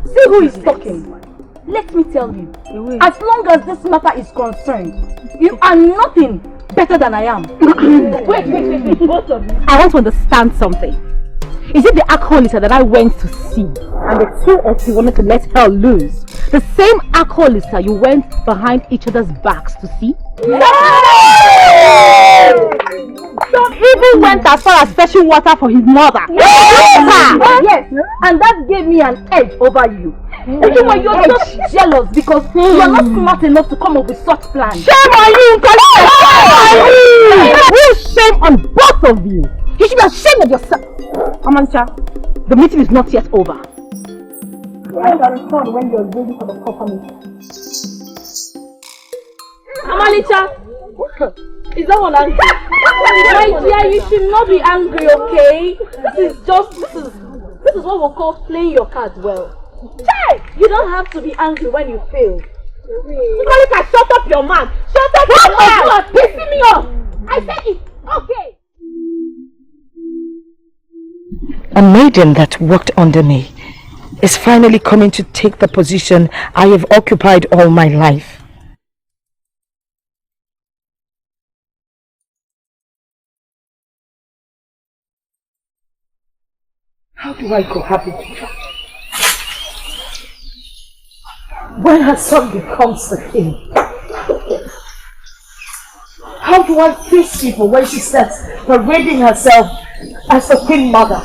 E: See who is talking. Let me tell you, as long as this matter is concerned, you are nothing better than I am. Wait, both of you. I want to understand something. Is it the alcoholic that I went to see and the two of you wanted to let her loose? The same alcoholic you went behind each other's backs to see? No! Some even went as far as fetching water for his mother. Yes, and that gave me an edge over you. Even when you're just jealous because you're not smart enough to come up with such plans. Shame on you! Shame on both of you! You should be ashamed of yourself! Amancha, the meeting is not yet over. I will respond when you're ready for the proper meeting. Amalicha, is that one angry? My dear, you should not be angry, okay? This is what we call playing your cards well. Chai! You don't have to be angry when you fail. Nicolita, shut up your mouth! Shut up your mouth! You are pissing me off! I said it! Okay!
J: A maiden that worked under me is finally coming to take the position I have occupied all my life.
D: How do I cohabit with her? When her son becomes the king? How do I face people when she starts parading herself as a queen mother?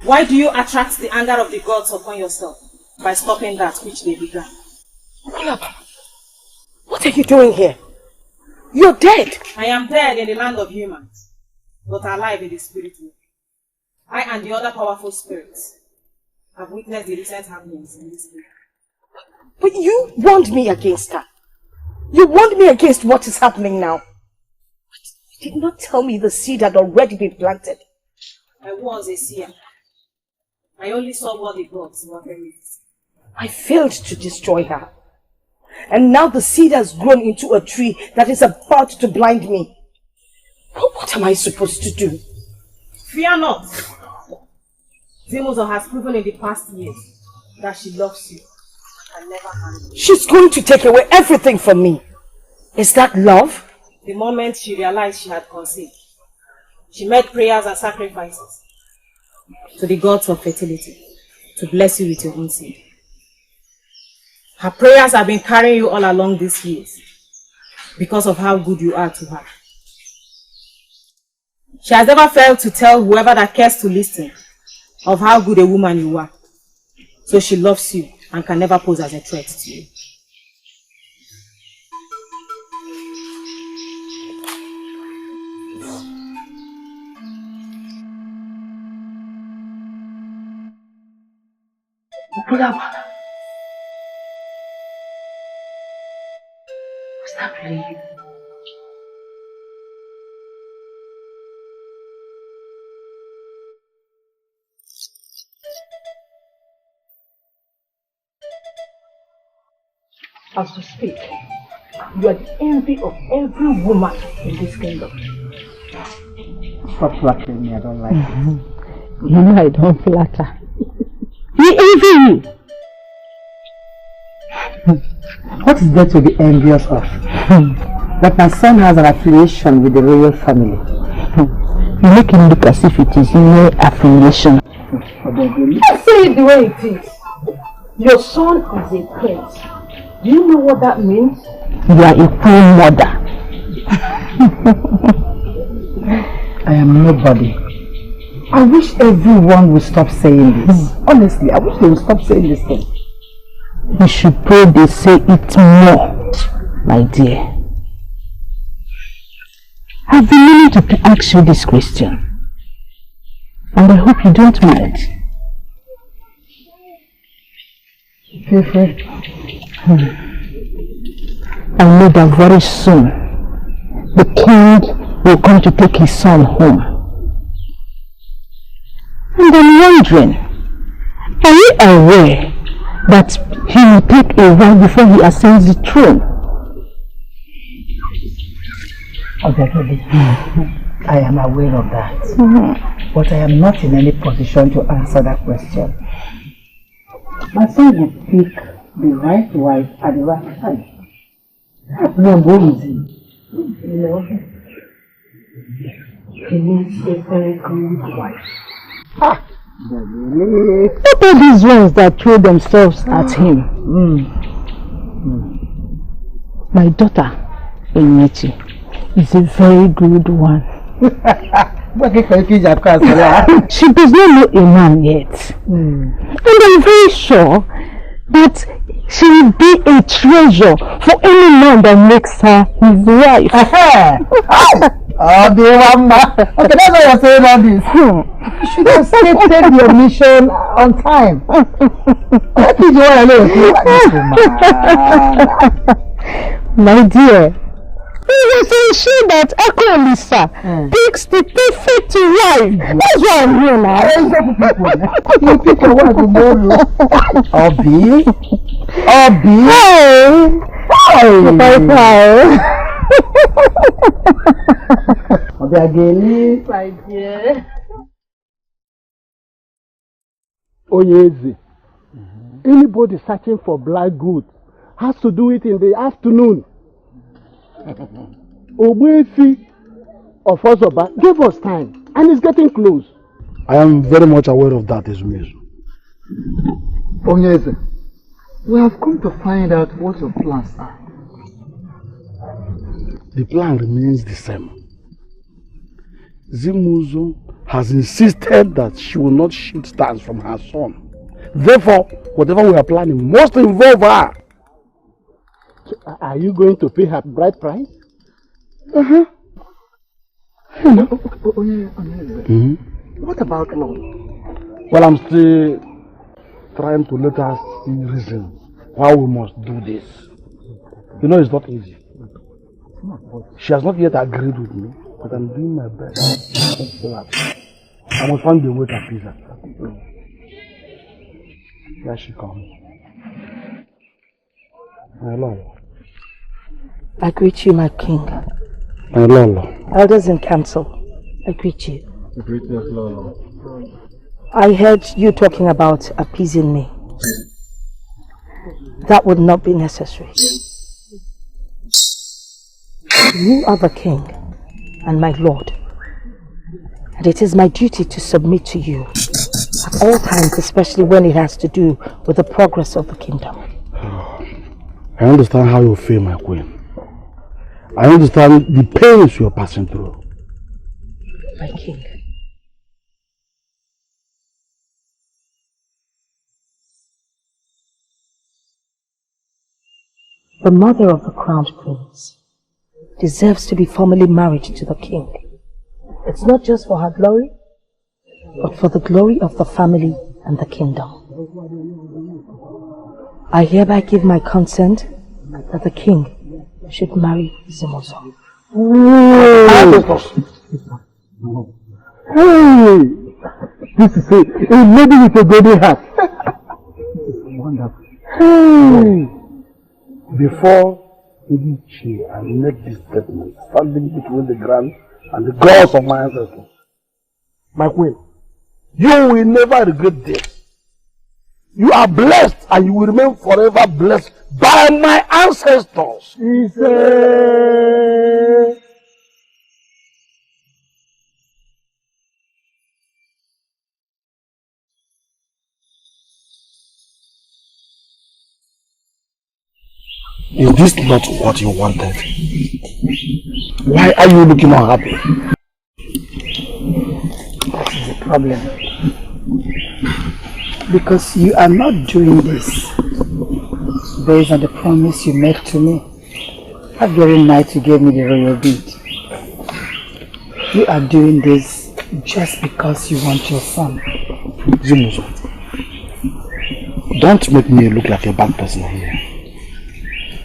K: Why do you attract the anger of the gods upon yourself by stopping that which they began?
D: What are you doing here? You're dead.
K: I am dead in the land of humans, but alive in the spirit world. I and the other powerful spirits have witnessed the recent happenings in this place.
D: But you warned me against her. You warned me against what is happening now. But you did not tell me the seed had already been planted.
K: I was a seer. I only saw what the gods were very.
D: I failed to destroy her. And now the seed has grown into a tree that is about to blind me. What am I supposed to do?
K: Fear not.
D: Zimuzo has proven in the past years that she loves you and never handle you.
S: She's going to take away everything from me. Is that love?
D: The moment she realized she had conceived, she made prayers and sacrifices to the gods of fertility to bless you with your own seed. Her prayers have been carrying you all along these years because of how good you are to her. She has never failed to tell whoever that cares to listen of how good a woman you are. So she loves you and can never pose as a threat to you.
S: Was that really you? As we speak, you are the envy of every woman in this kingdom.
C: Stop flattering me, I don't like it.
E: You know I don't flatter. We envy you.
C: What is there to be envious of? That my son has an affiliation with the royal family.
E: You make him look as if it is no affiliation.
S: Let's say it the way it is. Your son is a prince. Do you know what that means?
E: You are a queen mother.
C: I am nobody. I wish everyone would stop saying this. Honestly, I wish they would stop saying this thing.
E: You should pray they say it more, my dear. I've been meaning to ask you this question, and I hope you don't mind.
C: Feel free.
E: I know that very soon the king will come to take his son home. And I'm wondering, are you aware that he will take a while before he ascends the throne?
C: Okay, I am aware of that. But I am not in any position to answer that question. My son will pick the right wife at the right time. No, who is he? You know, he needs a very good wife.
E: What are these ones that throw themselves at him? My daughter, Enyechi, is a very good one. She does not know a man yet. And I'm very sure that she will be a treasure for any man that makes her his wife.
C: Oh, the one man. Okay, that's why you're saying all this. You should have stated your mission on time. What did you want to know?
E: My dear, we were so sure that OKOLI picks the perfect wife. That's what I'm here now.
C: You pick a wife tomorrow. Obi? Obi again.
S: My dear.
N: Oyezi, anybody searching for black goods has to do it in the afternoon. Ogbefi of Osoba gave us time and it's getting close.
M: I am very much aware of that, Ezumezu.
C: Onyeze, we have come to find out what your plans are.
M: The plan remains the same. Zimuzo has insisted that she will not shoot stars from her son. Therefore, whatever we are planning must involve her.
N: So, are you going to pay her bride price?
C: What about law?
M: Well, I'm still trying to let her see reasons why we must do this. You know, it's not easy. She has not yet agreed with me, but I'm doing my best. I must find a way to please her. Here she comes. Hello.
E: I greet you, my king.
M: Hello.
E: Elders in council, I greet you.
M: I greet you, Lolo.
E: I heard you talking about appeasing me. That would not be necessary. You are the king and my lord. And it is my duty to submit to you at all times, especially when it has to do with the progress of the kingdom.
N: I understand how you feel, my queen. I understand the pains you are passing through.
E: My king. The mother of the crowned prince deserves to be formally married to the king. It's not just for her glory, but for the glory of the family and the kingdom. I hereby give my consent that the king should marry Zimozo.
N: Hey! This is a lady with a golden heart. Wonderful. Hey! Before even I make this statement, standing between the ground and the gods of my ancestors. My queen, you will never regret this. You are blessed and you will remain forever blessed by my ancestors. He said. Is this not what you wanted? Why are you looking unhappy?
C: That is the problem. Because you are not doing this based on the promise you made to me that very night you gave me the royal deed. You are doing this just because you want your son.
N: Zimozo, don't make me look like a bad person here.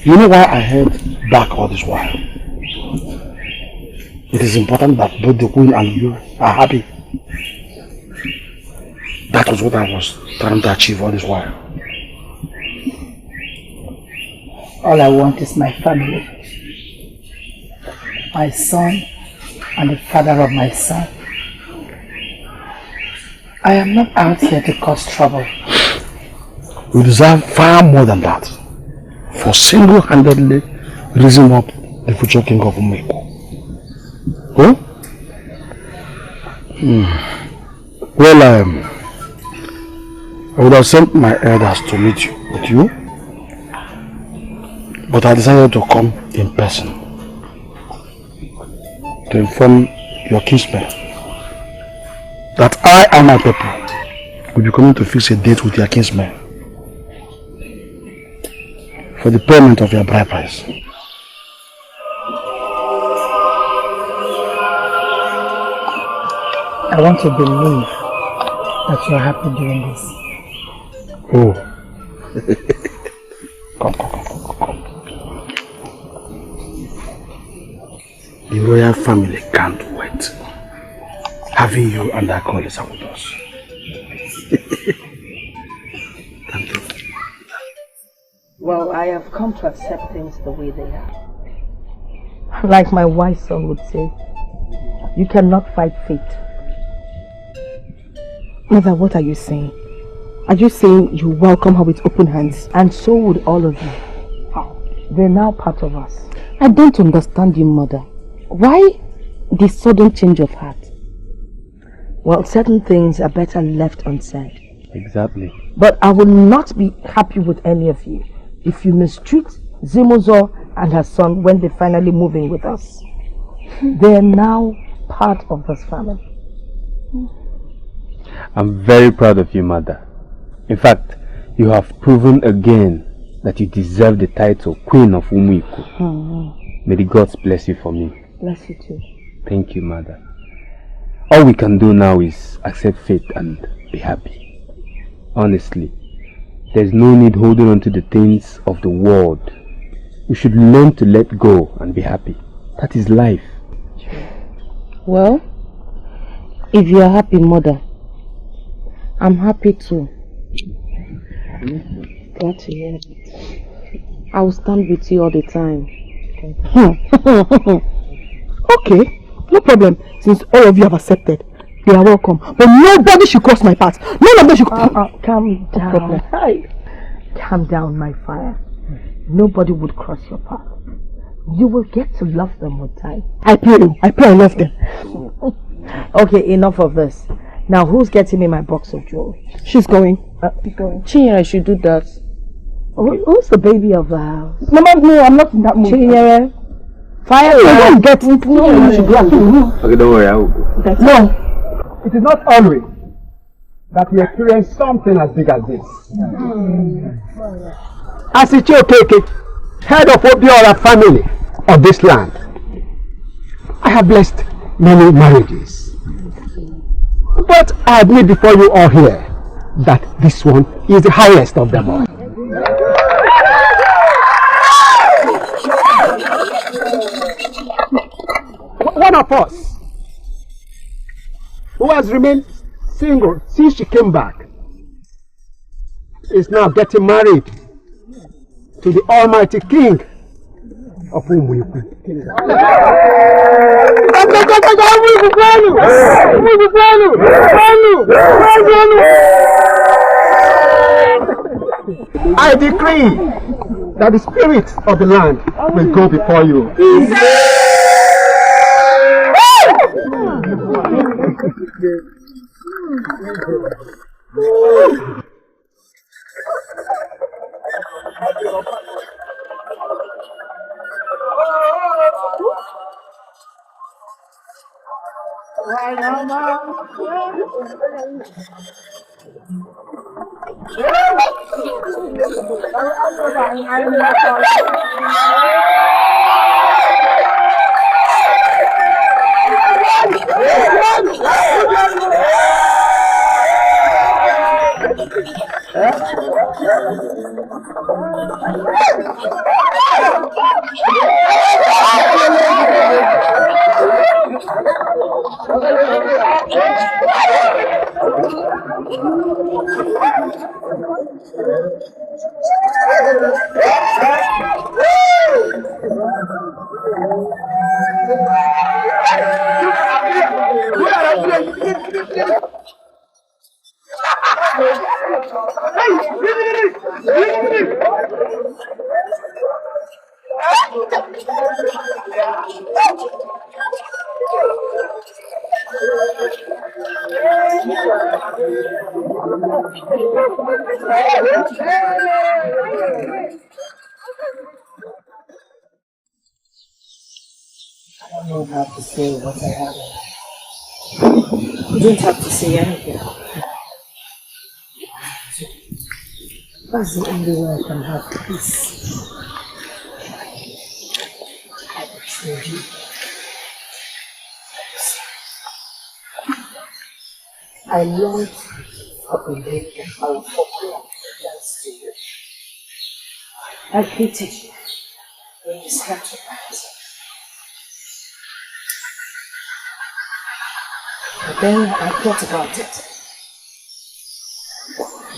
N: You know why I held back all this while? It is important that both the queen and you are happy. That was what I was trying to achieve all this while.
C: All I want is my family. My son and the father of my son. I am not out here to cause trouble.
N: We deserve far more than that. For single-handedly raising up the future king of Umeko. Huh? Well, I would have sent my elders to meet you with you, but I decided to come in person to inform your kinsmen that I and my people will be coming to fix a date with your kinsmen for the payment of your bride price.
C: I want to believe that you are happy doing this.
N: Oh. Come. The royal family can't wait having you and OKOLI with us. Thank you.
E: Well, I have come to accept things the way they are. Like my wise son would say, you cannot fight fate.
J: Mother, what are you saying? Are you saying you welcome her with open hands?
E: And so would all of you. They're now part of us.
J: I don't understand you, Mother. Why this sudden change of heart?
E: Well, certain things are better left unsaid.
U: Exactly.
E: But I will not be happy with any of you if you mistreat Zimozo and her son when they finally move in with us. They are now part of this family.
U: I'm very proud of you, Mother. In fact, you have proven again that you deserve the title Queen of Umeko. May the gods bless you for me.
E: Bless you too.
U: Thank you, Mother. All we can do now is accept fate and be happy. Honestly, there's no need holding on to the things of the world. We should learn to let go and be happy. That is life.
J: Well, if you are happy, Mother, I'm happy too.
E: Glad to hear it.
J: I will stand with you all the time.
T: Okay, no problem. Since all of you have accepted,
J: they are welcome. But nobody should cross my path. None of them should...
S: Calm down. Hi. Calm down, my fire. Nobody would cross your path. You will get to love them with time.
J: I pray I love them.
S: Okay, enough of this. Now, who's getting me my box of jewelry?
J: She's going.
S: Chinyere should do that. Okay. Who's the baby of the house?
J: Mama, no, I'm not in that mood.
S: Chinyere, fire.
J: I don't get it.
F: Okay, don't worry, I will go.
N: No, it is not always that we experience something as big as this. As Ichokeke, head of Obiora family of this land, I have blessed many marriages. But I admit before you all here that this one is the highest of them all. One of us who has remained single since she came back is now getting married to the Almighty King of Umuiku. I decree that the spirit of the land will go before you.
S: I don't have to say what I have. You don't have to say anything. That's the only way I can have peace. I long for a day that I will fulfill dance to you. I pity you when you start to dance. But then I thought about it.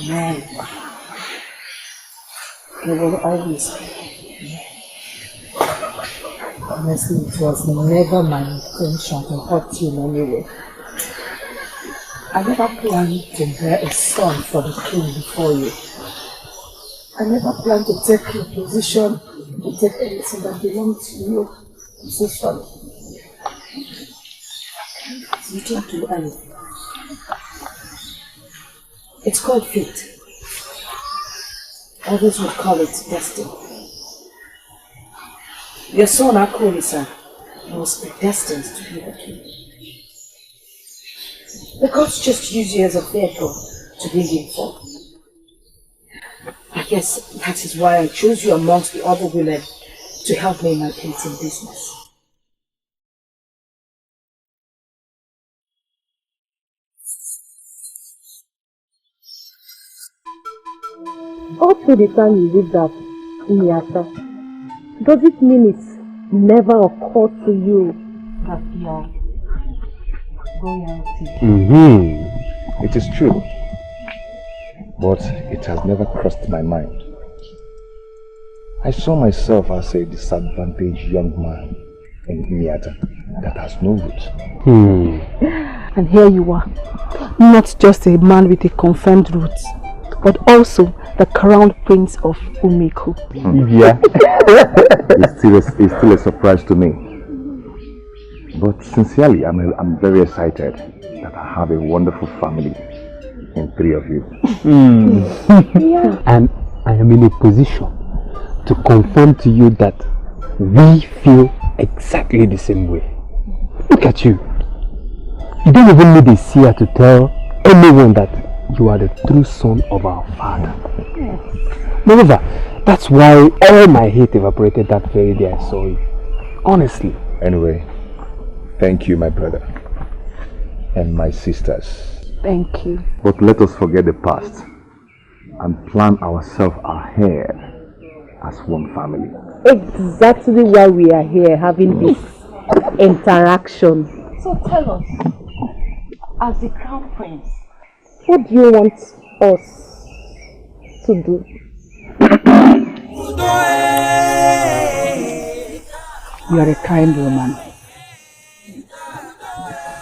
S: Man, there will always be. Honestly, it was never my intention to hurt you in any way. I never planned to bear a son for the king before you. I never planned to take your position, to take anything that belongs to you. I'm so sorry. You didn't do anything. It's called fate. Others would call it destiny. Your son Akoli, sir, was predestined to be the king. The gods just use you as a vehicle to bring him forth. I guess that is why I chose you amongst the other women to help me in my painting business.
E: Up to the time you read that, Nyata, does it mean it never occurred to you that you are royalty?
F: It is true. But it has never crossed my mind. I saw myself as a disadvantaged young man in Nyata that has no roots.
E: And here you are, not just a man with a confirmed roots, but also the crown prince of Umeko.
F: Yeah, it's still a surprise to me. But sincerely, I'm very excited that I have a wonderful family in 3 of you.
E: Yeah.
U: And I am in a position to confirm to you that we feel exactly the same way. Look at you. You don't even need a seer to tell anyone that you are the true son of our father.
E: Yes.
U: Moreover, that's why all my hate evaporated that very day I saw you. Honestly.
F: Anyway, thank you, my brother. And my sisters.
E: Thank you.
F: But let us forget the past and plan ourselves ahead as one family.
E: Exactly why we are here having this interaction.
G: So tell us, as the crown prince,
E: what do you want us to do?
C: You are a kind woman.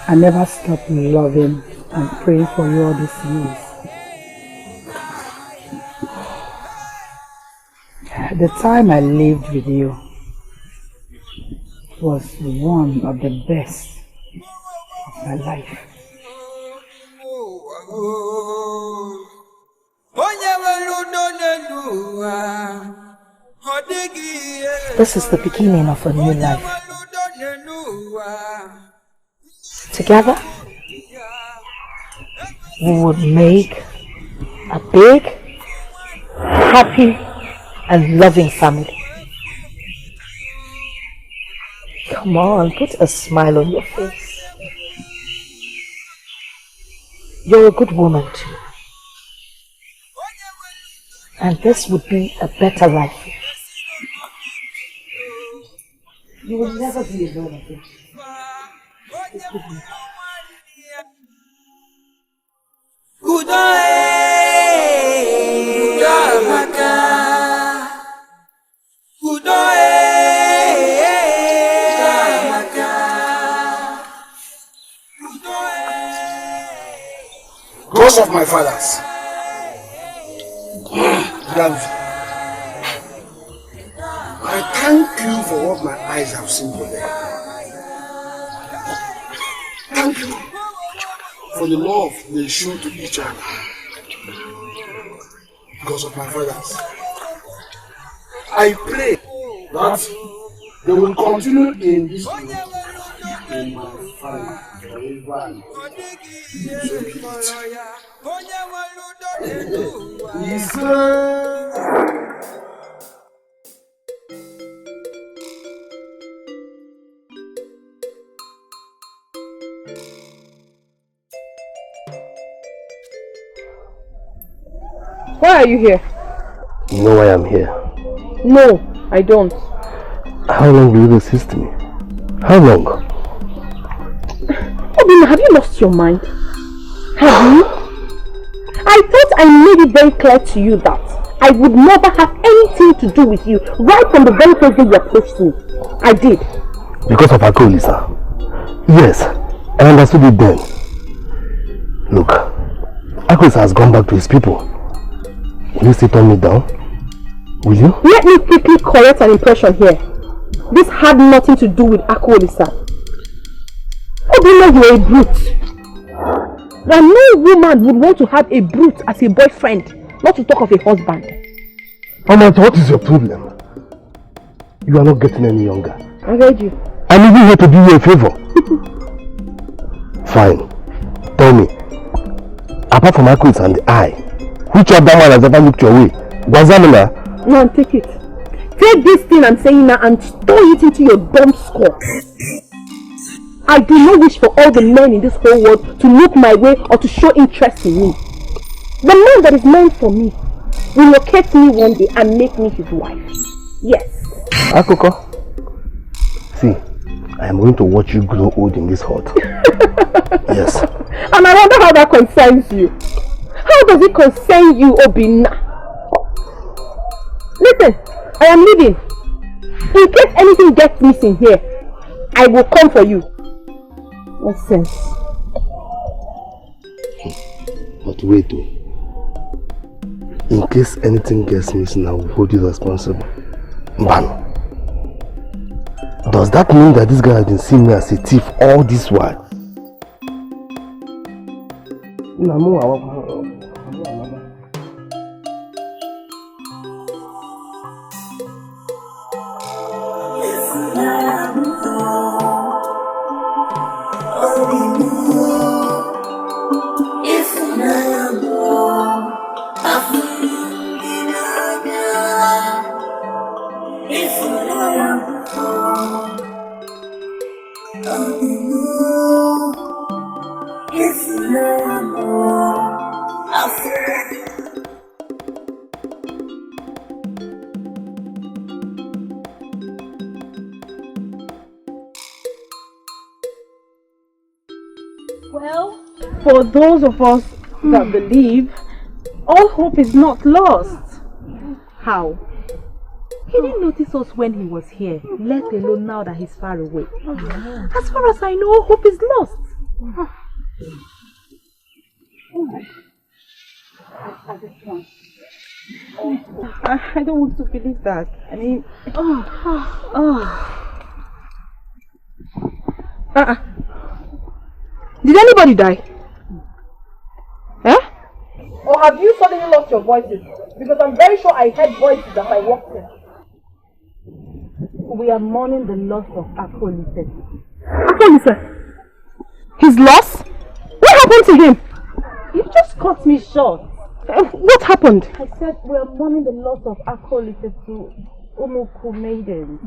C: I never stopped loving and praying for you all these years. The time I lived with you was one of the best of my life.
S: This is the beginning of a new life. Together, we would make a big, happy, and loving family. Come on, put a smile on your face. You're a good woman too. And this would be a better life. You will never be alone again.
N: Ghost of my fathers. I thank you for what my eyes have seen today. Thank you for the love they show to each other. Because of my fathers. I pray that they will continue in this love in my family forever.
E: Why are you here?
P: You know why I'm here?
E: No, I don't.
P: How long will you assist me? How long?
E: Obina, have you lost your mind? Have you? I thought I made it very clear to you that I would never have anything to do with you right from the very first day you approached me. I did.
P: Because of OKOLI, sir. Yes, I understood it then. Look, OKOLI has gone back to his people. Will you still turn me down? Will you?
E: Let me quickly correct an impression here. This had nothing to do with OKOLI, sir. Obina, you're a brute. That no woman would want to have a brute as a boyfriend, not to talk of a husband.
P: Amanda, what is your problem? You are not getting any younger.
E: I heard you.
P: I'm even here to do you a favor. Fine. Tell me, apart from OKOLI and I, which other man has ever looked your way? Gwazamina?
E: No, take it. Take this thing I'm saying now and throw it into your dumb skull. I do not wish for all the men in this whole world to look my way or to show interest in me. The man that is meant for me will locate me one day and make me his wife. Yes.
P: Akoko, see, I am going to watch you grow old in this hut. Yes.
E: And I wonder how that concerns you. How does it concern you, Obina? Listen, I am leaving. In case anything gets missing here, I will come for you. Nonsense.
P: But wait though. In case anything gets missing, I will hold you responsible. Man. Does that mean that this guy has been seeing me as a thief all this while?
G: Well, for those of us that believe, all hope is not lost. How? He didn't notice us when he was here, let alone now that he's far away. As far as I know, hope is lost. I don't want to believe that. I mean,
E: Did anybody die? Eh? Or have you suddenly lost your voices? Because I'm very sure I heard voices as I walked in.
G: we are mourning the loss of OKOLI.
E: OKOLI? His loss? What happened to him?
G: You just cut me short.
E: What happened?
G: I said we are mourning the loss of OKOLI to Umuku maiden.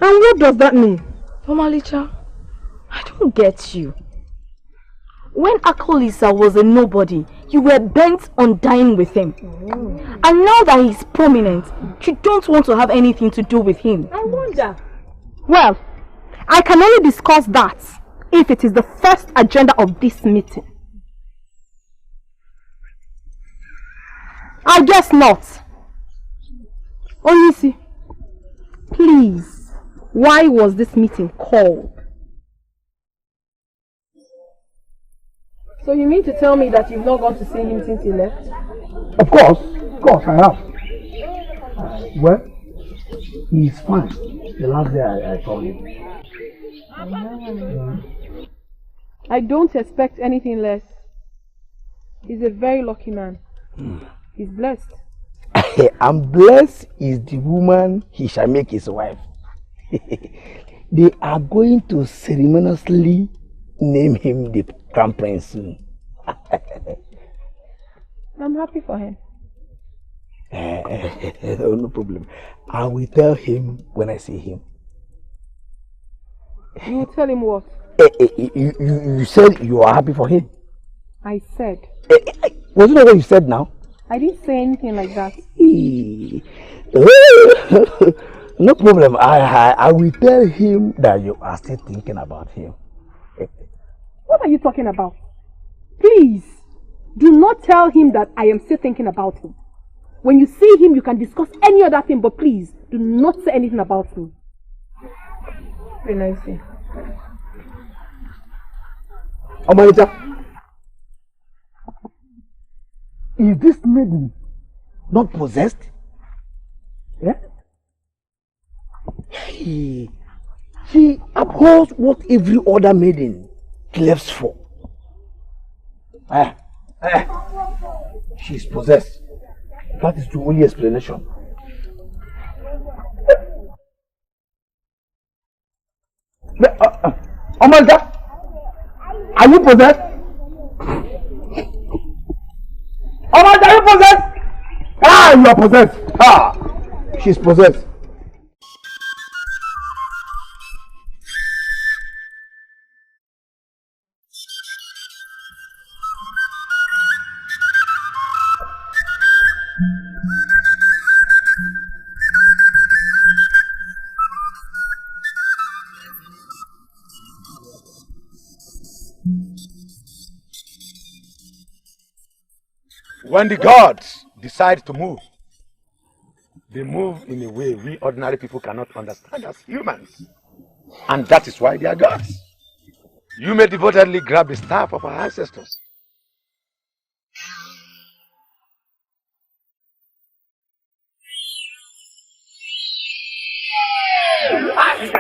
E: And what does that mean?
G: Omalicha, I don't get you. When OKOLI was a nobody, you were bent on dying with him. And now that he's prominent, you don't want to have anything to do with him.
E: I wonder. Well, I can only discuss that if it is the first agenda of this meeting. I guess not. Onisi, please, why was this meeting called? So you mean to tell me that you've not gone to see him since he left?
N: Of course I have. Well, he's fine. The last day I saw him.
E: I don't expect anything less. He's a very lucky man. He's blessed.
M: And blessed is the woman he shall make his wife. They are going to ceremoniously name him the Crown Prince soon.
E: I'm happy for him.
M: No problem. I will tell him when I see him.
E: You will tell him what?
M: You said you are happy for him.
E: I said.
M: Was it not what you said now?
E: I didn't say anything like that.
M: No problem. I will tell him that you are still thinking about him.
E: What are you talking about? Please, do not tell him that I am still thinking about him. When you see him, you can discuss any other thing, but please, do not say anything about him. Very nice.
N: Omalita, is this maiden not possessed? Yeah?
M: She abhors what every other maiden lives for. She's possessed. That is the only explanation.
N: Omalita, are you possessed? Omalita, are you possessed? You are possessed. She's possessed.
B: When the gods decide to move, they move in a way we ordinary people cannot understand as humans. And that is why they are gods. You may devotedly grab the staff of our ancestors.
N: The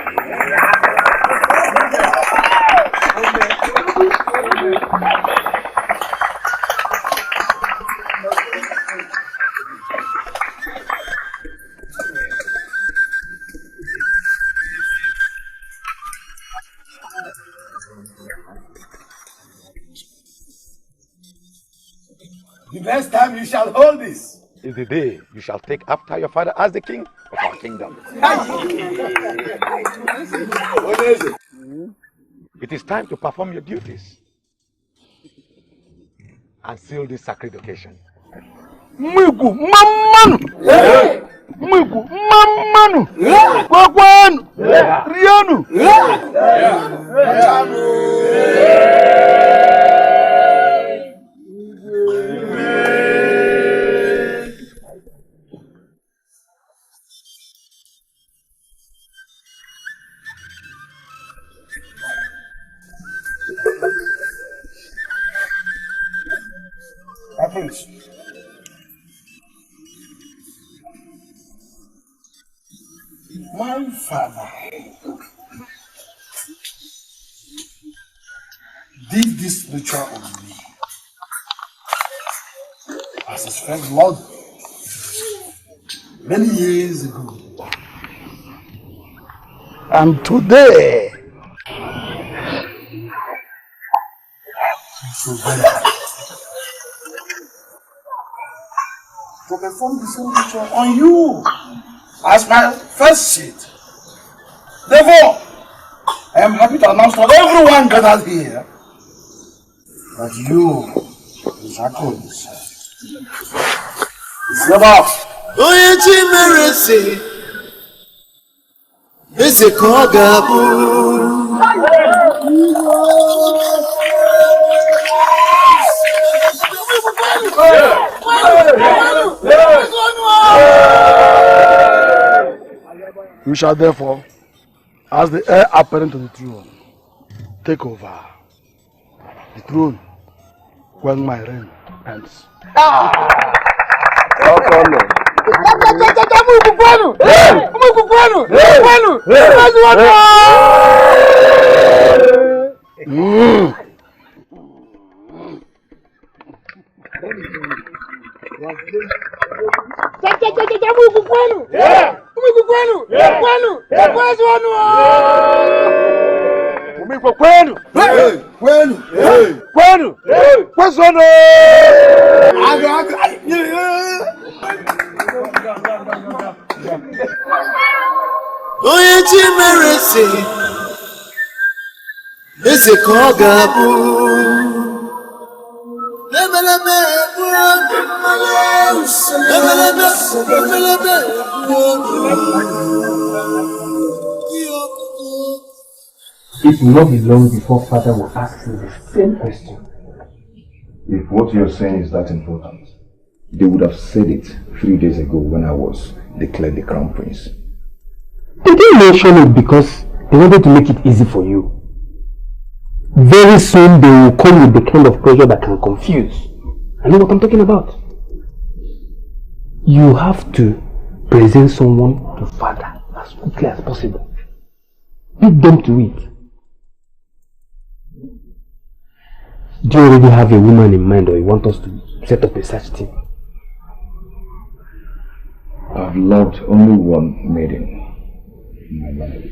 N: next time you shall hold this
L: is the day you shall take after your father as the king of our kingdom.
N: What is it?
L: It is time to perform your duties and seal this sacred occasion.
N: Mwiku mamanu! Mwiku mamanu! Kwakwanu! Rianu! Prince. My father did this ritual on me as his first blood many years ago. And today, so very happy to perform the same ritual on you as my first seed. Therefore, I am happy to announce to everyone gathered here that you is OKOLI. It's about you shall therefore, as the heir apparent to the throne, take over the throne when my reign ends.
P: It will not be long before Father will ask me the same question.
F: If what you're saying is that important, they would have said it 3 days ago when I was declared the crown prince.
P: They didn't mention it because they wanted to make it easy for you. Very soon they will come with the kind of pressure that can confuse. I know what I'm talking about. You have to present someone to Father as quickly as possible. Beat them to it. Do you already have a woman in mind, or you want us to set up a search team?
F: I've loved only one maiden in my life.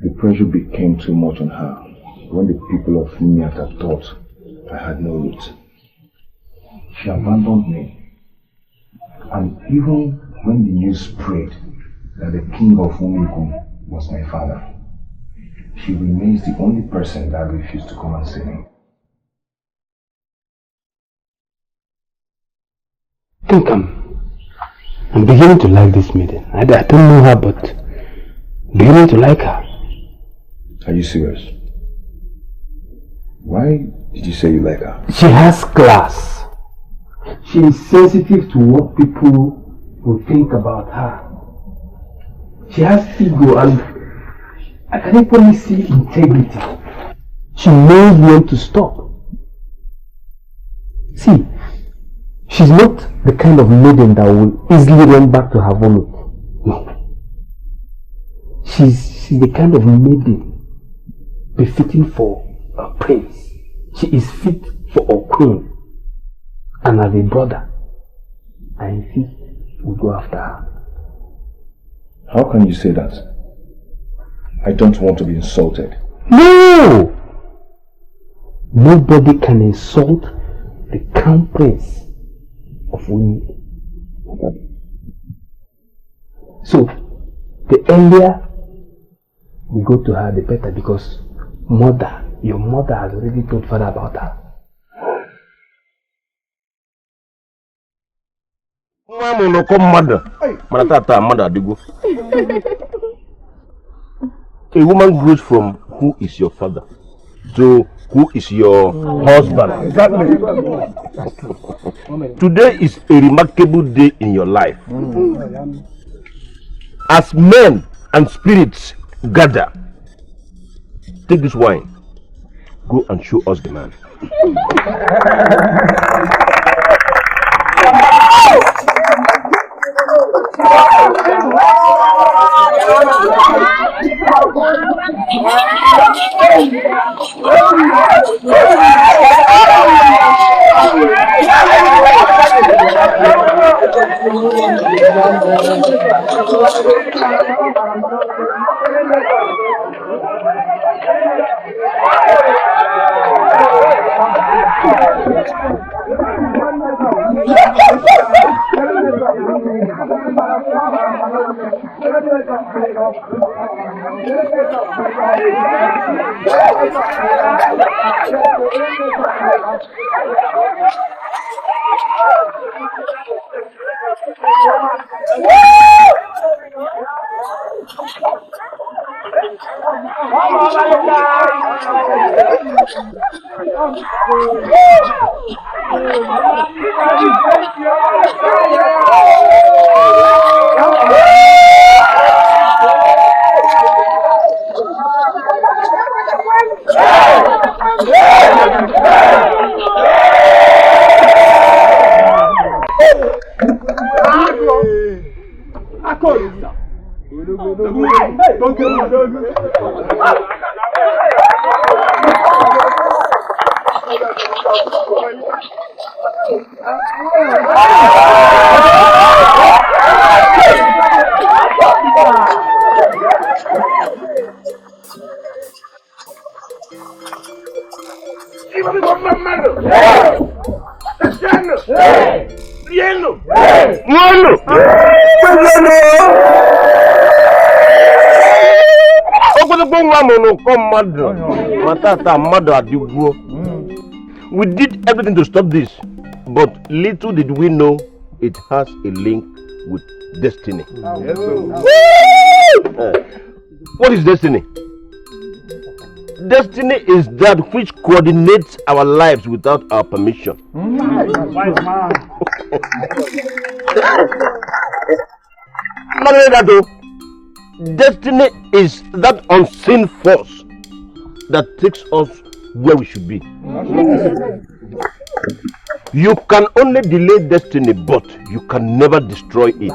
F: The pressure became too much on her when the people of Miata thought I had no root. She abandoned me. And even when the news spread that the king of Umiku was my father, she remains the only person that refused to come and see me.
P: I think I'm beginning to like this maiden. I don't know her, but I'm beginning to like her.
F: Are you serious? Why did you say you like her?
P: She has class. She is sensitive to what people will think about her. She has ego, and I can equally see integrity. She knows when to stop. See, she's not the kind of maiden that will easily run back to her vomit. No.
I: She's the kind of maiden befitting for a prince. She is fit for a queen. And as a brother, I insist we go after her.
F: How can you say that? I don't want to be insulted.
I: No! Nobody can insult the crown prince of Winnie. So, the earlier we go to her, the better, because your mother has already told father about her.
L: A woman grows from who is your father to who is your husband.
B: Exactly.
L: Today is a remarkable day in your life. As men and spirits gather, take this wine, go and show us the man. We did everything to stop this, but little did we know it has a link with destiny. What is destiny? Destiny is that which coordinates our lives without our permission. Destiny is that unseen force that takes us where we should be. You can only delay destiny, but you can never destroy it.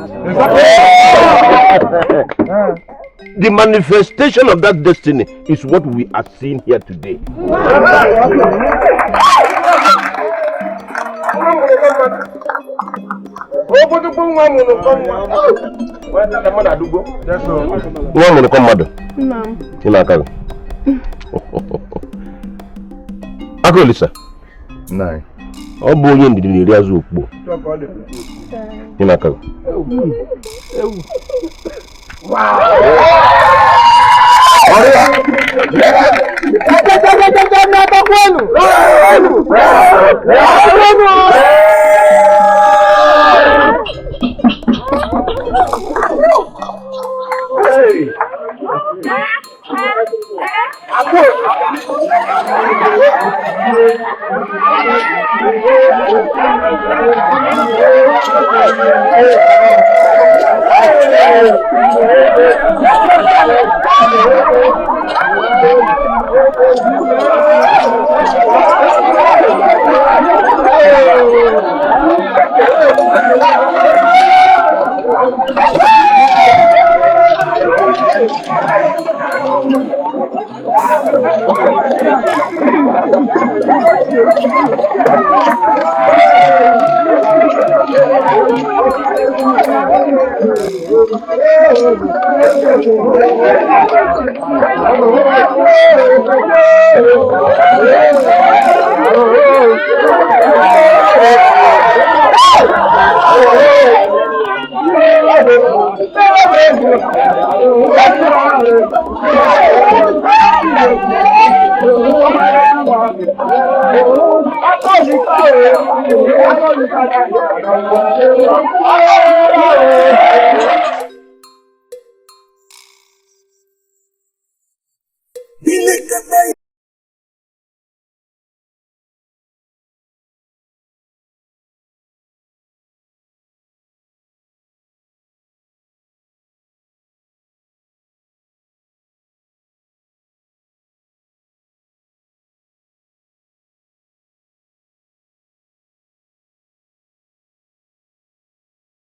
L: The manifestation of that destiny is what we are seeing here today. OKOLI, sir.
F: Nine.
L: Ọ bụ onye ndidi na-eri azụ okpo. Ị na-aka.